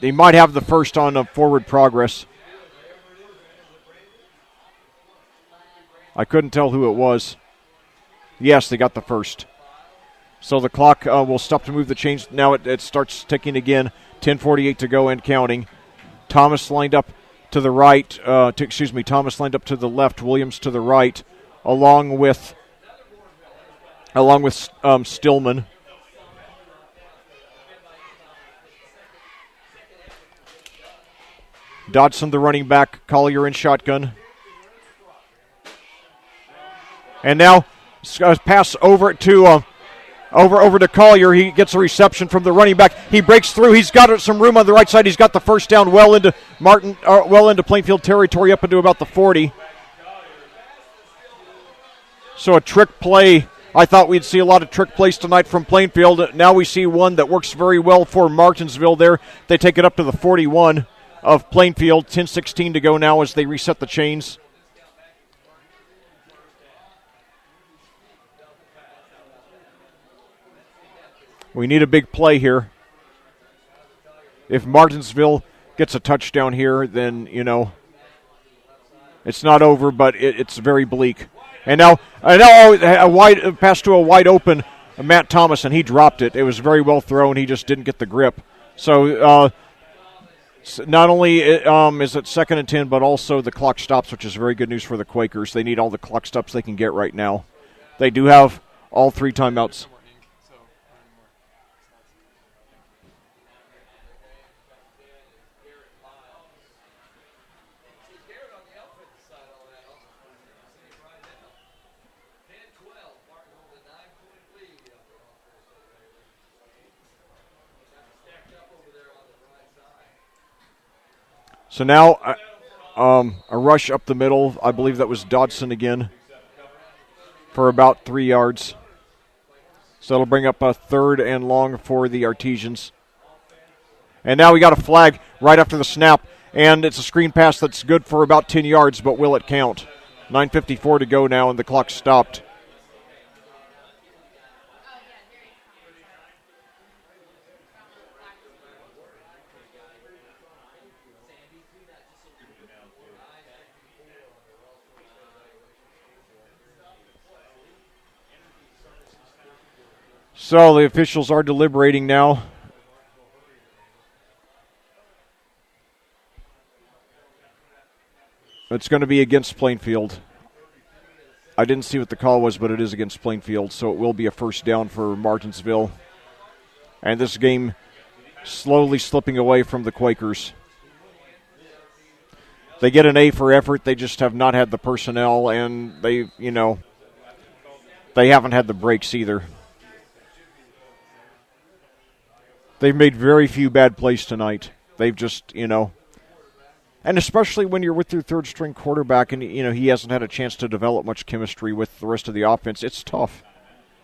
they might have the first on a forward progress. I couldn't tell who it was. Yes, they got the first. So the clock will stop to move the chains. Now it starts ticking again. 10:48 to go and counting. Thomas lined up to the right. Thomas lined up to the left. Williams to the right, along with along with Stillman. Dodson, the running back. Collier in shotgun. And now pass over to over to Collier. He gets a reception from the running back. He breaks through. He's got some room on the right side. He's got the first down well into Plainfield territory, up into about the 40. So a trick play. I thought we'd see a lot of trick plays tonight from Plainfield. Now we see one that works very well for Martinsville there. They take it up to the 41 of Plainfield. 10:16 to go now as they reset the chains. We need a big play here. If Martinsville gets a touchdown here, then, it's not over, but it's very bleak. And now a wide pass to a wide open Matt Thomas, and he dropped it. It was very well thrown. He just didn't get the grip. So not only is it 2nd and 10, but also the clock stops, which is very good news for the Quakers. They need all the clock stops they can get right now. They do have all 3 timeouts. So now a rush up the middle. I believe that was Dodson again for about 3 yards. So it'll bring up a 3rd and long for the Artesians. And now we got a flag right after the snap. And it's a screen pass that's good for about 10 yards, but will it count? 9:54 to go now, and the clock stopped. So the officials are deliberating now. It's going to be against Plainfield. I didn't see what the call was, but it is against Plainfield, so it will be a first down for Martinsville. And this game slowly slipping away from the Quakers. They get an A for effort. They just have not had the personnel, and they haven't had the breaks either. They've made very few bad plays tonight. They've just, and especially when you're with your third-string quarterback and, he hasn't had a chance to develop much chemistry with the rest of the offense, it's tough.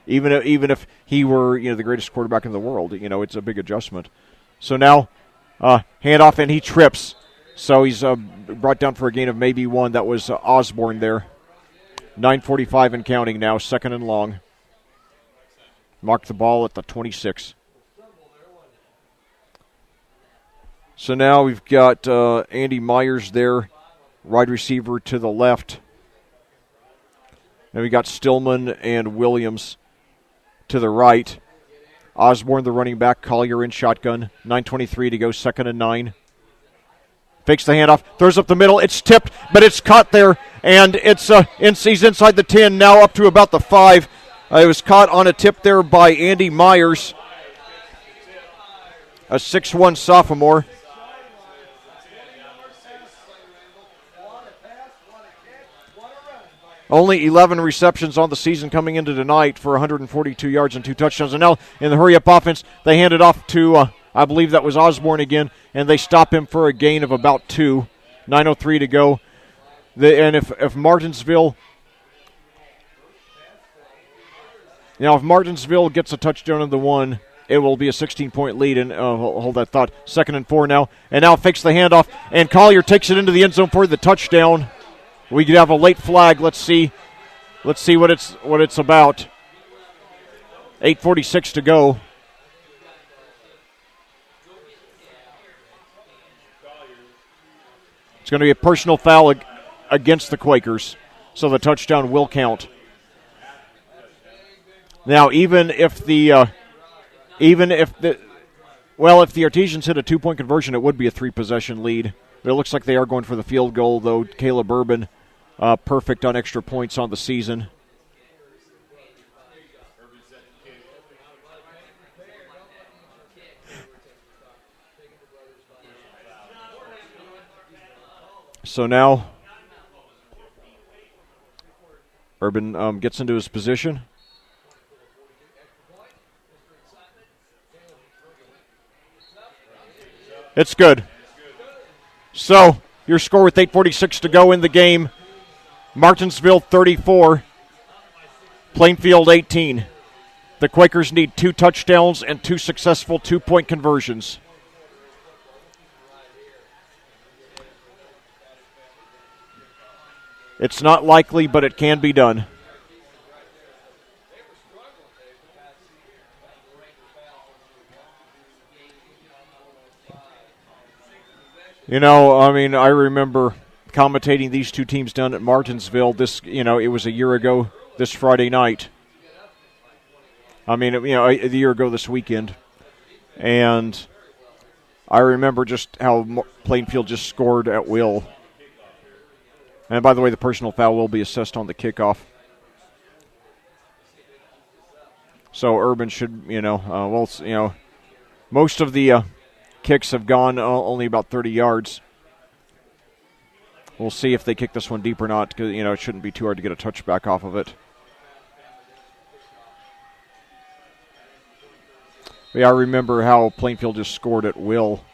Even if he were, the greatest quarterback in the world, it's a big adjustment. So now, handoff, and he trips. So he's brought down for a gain of maybe 1. That was Osborne there. 9:45 and counting now, 2nd and long. Mark the ball at the 26. So now we've got Andy Myers there, wide receiver to the left. And we got Stillman and Williams to the right. Osborne, the running back, Collier in shotgun. 9:23 to go, 2nd and 9. Fakes the handoff, throws up the middle. It's tipped, but it's caught there, and he's inside the 10, now up to about the 5. It was caught on a tip there by Andy Myers, a 6'1 sophomore. Only 11 receptions on the season coming into tonight for 142 yards and 2 touchdowns. And now in the hurry-up offense, they hand it off to, I believe that was Osborne again, and they stop him for a gain of about 2. 9:03 to go. And if Martinsville, if Martinsville gets a touchdown in the 1, it will be a 16-point lead. And hold that thought. 2nd and 4 now. And now fakes the handoff, and Collier takes it into the end zone for the touchdown. We could have a late flag. Let's see what it's about. 8:46 to go. It's going to be a personal foul against the Quakers, so the touchdown will count. Now, if the Artesians hit a 2-point conversion, it would be a 3-possession lead. But it looks like they are going for the field goal, though. Caleb Urban, perfect on extra points on the season. So now Urban gets into his position. It's good. So your score with 8:46 to go in the game, Martinsville 34, Plainfield 18. The Quakers need 2 touchdowns and 2 successful 2-point conversions. It's not likely, but it can be done. You know, I mean, I remember commentating these two teams down at Martinsville. It was a year ago this Friday night. I mean, a year ago this weekend. And I remember just how Plainfield just scored at will. And by the way, the personal foul will be assessed on the kickoff. So Urban should, most of the kicks have gone only about 30 yards. We'll see if they kick this one deep or not, because, it shouldn't be too hard to get a touchback off of it. Yeah, I remember how Plainfield just scored at will.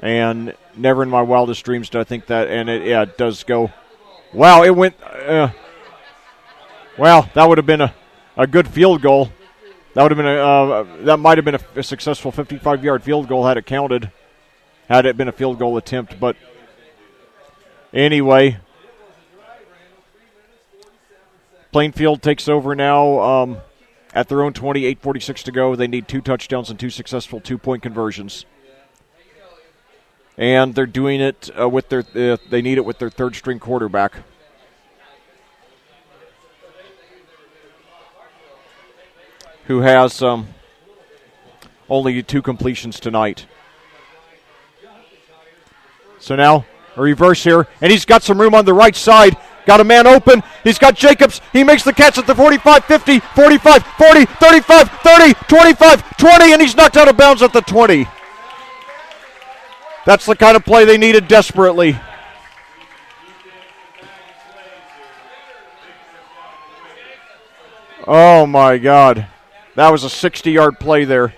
And never in my wildest dreams did I think that, and it does go. Wow, it went, that would have been a good field goal. That would have been that might have been a successful 55-yard field goal had it counted, had it been a field goal attempt. But anyway, Plainfield takes over now at their own 20, 8:46 to go. They need 2 touchdowns and 2 successful 2-point conversions. And they're doing it with they need it with their third-string quarterback. Who has only 2 completions tonight. So now a reverse here, and he's got some room on the right side. Got a man open. He's got Jacobs. He makes the catch at the 45, 50, 45, 40, 35, 30, 25, 20, and he's knocked out of bounds at the 20. That's the kind of play they needed desperately. Oh, my God. That was a 60-yard play there.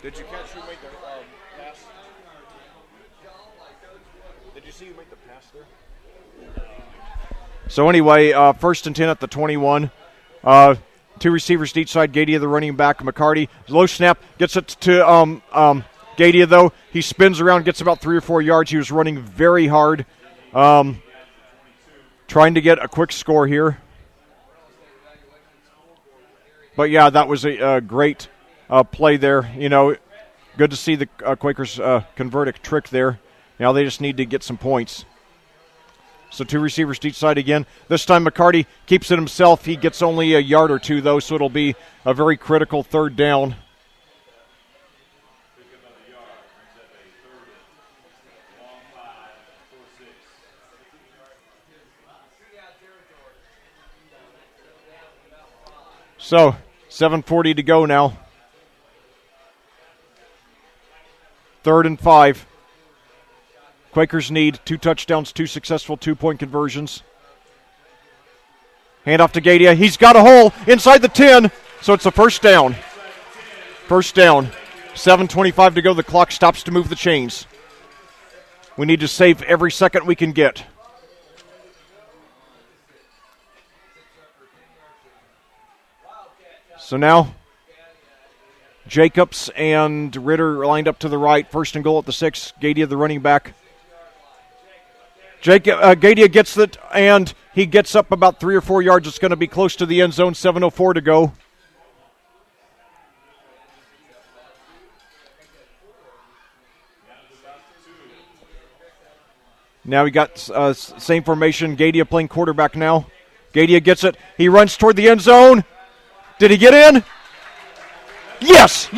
Did you catch who made the pass? Did you see who made the pass there? So anyway, 1st and 10 at the 21. 2 receivers to each side. Gadia, the running back. McCarty, low snap, gets it to Gadia, though. He spins around, gets about 3 or 4 yards. He was running very hard, trying to get a quick score here. But, yeah, that was a great play there. Good to see the Quakers convert a trick there. Now they just need to get some points. So 2 receivers to each side again. This time McCarty keeps it himself. He gets only a yard or 2, though, so it'll be a very critical 3rd down. So 7:40 to go now. 3rd and 5. Quakers need 2 touchdowns, 2 successful 2-point conversions. Hand off to Gadia. He's got a hole inside the 10, so it's a 1st down. 1st down. 7:25 to go. The clock stops to move the chains. We need to save every second we can get. So now, Jacobs and Ritter lined up to the right. 1st and goal at the 6. Gadia, the running back. Gadia gets it, and he gets up about 3 or 4 yards. It's going to be close to the end zone. 7:04 to go. Now we got same formation. Gadia playing quarterback now. Gadia gets it. He runs toward the end zone. Did he get in? Yes.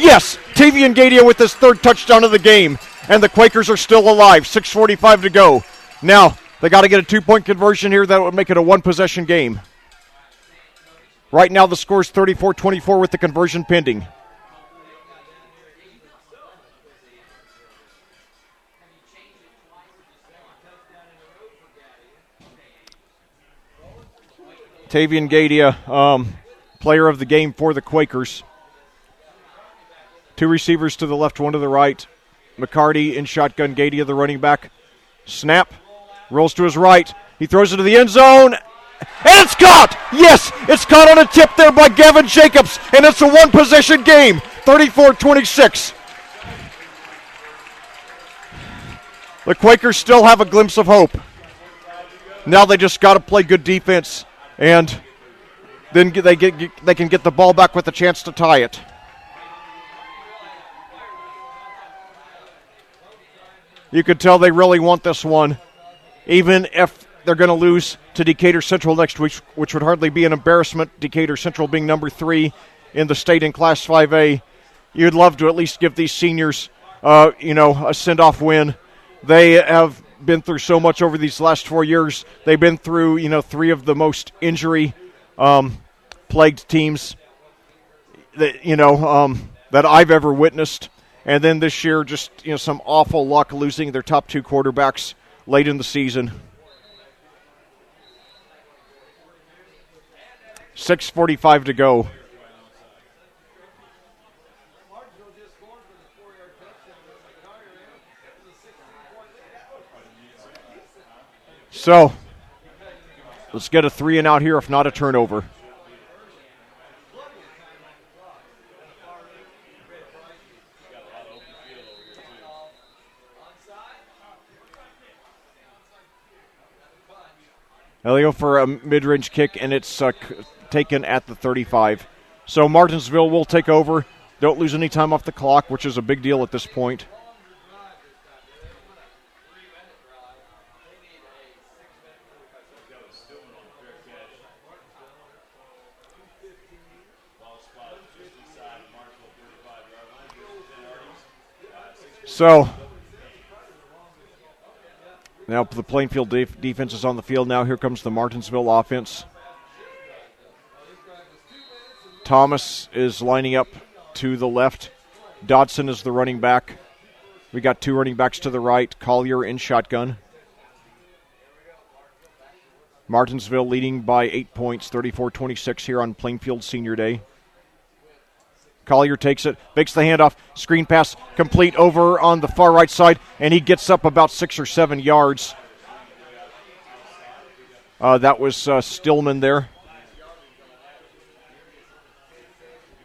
Tavian Gadia with his 3rd touchdown of the game. And the Quakers are still alive. 6:45 to go. Now, they got to get a 2-point conversion here. That would make it a 1-possession game. Right now, the score is 34-24 with the conversion pending. Tavian Gadia, player of the game for the Quakers. 2 receivers to the left, 1 to the right. McCarty in shotgun, Gadia the running back. Snap, rolls to his right. He throws it to the end zone, and it's caught! Yes, it's caught on a tip there by Gavin Jacobs, and it's a one-possession game, 34-26. The Quakers still have a glimpse of hope. Now they just got to play good defense, and then they can get the ball back with a chance to tie it. You could tell they really want this one, even if they're going to lose to Decatur Central next week, which would hardly be an embarrassment, Decatur Central being number 3 in the state in Class 5A. You'd love to at least give these seniors, a send-off win. They have been through so much over these last 4 years. They've been through, 3 of the most injury plagued teams that I've ever witnessed. And then this year, just some awful luck losing their top 2 quarterbacks late in the season. 6:45 to go. So, let's get a 3 and out here, if not a turnover. Now they go for a mid-range kick, and it's taken at the 35. So Martinsville will take over. Don't lose any time off the clock, which is a big deal at this point. So now the Plainfield defense is on the field. Now here comes the Martinsville offense. Thomas is lining up to the left. Dodson is the running back. We got 2 running backs to the right. Collier in shotgun. Martinsville leading by 8 points, 34-26 here on Plainfield Senior Day. Collier takes it, makes the handoff, screen pass complete over on the far right side, and he gets up about 6 or 7 yards. That was Stillman there.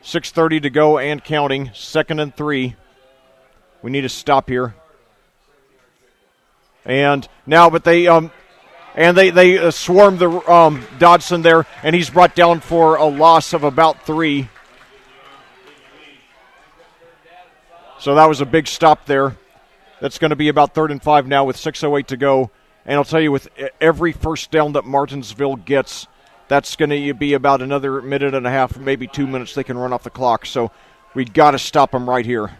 6:30 to go and counting, 2nd and 3. We need a stop here. And now, but they swarm the Dodson there, and he's brought down for a loss of about 3. So that was a big stop there. That's going to be about 3rd and 5 now with 6:08 to go. And I'll tell you, with every first down that Martinsville gets, that's going to be about another minute and a half, maybe 2 minutes they can run off the clock. So we've got to stop them right here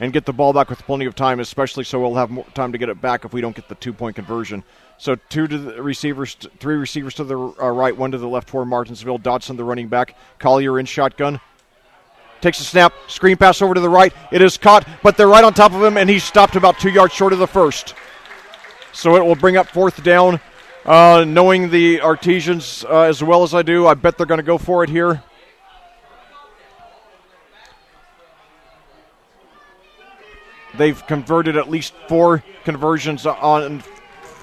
and get the ball back with plenty of time, especially so we'll have more time to get it back if we don't get the 2-point conversion. So 3 receivers to the right, 1 to the left for Martinsville. Dodson, the running back. Collier in shotgun. Takes a snap, screen pass over to the right. It is caught, but they're right on top of him, and he's stopped about 2 yards short of the first. So it will bring up 4th down. Knowing the Artesians as well as I do, I bet they're going to go for it here. They've converted at least 4 conversions on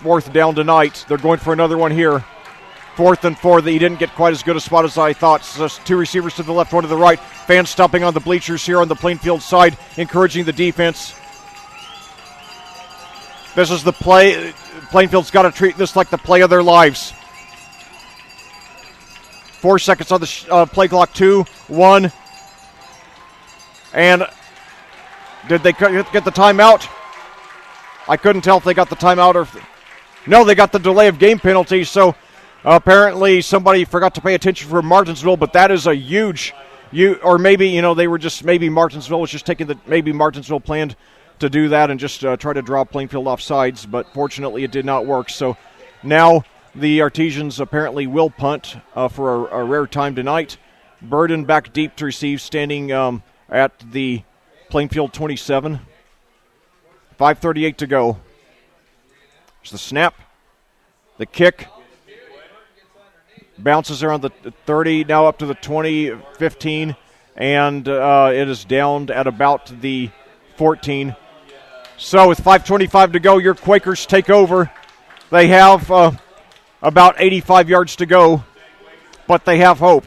4th down tonight. They're going for another one here. 4th and 4. He didn't get quite as good a spot as I thought. So 2 receivers to the left, 1 to the right. Fans stopping on the bleachers here on the Plainfield side, encouraging the defense. This is the play. Plainfield's got to treat this like the play of their lives. 4 seconds on the play clock. 2, 1. And did they get the timeout? I couldn't tell if they got the timeout or if... No, they got the delay of game penalty, so apparently somebody forgot to pay attention for Martinsville, but that is a huge... or maybe, they were just... Maybe Martinsville was just taking the... Maybe Martinsville planned to do that and just try to draw Plainfield off sides, but fortunately it did not work. So now the Artesians apparently will punt for a rare time tonight. Burden back deep to receive, standing at the Plainfield 27. 5:38 to go. There's the snap, the kick, Bounces around the 30, now up to the 20, 15, and it is down at about the 14. So with 5:25 to go, your Quakers take over. They have about 85 yards to go, but they have hope.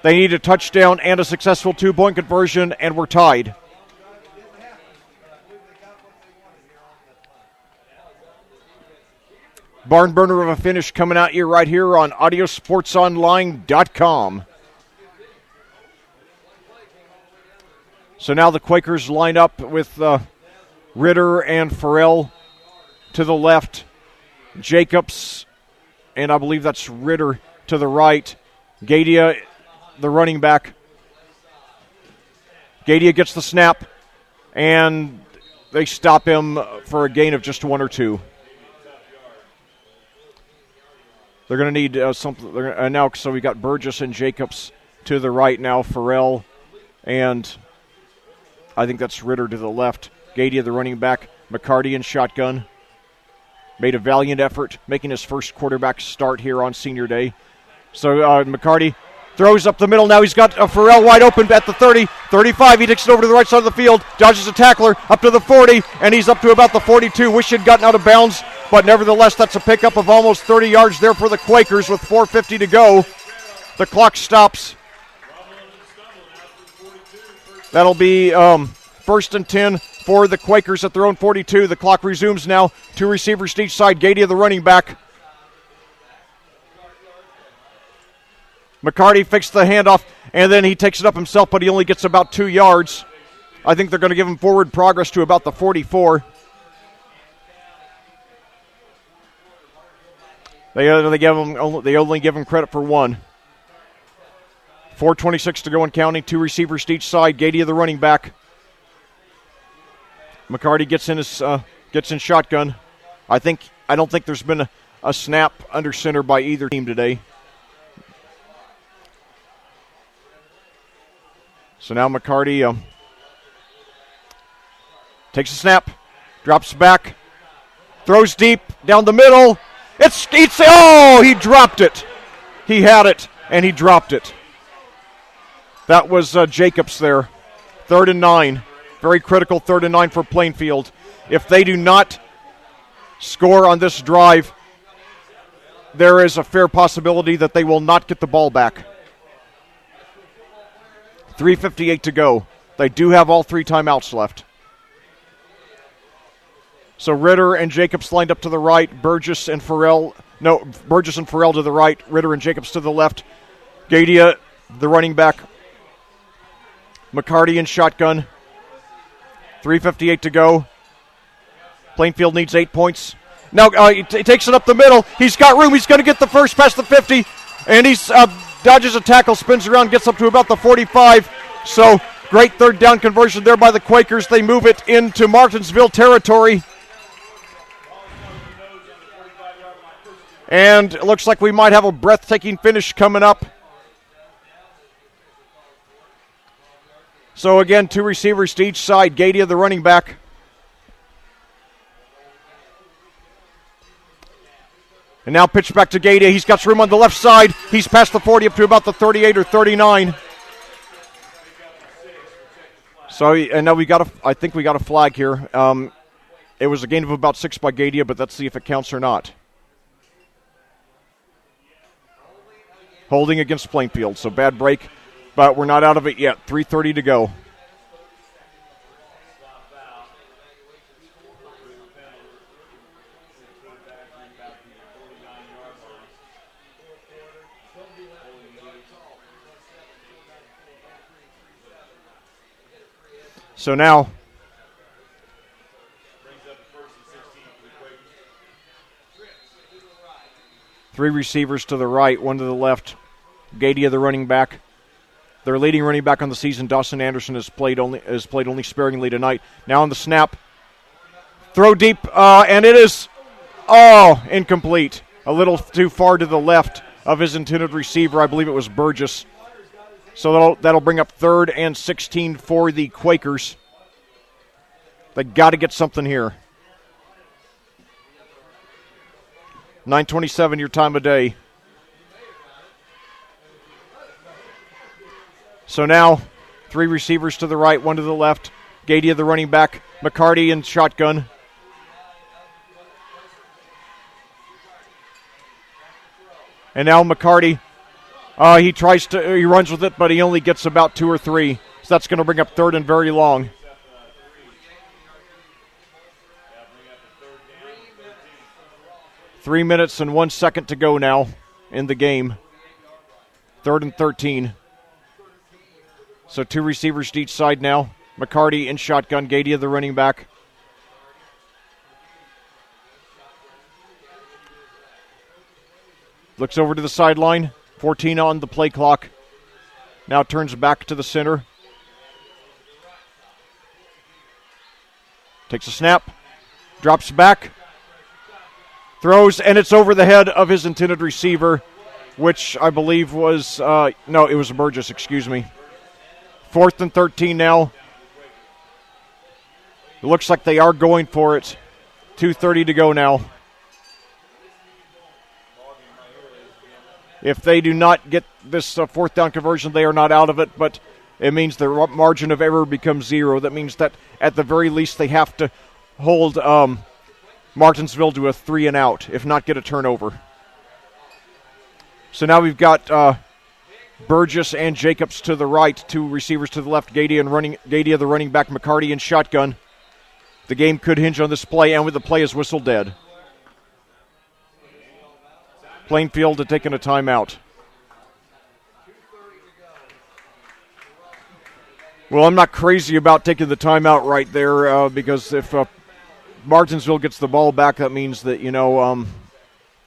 They need a touchdown and a successful two-point conversion, and we're tied. Barn burner of a finish coming out here right here on audiosportsonline.com. So now the Quakers line up with Ritter and Farrell to the left, Jacobs, and I believe that's Ritter to the right. Gadia, the running back. Gadia gets the snap, and they stop him for a gain of just 1 or 2. They're going to need something now, so we got Burgess and Jacobs to the right now, Farrell, and I think that's Ritter to the left. Gadia, the running back, McCarty in shotgun. Made a valiant effort, making his first quarterback start here on senior day. So McCarty throws up the middle. Now he's got Farrell wide open at the 30, 35. He takes it over to the right side of the field, dodges a tackler up to the 40, and he's up to about the 42. Wish he'd gotten out of bounds, but nevertheless, that's a pickup of almost 30 yards there for the Quakers with 4:50 to go. The clock stops. That'll be 1st and 10 for the Quakers at their own 42. The clock resumes now. 2 receivers to each side. Gadia, the running back. McCarty fixed the handoff, and then he takes it up himself, but he only gets about 2 yards. I think they're going to give him forward progress to about the 44. They only give him credit for 1. 4:26 to go and counting. 2 receivers to each side. Gadia, the running back. McCarty gets in shotgun. I don't think there's been a snap under center by either team today. So now McCarty takes a snap, drops back, throws deep down the middle. He dropped it. He had it, and he dropped it. That was Jacobs there. 3rd and 9. Very critical 3rd and 9 for Plainfield. If they do not score on this drive, there is a fair possibility that they will not get the ball back. 3:58 to go. They do have all 3 timeouts left. So Ritter and Jacobs lined up to the right. Burgess and Farrell to the right. Ritter and Jacobs to the left. Gadia, the running back. McCarty in shotgun. 3:58 to go. Plainfield needs 8 points. Now he takes it up the middle. He's got room. He's going to get the first past the 50. And he's dodges a tackle, spins around, gets up to about the 45. So great 3rd down conversion there by the Quakers. They move it into Martinsville territory. And it looks like we might have a breathtaking finish coming up. So again, 2 receivers to each side. Gadia, the running back. And now pitch back to Gadia. He's got room on the left side. He's past the 40 up to about the 38 or 39. So, and now I think we got a flag here. It was a gain of about 6 by Gadia, but let's see if it counts or not. Holding against Plainfield, so bad break, but we're not out of it yet. 3:30 to go. So now, three receivers to the right, one to the left. Gadia, the running back. Their leading running back on the season, Dawson Anderson, has played only sparingly tonight. Now on the snap, throw deep, and it is incomplete. A little too far to the left of his intended receiver. I believe it was Burgess. So that'll bring up 3rd and 16 for the Quakers. They got to get something here. 9:27 your time of day. So now 3 receivers to the right, 1 to the left. Gadia, the running back. McCarty in shotgun. And now McCarty, he runs with it, but he only gets about 2 or 3. So that's going to bring up 3rd and very long. Three minutes and 1 second to go now in the game. 3rd and 13. So 2 receivers to each side now. McCarty in shotgun, Gadia the running back. Looks over to the sideline. 14 on the play clock. Now turns back to the center. Takes a snap. Drops back. Throws, and it's over the head of his intended receiver, which I believe was, it was Burgess, excuse me. 4th and 13 now. It looks like they are going for it. 2:30 to go now. If they do not get this 4th down conversion, they are not out of it, but it means the margin of error becomes 0. That means that at the very least they have to hold Martinsville to a 3 and out, if not get a turnover. So now we've got Burgess and Jacobs to the right, 2 receivers to the left, Gadia the running back, McCarty in shotgun. The game could hinge on this play, and with the play is whistle dead. Plainfield had taken a timeout. Well, I'm not crazy about taking the timeout right there because if Martinsville gets the ball back, that means that,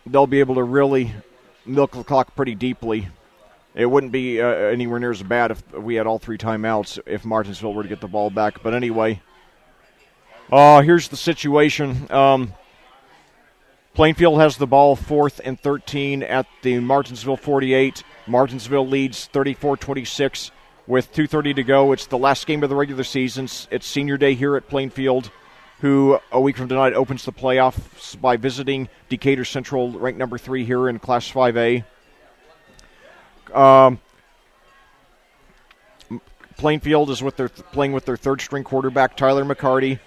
they'll be able to really milk the clock pretty deeply. It wouldn't be anywhere near as bad if we had all 3 timeouts if Martinsville were to get the ball back. But anyway, here's the situation. Plainfield has the ball 4th and 13 at the Martinsville 48. Martinsville leads 34-26 with 2:30 to go. It's the last game of the regular season. It's senior day here at Plainfield, who a week from tonight opens the playoffs by visiting Decatur Central, ranked number 3 here in Class 5A. Plainfield is playing with their 3rd-string quarterback, Tyler McCarty,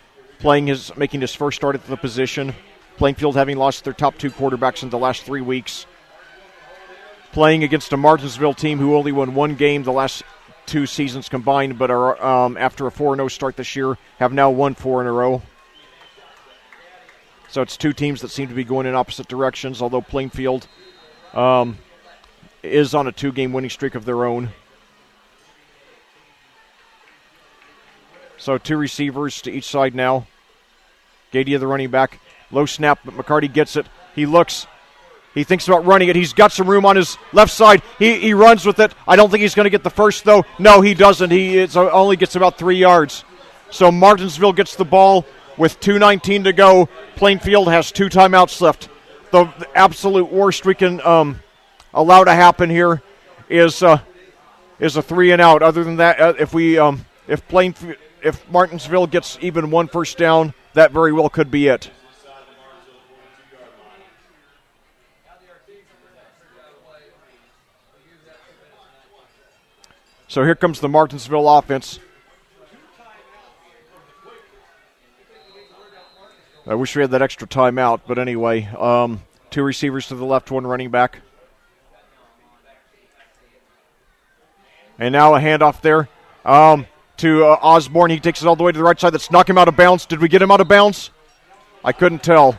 making his first start at the position. Plainfield having lost their top 2 quarterbacks in the last 3 weeks. Playing against a Martinsville team who only won 1 game the last 2 seasons combined, but are after a 4-0 start this year, have now won 4 in a row. So it's 2 teams that seem to be going in opposite directions, although Plainfield is on a 2-game winning streak of their own. So 2 receivers to each side now. Gadia the running back. Low snap, but McCarty gets it. He looks. He thinks about running it. He's got some room on his left side. He runs with it. I don't think he's going to get the first, though. No, he doesn't. He only gets about 3 yards. So Martinsville gets the ball with 2:19 to go. Plainfield has 2 timeouts left. The absolute worst we can allow to happen here is a 3 and out. Other than that, if Martinsville gets even 1 first down, that very well could be it. So here comes the Martinsville offense. I wish we had that extra timeout, but anyway, 2 receivers to the left, 1 running back. And now a handoff there to Osborne. He takes it all the way to the right side. That's knocked him out of bounds. Did we get him out of bounds? I couldn't tell.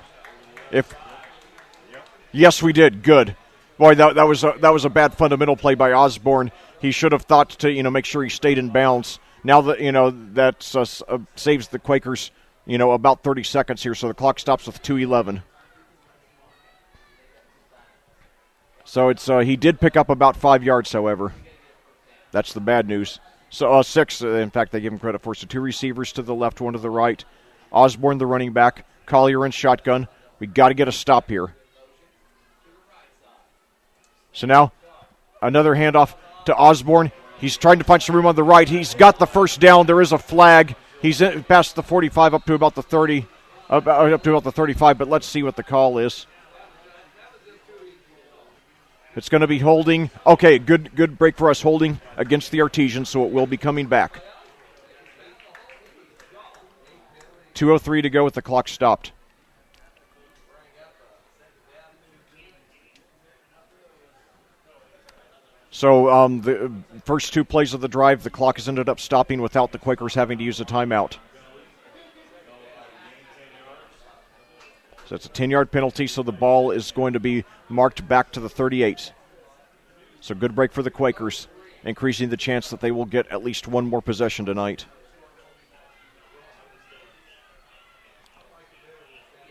Yes, we did. Good. Boy, that was a bad fundamental play by Osborne. He should have thought to make sure he stayed in bounds. Now that that saves the Quakers about 30 seconds here, so the clock stops with 2:11. So it's he did pick up about 5 yards, however. That's the bad news. So 6, in fact, they give him credit for. So 2 receivers to the left, 1 to the right. Osborne, the running back. Collier in shotgun. We got to get a stop here. So now another handoff to Osborne. He's trying to find some room on the right. He's got the first down. There is a flag. He's past the 45 up to about the 30, up to about the 35, but let's see what the call is. It's going to be holding. Okay, good break for us holding against the Artesians, so it will be coming back. 2:03 to go with the clock stopped. So the first two plays of the drive, the clock has ended up stopping without the Quakers having to use a timeout. So it's a 10-yard penalty, so the ball is going to be marked back to the 38. So good break for the Quakers, increasing the chance that they will get at least one more possession tonight.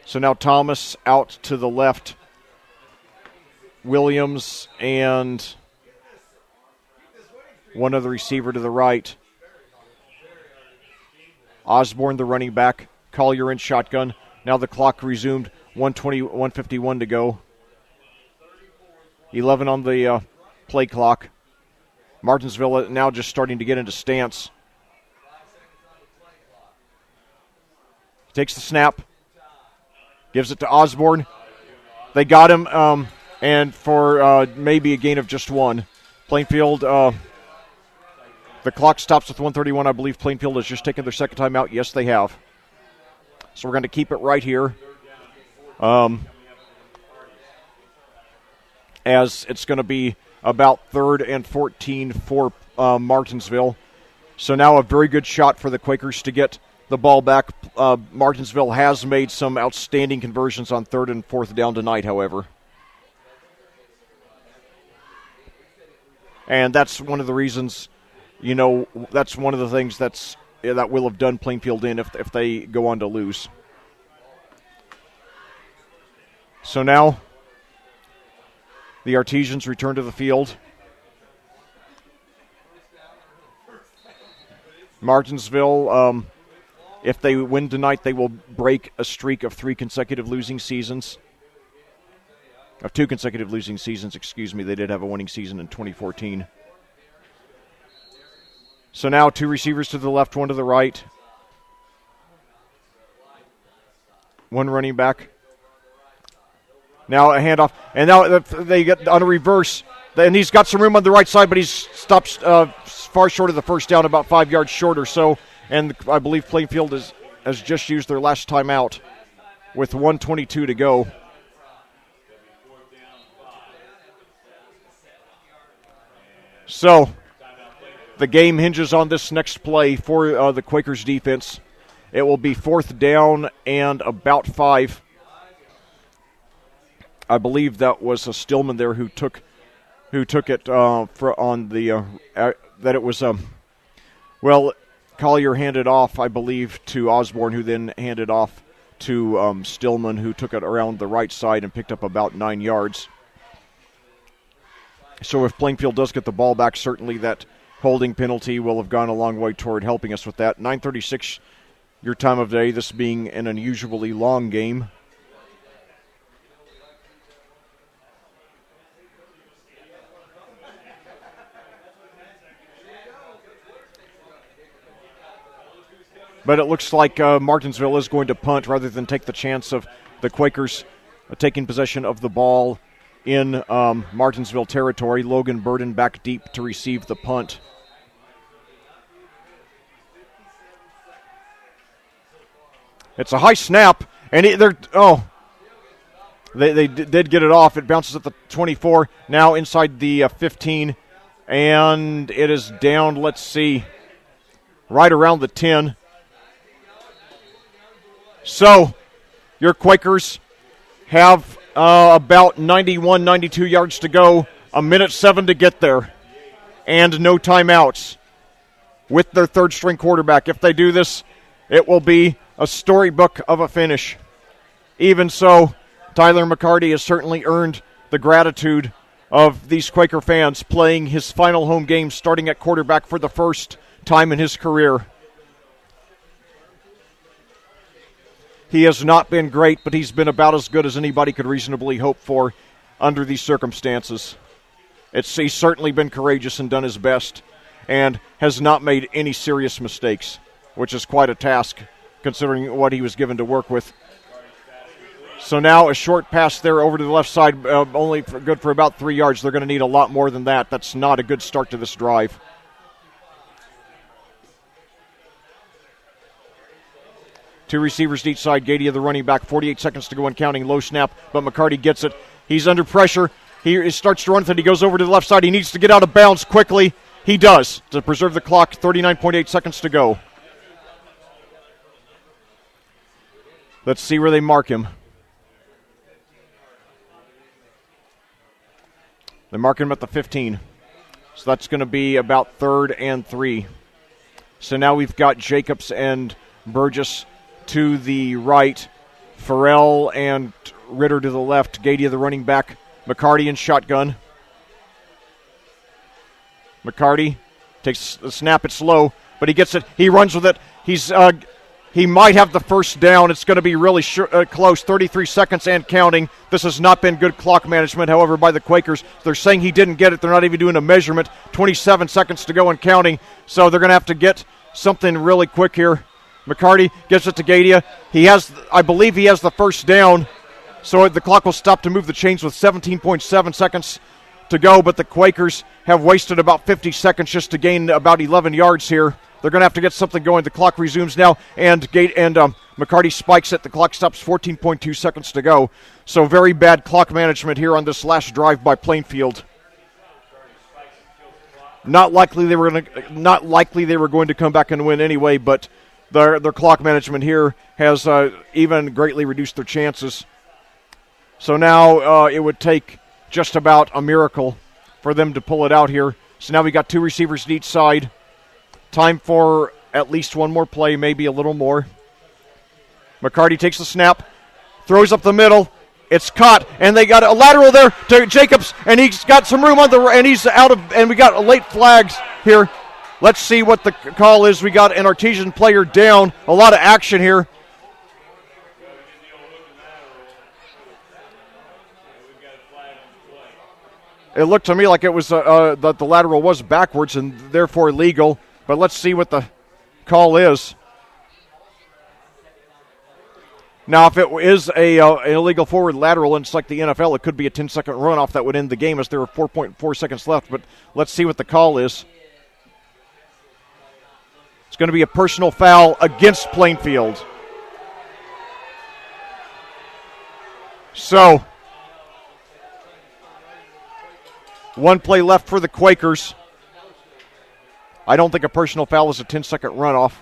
So now Thomas out to the left. Williams and one other receiver to the right. Osborne, the running back. Collier in shotgun. Now the clock resumed. 1:51 to go. 11 on the play clock. Martinsville now just starting to get into stance. Takes the snap. Gives it to Osborne. They got him, and for maybe a gain of just one. Plainfield, the clock stops with 1:31. I believe Plainfield has just taken their second time out. Yes, they have. So we're going to keep it right here. As it's going to be about 3rd and 14 for Martinsville. So now a very good shot for the Quakers to get the ball back. Martinsville has made some outstanding conversions on 3rd and 4th down tonight, however. And that's one of the reasons, that's one of the things that will have done Plainfield in if they go on to lose. So now the Artesians return to the field. Martinsville, if they win tonight, they will break a streak of 2 consecutive losing seasons. They did have a winning season in 2014. So now 2 receivers to the left, 1 to the right. 1 running back. Now a handoff. And now they get on a reverse. And he's got some room on the right side, but he's stopped far short of the first down, about 5 yards short or so. And I believe Plainfield has just used their last timeout with 1:22 to go. So the game hinges on this next play for the Quakers defense. It will be 4th down and about 5. I believe that was a Stillman there who took it on the that it was Collier handed off, I believe, to Osborne, who then handed off to Stillman, who took it around the right side and picked up about 9 yards. So if Plainfield does get the ball back, certainly that holding penalty will have gone a long way toward helping us with that. 9:36, your time of day, this being an unusually long game. But it looks like Martinsville is going to punt rather than take the chance of the Quakers taking possession of the ball in Martinsville territory. Logan Burden back deep to receive the punt. It's a high snap, and they did get it off. It bounces at the 24, now inside the 15, and it is down, let's see, right around the 10. So your Quakers have about 91, 92 yards to go, 1:07 to get there, and no timeouts with their third-string quarterback. If they do this, it will be a storybook of a finish. Even so, Tyler McCarty has certainly earned the gratitude of these Quaker fans, playing his final home game starting at quarterback for the first time in his career. He has not been great, but he's been about as good as anybody could reasonably hope for under these circumstances. He's certainly been courageous and done his best and has not made any serious mistakes, which is quite a task considering what he was given to work with. So now a short pass there over to the left side, only good for about 3 yards. They're going to need a lot more than that. That's not a good start to this drive. Two receivers each side. Gadia, the running back, 48 seconds to go and counting. Low snap, but McCarty gets it. He's under pressure. He starts to run with it. He goes over to the left side. He needs to get out of bounds quickly. He does to preserve the clock. 39.8 seconds to go. Let's see where they mark him. They mark him at the 15. So that's going to be about 3rd and 3. So now we've got Jacobs and Burgess to the right, Farrell and Ritter to the left, Gadia the running back, McCarty in shotgun. McCarty takes the snap. It's low, but he gets it. He runs with it. He might have the first down. It's going to be really close, 33 seconds and counting. This has not been good clock management, however, by the Quakers. They're saying he didn't get it. They're not even doing a measurement. 27 seconds to go and counting, so they're going to have to get something really quick here. McCarty gets it to Gadia. I believe he has the first down, so the clock will stop to move the chains with 17.7 seconds to go, but the Quakers have wasted about 50 seconds just to gain about 11 yards here. They're going to have to get something going. The clock resumes now, and McCarty spikes it. The clock stops, 14.2 seconds to go. So very bad clock management here on this last drive by Plainfield. Not likely they were going to come back and win anyway, but their clock management here has even greatly reduced their chances. So now it would take just about a miracle for them to pull it out here. So now we got two receivers on each side. Time for at least one more play, maybe a little more. McCarty takes the snap, throws up the middle. It's caught, and they got a lateral there to Jacobs, and he's got some room on and he's out of, and we got late flags here. Let's see what the call is. We got an Artesian player down. A lot of action here. It looked to me like it was that the lateral was backwards and therefore legal. But let's see what the call is. Now, if it is an illegal forward lateral, and it's like the NFL, it could be a 10-second runoff that would end the game as there were 4.4 seconds left. But let's see what the call is. It's going to be a personal foul against Plainfield. So, one play left for the Quakers. I don't think a personal foul is a 10-second runoff.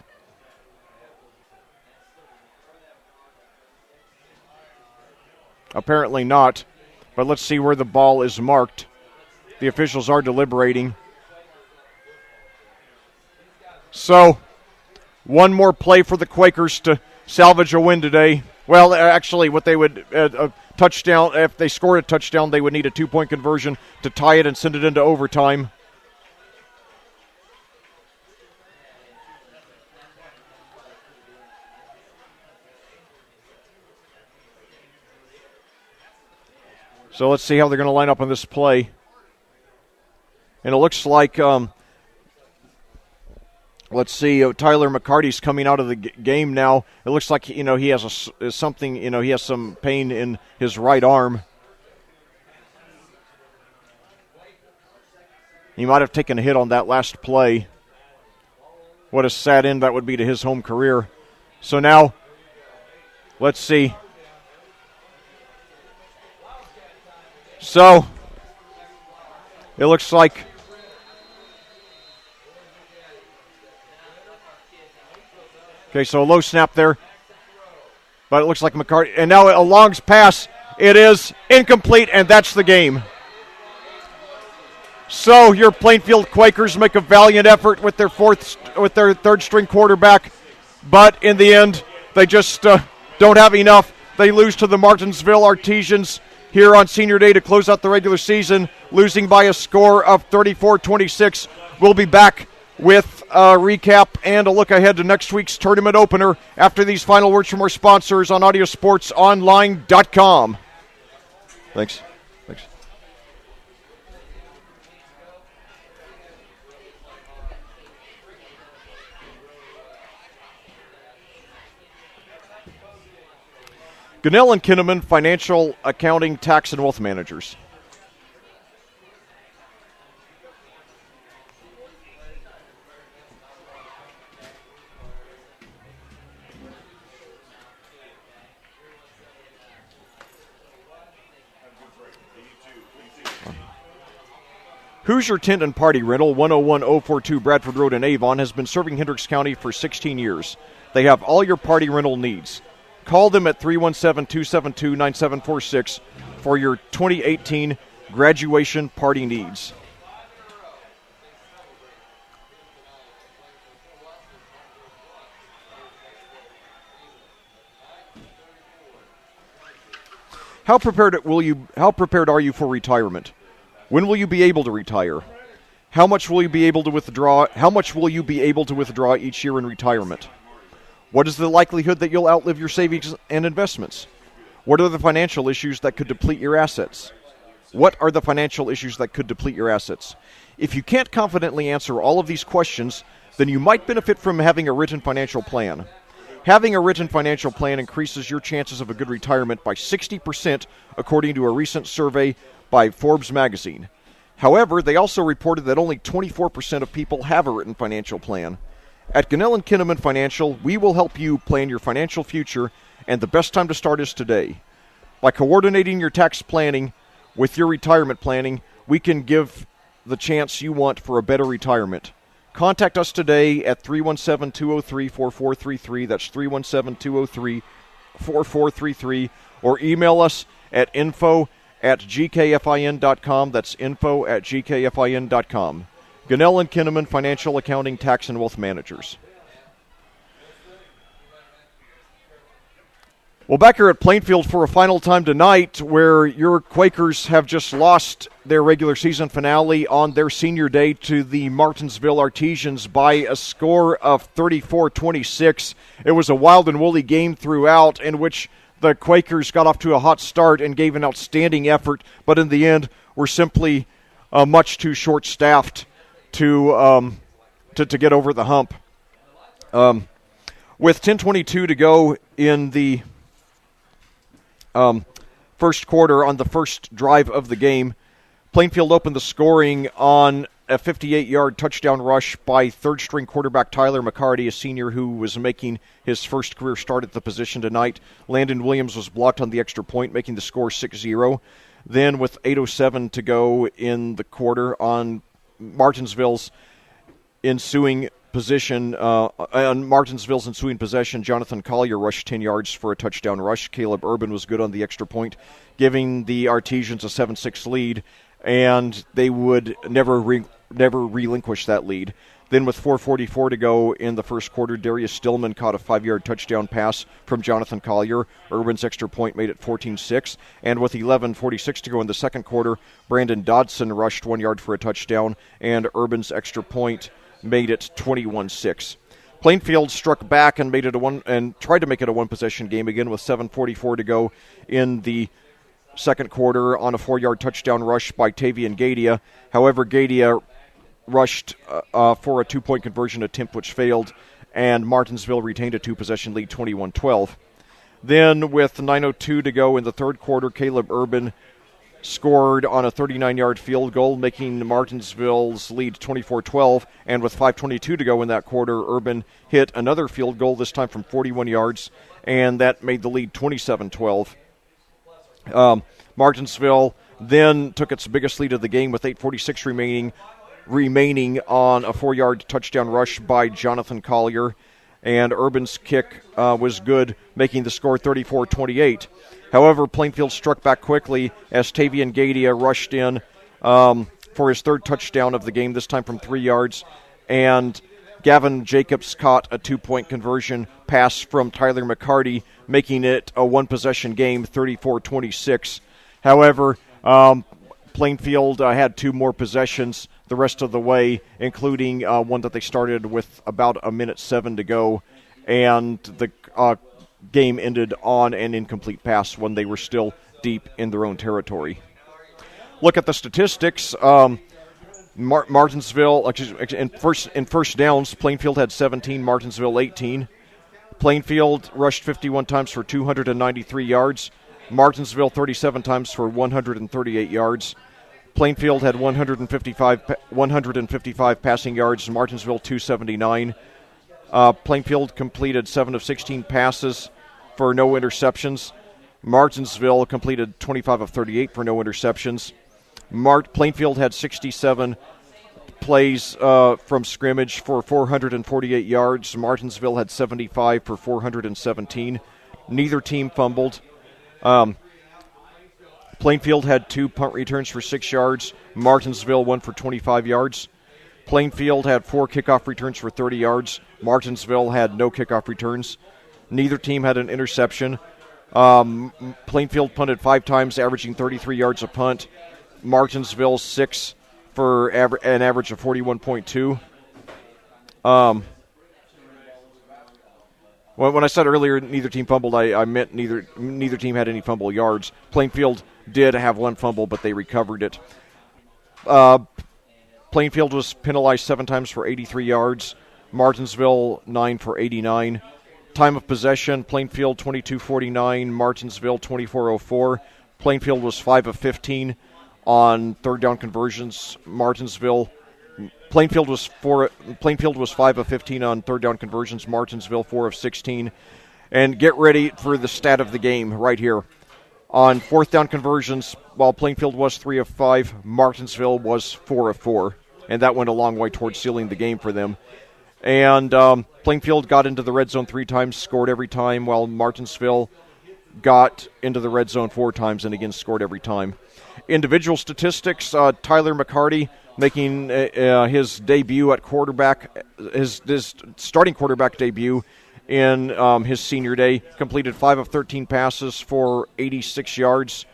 Apparently not. But let's see where the ball is marked. The officials are deliberating. So, one more play for the Quakers to salvage a win today. Well, actually, what they would touchdown, if they scored a touchdown, they would need a 2-point conversion to tie it and send it into overtime. So let's see how they're going to line up on this play. And it looks like, let's see, Tyler McCarty's coming out of the game now. It looks like, he has he has some pain in his right arm. He might have taken a hit on that last play. What a sad end that would be to his home career. So now, let's see. So, it looks like so a low snap there. But it looks like McCarty. And now a long pass. It is incomplete, and that's the game. So your Plainfield Quakers make a valiant effort with their third-string quarterback. But in the end, they just don't have enough. They lose to the Martinsville Artesians here on Senior Day to close out the regular season, losing by a score of 34-26. We'll be back with a recap and a look ahead to next week's tournament opener after these final words from our sponsors on audiosportsonline.com. Thanks. Gunnell and Kinnaman, Financial, Accounting, Tax, and Wealth Managers. Hoosier Tent and Party Rental, 101042 Bradford Road in Avon, has been serving Hendricks County for 16 years. They have all your party rental needs. Call them at 317-272-9746 for your 2018 graduation party needs. How prepared are you for retirement? When will you be able to retire? How much will you be able to withdraw? How much will you be able to withdraw each year in retirement? What is the likelihood that you'll outlive your savings and investments? What are the financial issues that could deplete your assets? What are the financial issues that could deplete your assets? If you can't confidently answer all of these questions, then you might benefit from having a written financial plan. Having a written financial plan increases your chances of a good retirement by 60%, according to a recent survey by Forbes magazine. However, they also reported that only 24% of people have a written financial plan. At Gunnell and Kinnaman Financial, we will help you plan your financial future, and the best time to start is today. By coordinating your tax planning with your retirement planning, we can give the chance you want for a better retirement. Contact us today at 317-203-4433. That's 317-203-4433. Or email us at info@gkfin.com. That's info@gkfin.com. Gunnell and Kinnaman, Financial, Accounting, Tax, and Wealth Managers. Well, back here at Plainfield for a final time tonight, where your Quakers have just lost their regular season finale on their senior day to the Martinsville Artesians by a score of 34-26. It was a wild and woolly game throughout, in which the Quakers got off to a hot start and gave an outstanding effort, but in the end were simply much too short-staffed to get over the hump. With 10:22 to go in the first quarter, on the first drive of the game, Plainfield opened the scoring on a 58-yard touchdown rush by third-string quarterback Tyler McCarty, a senior who was making his first career start at the position tonight. Landon Williams was blocked on the extra point, making the score 6-0. Then, with 8:07 to go in the quarter, on Martinsville's ensuing possession, Jonathan Collier rushed 10 yards for a touchdown rush. Caleb Urban was good on the extra point, giving the Artesians a 7-6 lead, and they would never relinquish that lead. Then with 4:44 to go in the first quarter, Darius Stillman caught a 5-yard touchdown pass from Jonathan Collier. Urban's extra point made it 14-6. And with 11:46 to go in the second quarter, Brandon Dodson rushed 1 yard for a touchdown, and Urban's extra point made it 21-6. Plainfield struck back and tried to make it a one-possession game again with 7:44 to go in the second quarter on a 4-yard touchdown rush by Tavian Gadia. However, Gadia rushed for a 2-point conversion attempt, which failed, and Martinsville retained a 2-possession lead, 21-12. Then, with 9:02 to go in the third quarter, Caleb Urban scored on a 39-yard field goal, making Martinsville's lead 24-12. And with 5:22 to go in that quarter, Urban hit another field goal, this time from 41 yards, and that made the lead 27-12. Martinsville then took its biggest lead of the game with 8:46 remaining on a 4-yard touchdown rush by Jonathan Collier, and Urban's kick was good, making the score 34-28. However, Plainfield struck back quickly as Tavian Gadia rushed in for his third touchdown of the game, this time from 3 yards, and Gavin Jacobs caught a 2-point conversion pass from Tyler McCarty, making it a one-possession game, 34-26. However, Plainfield had 2 more possessions the rest of the way, including one that they started with about 1:07 to go, and the game ended on an incomplete pass when they were still deep in their own territory. Look at the statistics. Martinsville, in first downs, Plainfield had 17, Martinsville 18. Plainfield rushed 51 times for 293 yards. Martinsville 37 times for 138 yards. Plainfield had 155 passing yards. Martinsville 279. Plainfield completed 7 of 16 passes for no interceptions. Martinsville completed 25 of 38 for no interceptions. Plainfield had 67 plays from scrimmage for 448 yards. Martinsville had 75 for 417. Neither team fumbled. Plainfield had 2 punt returns for 6 yards. Martinsville 1 for 25 yards. Plainfield had 4 kickoff returns for 30 yards. Martinsville had no kickoff returns. Neither team had an interception. Plainfield punted 5 times, averaging 33 yards a punt. Martinsville 6 for an average of 41.2. When I said earlier neither team fumbled, I meant neither team had any fumble yards. Plainfield did have 1 fumble, but they recovered it. Plainfield was penalized 7 times for 83 yards. Martinsville 9 for 89. Time of possession, Plainfield 22:49, Martinsville 24:04. Plainfield was 5 of 15 on third down conversions. Plainfield was 5 of 15 on third down conversions. Martinsville 4 of 16. And get ready for the stat of the game right here. On fourth down conversions, while Plainfield was 3 of 5, Martinsville was 4 of 4. And that went a long way towards sealing the game for them. And Plainfield got into the red zone 3 times, scored every time, while Martinsville got into the red zone 4 times and again scored every time. Individual statistics, Tyler McCarty making his debut at quarterback, his starting quarterback debut in his senior day, completed 5 of 13 passes for 86 yards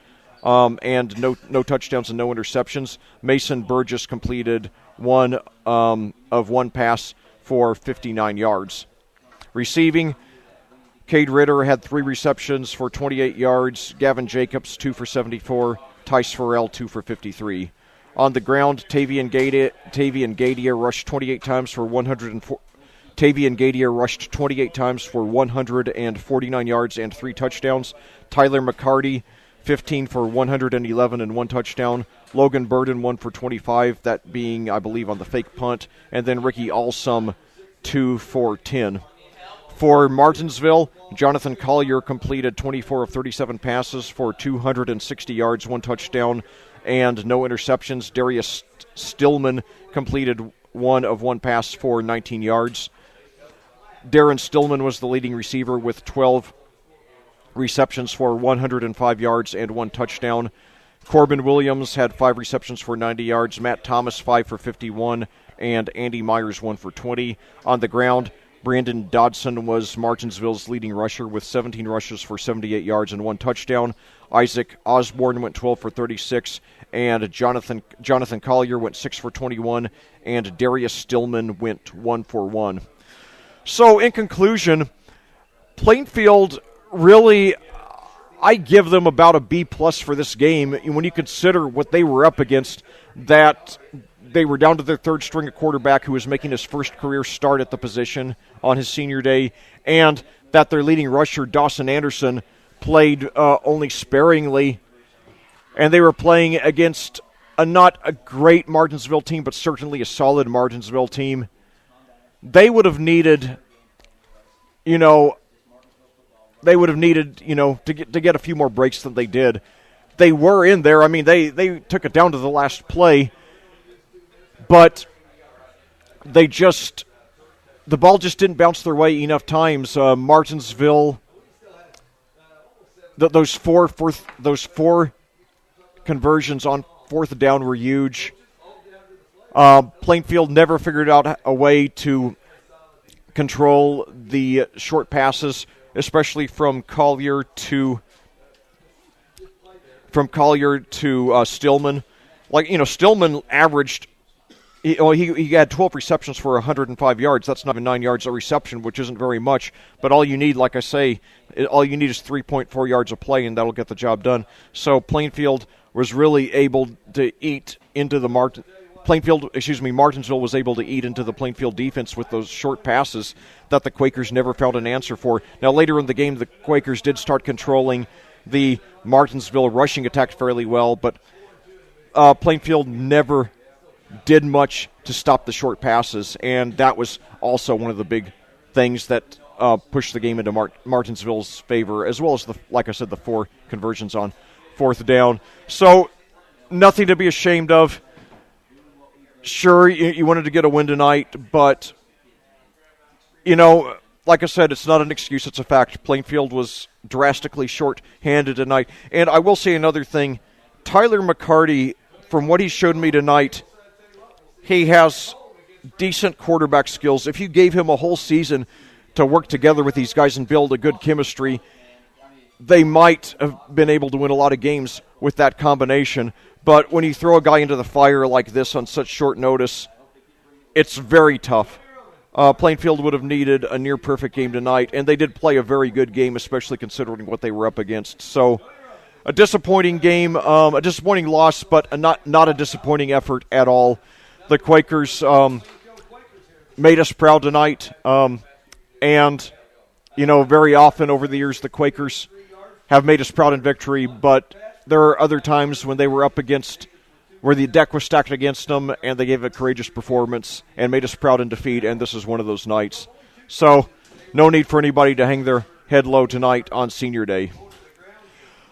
and no touchdowns and no interceptions. Mason Burgess completed 1 of 1 pass for 59 yards. Receiving, Cade Ritter had 3 receptions for 28 yards. Gavin Jacobs, 2 for 74. Tice Farrell, 2 for 53. On the ground, Tavian Gadier rushed 28 times for 104. Tavian Gadier rushed 28 times for 149 yards and 3 touchdowns. Tyler McCarty, 15 for 111 and 1 touchdown. Logan Burden, 1 for 25, that being, I believe, on the fake punt. And then Ricky Alsum, 2 for 10. For Martinsville, Jonathan Collier completed 24 of 37 passes for 260 yards, 1 touchdown, and no interceptions. Darius Stillman completed 1 of 1 pass for 19 yards. Darren Stillman was the leading receiver with 12 receptions for 105 yards and 1 touchdown. Corbin Williams had 5 receptions for 90 yards. Matt Thomas, 5 for 51, and Andy Myers, 1 for 20. On the ground, Brandon Dodson was Martinsville's leading rusher with 17 rushes for 78 yards and 1 touchdown. Isaac Osborne went 12 for 36, and Jonathan Collier went 6 for 21, and Darius Stillman went 1 for 1. So, in conclusion, Plainfield really, I give them about a B+ for this game when you consider what they were up against, that they were down to their third string quarterback who was making his first career start at the position on his senior day, and that their leading rusher, Dawson Anderson, played only sparingly, and they were playing against not a great Martinsville team, but certainly a solid Martinsville team. They would have needed, to get a few more breaks than they did. They were in there. I mean, they took it down to the last play, but the ball just didn't bounce their way enough times. Martinsville, those four conversions on fourth down were huge. Plainfield never figured out a way to control the short passes, especially from Collier to Stillman. Stillman averaged. He had 12 receptions for 105 yards. That's not even 9 yards a reception, which isn't very much. But all you need, like I say, is 3.4 yards of play, and that'll get the job done. So Plainfield was really able to eat into the Martinsville was able to eat into the Plainfield defense with those short passes that the Quakers never found an answer for. Now, later in the game, the Quakers did start controlling the Martinsville rushing attack fairly well, but Plainfield never did much to stop the short passes, and that was also one of the big things that pushed the game into Martinsville's favor, as well as, like I said, the 4 conversions on 4th down. So, nothing to be ashamed of. Sure, you wanted to get a win tonight, but, like I said, it's not an excuse, it's a fact. Plainfield was drastically short-handed tonight. And I will say another thing. Tyler McCarty, from what he showed me tonight, he has decent quarterback skills. If you gave him a whole season to work together with these guys and build a good chemistry, they might have been able to win a lot of games with that combination. But when you throw a guy into the fire like this on such short notice, it's very tough. Plainfield would have needed a near-perfect game tonight, and they did play a very good game, especially considering what they were up against. So, a disappointing game, a disappointing loss, but not a disappointing effort at all. The Quakers made us proud tonight, and, very often over the years the Quakers have made us proud in victory, but there are other times when they were up against, where the deck was stacked against them, and they gave a courageous performance and made us proud in defeat, and this is one of those nights. So, no need for anybody to hang their head low tonight on Senior Day.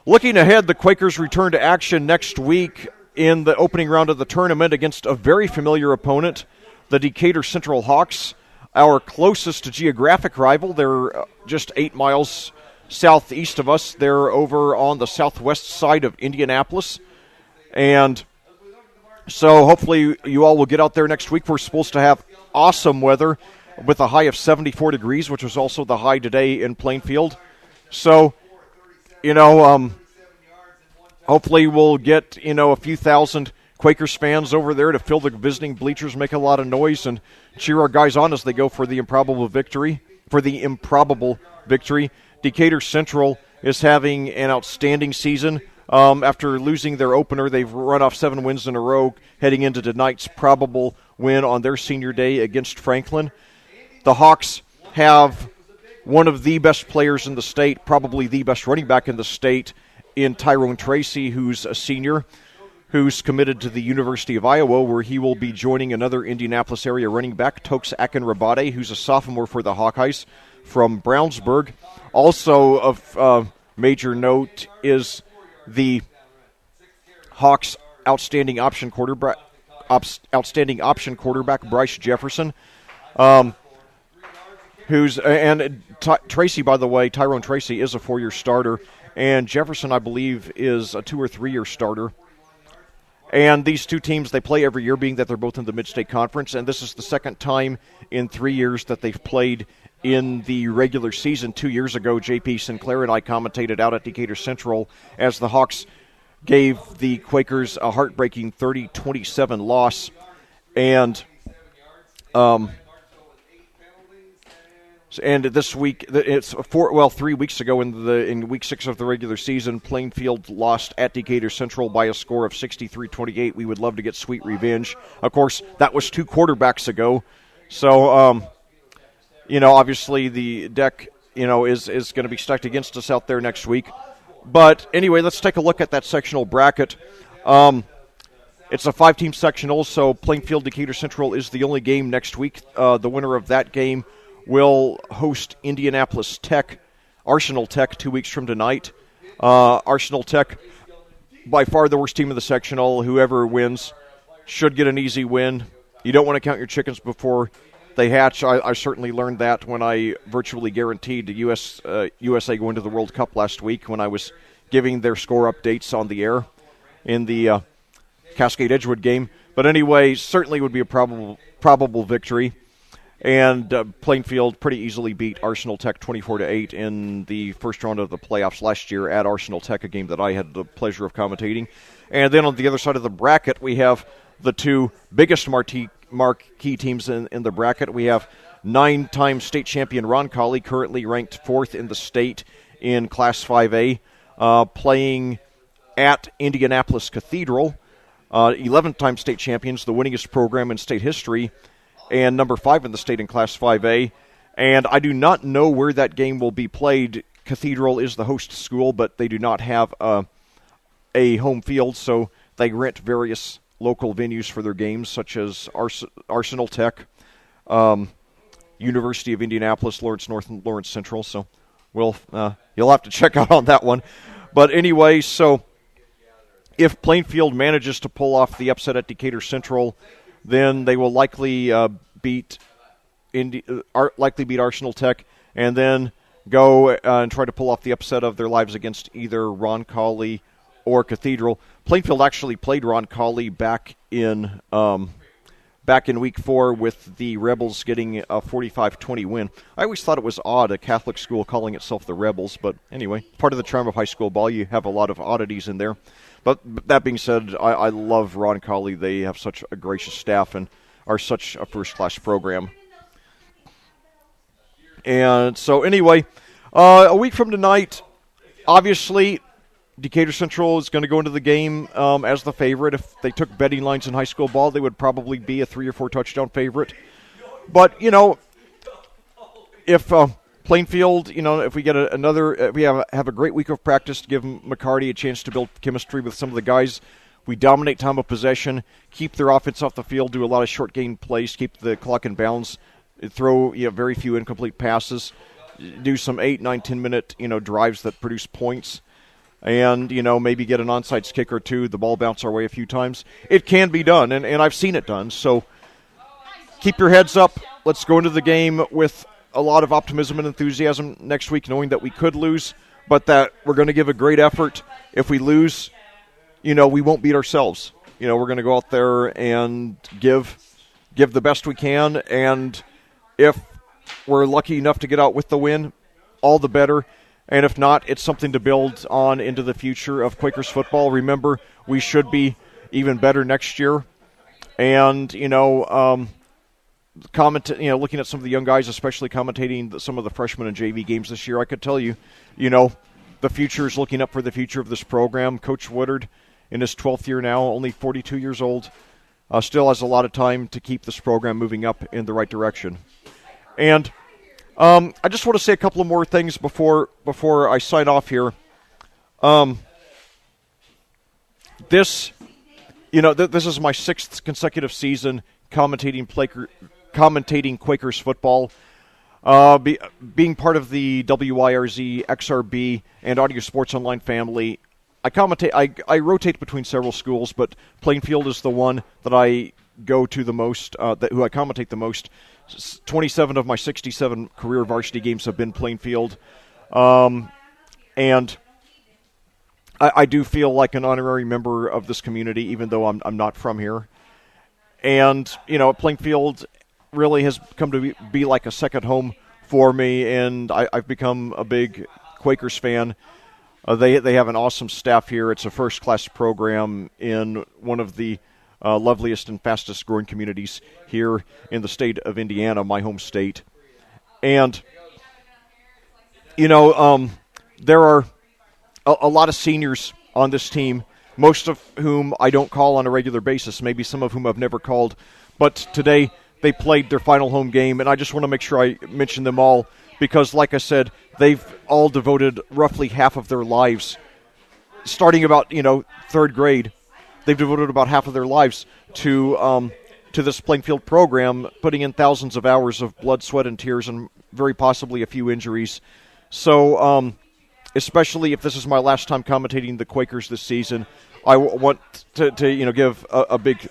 Looking ahead, the Quakers return to action next week in the opening round of the tournament against a very familiar opponent, the Decatur Central Hawks, our closest geographic rival. They're just 8 miles southeast of us. They're over on the southwest side of Indianapolis. And so hopefully you all will get out there next week. We're supposed to have awesome weather with a high of 74 degrees, which was also the high today in Plainfield. So, hopefully we'll get, a few thousand Quakers fans over there to fill the visiting bleachers, make a lot of noise, and cheer our guys on as they go for the improbable victory. Decatur Central is having an outstanding season. After losing their opener, they've run off 7 wins in a row, heading into tonight's probable win on their Senior Day against Franklin. The Hawks have one of the best players in the state, probably the best running back in the state, in Tyrone Tracy, who's a senior, who's committed to the University of Iowa, where he will be joining another Indianapolis area running back, Tokes Akinrabade, who's a sophomore for the Hawkeyes from Brownsburg. Also of major note is the Hawks' outstanding option quarterback, Bryce Jefferson, Tracy, by the way, Tyrone Tracy is a 4-year starter, and Jefferson, I believe, is a 2 or 3-year starter. And these two teams, they play every year, being that they're both in the Mid-State Conference, and this is the second time in 3 years that they've played in the regular season. 2 years ago, J.P. Sinclair and I commentated out at Decatur Central as the Hawks gave the Quakers a heartbreaking 30-27 loss. And this week, 3 weeks ago in week 6 of the regular season, Plainfield lost at Decatur Central by a score of 63-28. We would love to get sweet revenge. Of course, that was 2 quarterbacks ago. So, obviously the deck, is going to be stacked against us out there next week. But anyway, let's take a look at that sectional bracket. It's a 5-team sectional, so Plainfield Decatur Central is the only game next week. The winner of that game will host Arsenal Tech 2 weeks from tonight. Arsenal Tech, by far the worst team in the sectional. Whoever wins should get an easy win. You don't want to count your chickens before they hatch. I certainly learned that when I virtually guaranteed the USA going to the World Cup last week when I was giving their score updates on the air in the Cascade-Edgewood game. But anyway, certainly would be a probable victory. And Plainfield pretty easily beat Arsenal Tech 24-8 in the first round of the playoffs last year at Arsenal Tech, a game that I had the pleasure of commentating. And then on the other side of the bracket, we have the 2 biggest marquee teams in the bracket. We have 9-time state champion Roncalli, currently ranked 4th in the state in Class 5A, playing at Indianapolis Cathedral. 11-time state champions, the winningest program in state history, and number 5 in the state in Class 5A. And I do not know where that game will be played. Cathedral is the host school, but they do not have a home field, so they rent various local venues for their games, such as Arsenal Tech, University of Indianapolis, Lawrence North, and Lawrence Central. So you'll have to check out on that one. But anyway, so if Plainfield manages to pull off the upset at Decatur Central, then they will likely beat Arsenal Tech, and then go and try to pull off the upset of their lives against either Roncalli or Cathedral. Plainfield actually played Roncalli back in Week 4 with the Rebels getting a 45-20 win. I always thought it was odd, a Catholic school calling itself the Rebels, but anyway, part of the charm of high school ball, you have a lot of oddities in there. But that being said, I love Roncalli. They have such a gracious staff and are such a first-class program. And so anyway, a week from tonight, obviously, Decatur Central is going to go into the game as the favorite. If they took betting lines in high school ball, they would probably be a 3 or 4 touchdown favorite. But, if Plainfield, if we get we have a great week of practice to give McCarty a chance to build chemistry with some of the guys. We dominate time of possession, keep their offense off the field, do a lot of short gain plays, keep the clock in balance, throw very few incomplete passes, do some 8, 9, 10-minute drives that produce points, and maybe get an onside kick or two, the ball bounce our way a few times. It can be done, and I've seen it done. So keep your heads up. Let's go into the game with a lot of optimism and enthusiasm next week, knowing that we could lose, but that we're going to give a great effort. If we lose, we won't beat ourselves. We're going to go out there and give the best we can, and if we're lucky enough to get out with the win, all the better. And if not, it's something to build on into the future of Quakers football. Remember, we should be even better next year. And, looking at some of the young guys, especially commentating some of the freshmen and JV games this year, I could tell you, the future is looking up for the future of this program. Coach Woodard, in his 12th year now, only 42 years old, still has a lot of time to keep this program moving up in the right direction. And I just want to say a couple of more things before I sign off here. This is my 6th consecutive season commentating Quakers football. Being part of the WYRZ, XRB, and Audio Sports Online family, I rotate between several schools, but Plainfield is the one that I go to the most, who I commentate the most. 27 of my 67 career varsity games have been Plainfield. And I do feel like an honorary member of this community, even though I'm not from here. And, Plainfield really has come to be like a second home for me, and I've become a big Quakers fan. They have an awesome staff here. It's a first-class program in one of the loveliest and fastest-growing communities here in the state of Indiana, my home state. And, there are a lot of seniors on this team, most of whom I don't call on a regular basis, maybe some of whom I've never called. But today they played their final home game, and I just want to make sure I mention them all because, like I said, they've all devoted roughly half of their lives, starting about, third grade. They've devoted about half of their lives to this Plainfield program, putting in thousands of hours of blood, sweat, and tears, and very possibly a few injuries. So, especially if this is my last time commentating the Quakers this season, I want to give a big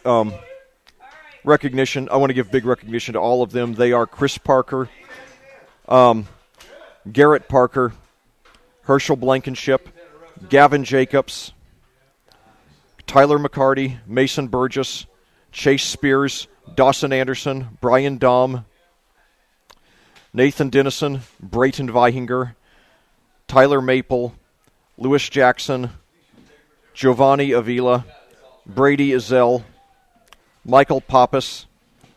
recognition. I want to give big recognition to all of them. They are Chris Parker, Garrett Parker, Herschel Blankenship, Gavin Jacobs, Tyler McCarty, Mason Burgess, Chase Spears, Dawson Anderson, Brian Dahm, Nathan Dennison, Brayton Vihinger, Tyler Maple, Lewis Jackson, Giovanni Avila, Brady Ezell, Michael Pappas,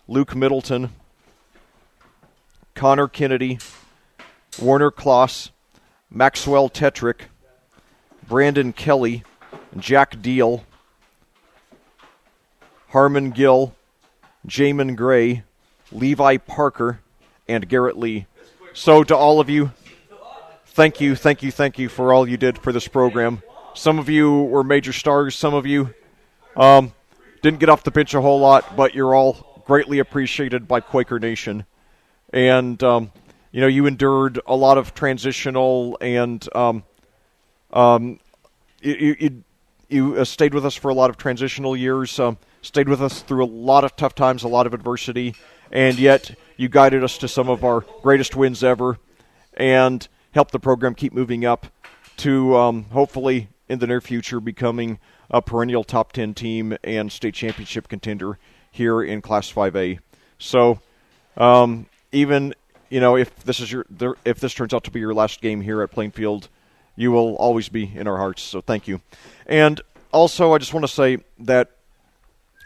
Luke Middleton, Connor Kennedy, Warner Kloss, Maxwell Tetrick, Brandon Kelly, Jack Deal, Harmon Gill, Jamin Gray, Levi Parker, and Garrett Lee. So to all of you, thank you for all you did for this program. Some of you were major stars. Some of you didn't get off the bench a whole lot, but you're all greatly appreciated by Quaker Nation. And, you endured a lot of transitional and you stayed with us for a lot of transitional years, stayed with us through a lot of tough times, a lot of adversity, and yet you guided us to some of our greatest wins ever and helped the program keep moving up to hopefully in the near future becoming a perennial top 10 team and state championship contender here in Class 5A. So even if this turns out to be your last game here at Plainfield, you will always be in our hearts. So thank you. And also, I just want to say that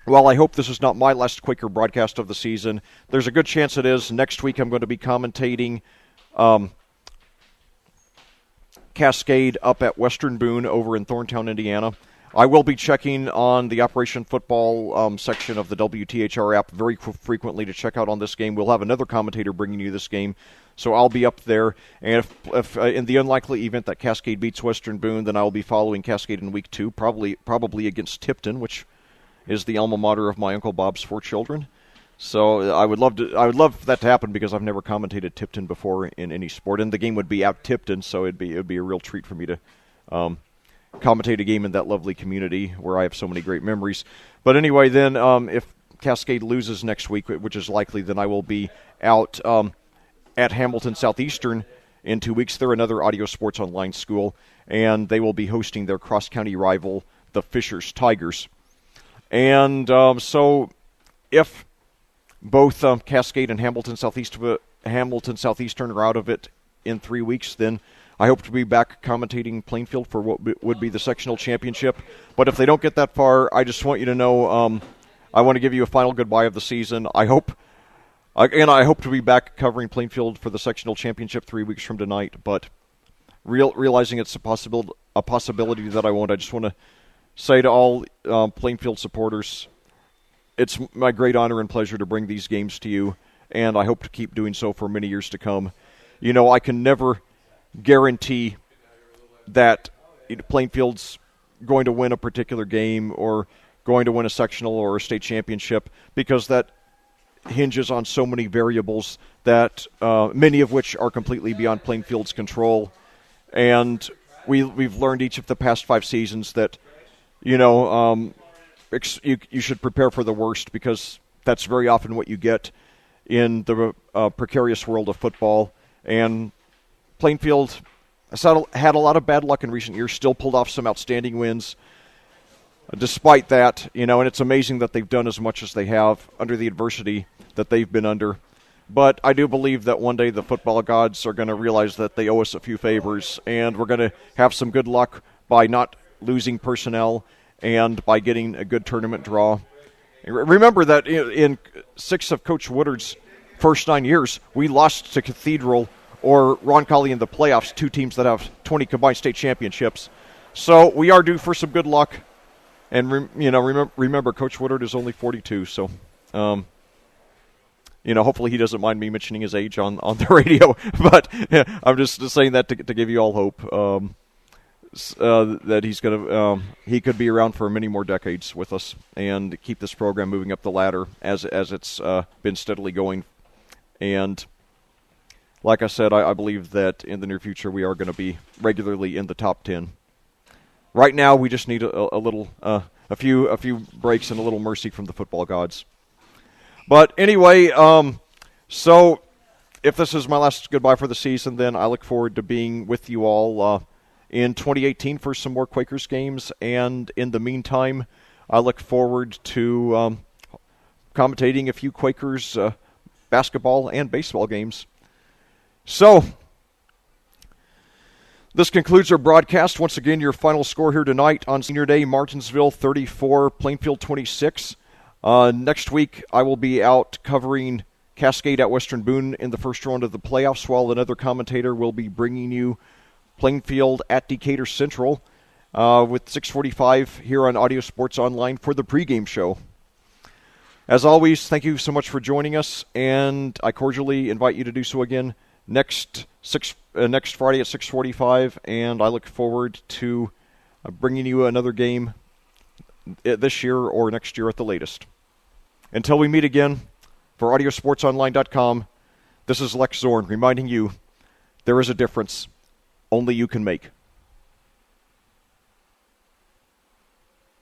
while I hope this is not my last Quaker broadcast of the season, there's a good chance it is. Next week I'm going to be commentating Cascade up at Western Boone over in Thorntown, Indiana. I will be checking on the Operation Football section of the WTHR app very frequently to check out on this game. We'll have another commentator bringing you this game, so I'll be up there. And if in the unlikely event that Cascade beats Western Boone, then I will be following Cascade in Week 2, probably against Tipton, which is the alma mater of my Uncle Bob's 4 children. So I would love that to happen because I've never commentated Tipton before in any sport, and the game would be at Tipton, so it'd be a real treat for me to commentate a game in that lovely community where I have so many great memories. But anyway, then if Cascade loses next week, which is likely, then I will be out at Hamilton Southeastern in 2 weeks. They're another audio sports online school, and they will be hosting their cross-county rival, the Fishers Tigers. And so if both Cascade and Hamilton Southeastern are out of it in 3 weeks, then I hope to be back commentating Plainfield for what would be the sectional championship. But if they don't get that far, I just want you to know I want to give you a final goodbye of the season. I hope to be back covering Plainfield for the sectional championship 3 weeks from tonight. But realizing it's a possibility that I won't, I just want to say to all Plainfield supporters, it's my great honor and pleasure to bring these games to you, and I hope to keep doing so for many years to come. I can never guarantee that Plainfield's going to win a particular game or going to win a sectional or a state championship because that hinges on so many variables that many of which are completely beyond Plainfield's control. And we've learned each of the past 5 seasons that you should prepare for the worst because that's very often what you get in the precarious world of football. And Plainfield has had a lot of bad luck in recent years, still pulled off some outstanding wins. Despite that, and it's amazing that they've done as much as they have under the adversity that they've been under. But I do believe that one day the football gods are going to realize that they owe us a few favors, and we're going to have some good luck by not losing personnel and by getting a good tournament draw. Remember that in 6 of Coach Woodard's first 9 years, we lost to Cathedral or Roncalli in the playoffs, 2 teams that have 20 combined state championships. So we are due for some good luck. And remember, Coach Woodard is only 42, so hopefully he doesn't mind me mentioning his age on the radio. But I'm just saying that to give you all hope that he's he could be around for many more decades with us and keep this program moving up the ladder as it's been steadily going. And like I said, I believe that in the near future we are going to be regularly in the top 10. Right now, we just need a few breaks and a little mercy from the football gods. But anyway, so if this is my last goodbye for the season, then I look forward to being with you all in 2018 for some more Quakers games. And in the meantime, I look forward to commentating a few Quakers basketball and baseball games. So this concludes our broadcast. Once again, your final score here tonight on Senior Day, Martinsville 34, Plainfield 26. Next week, I will be out covering Cascade at Western Boone in the first round of the playoffs, while another commentator will be bringing you Plainfield at Decatur Central with 6:45 here on Audio Sports Online for the pregame show. As always, thank you so much for joining us, and I cordially invite you to do so again next Friday at 6:45, and I look forward to bringing you another game this year or next year at the latest. Until we meet again, for AudioSportsOnline.com, this is Lec Zorn reminding you there is a difference only you can make.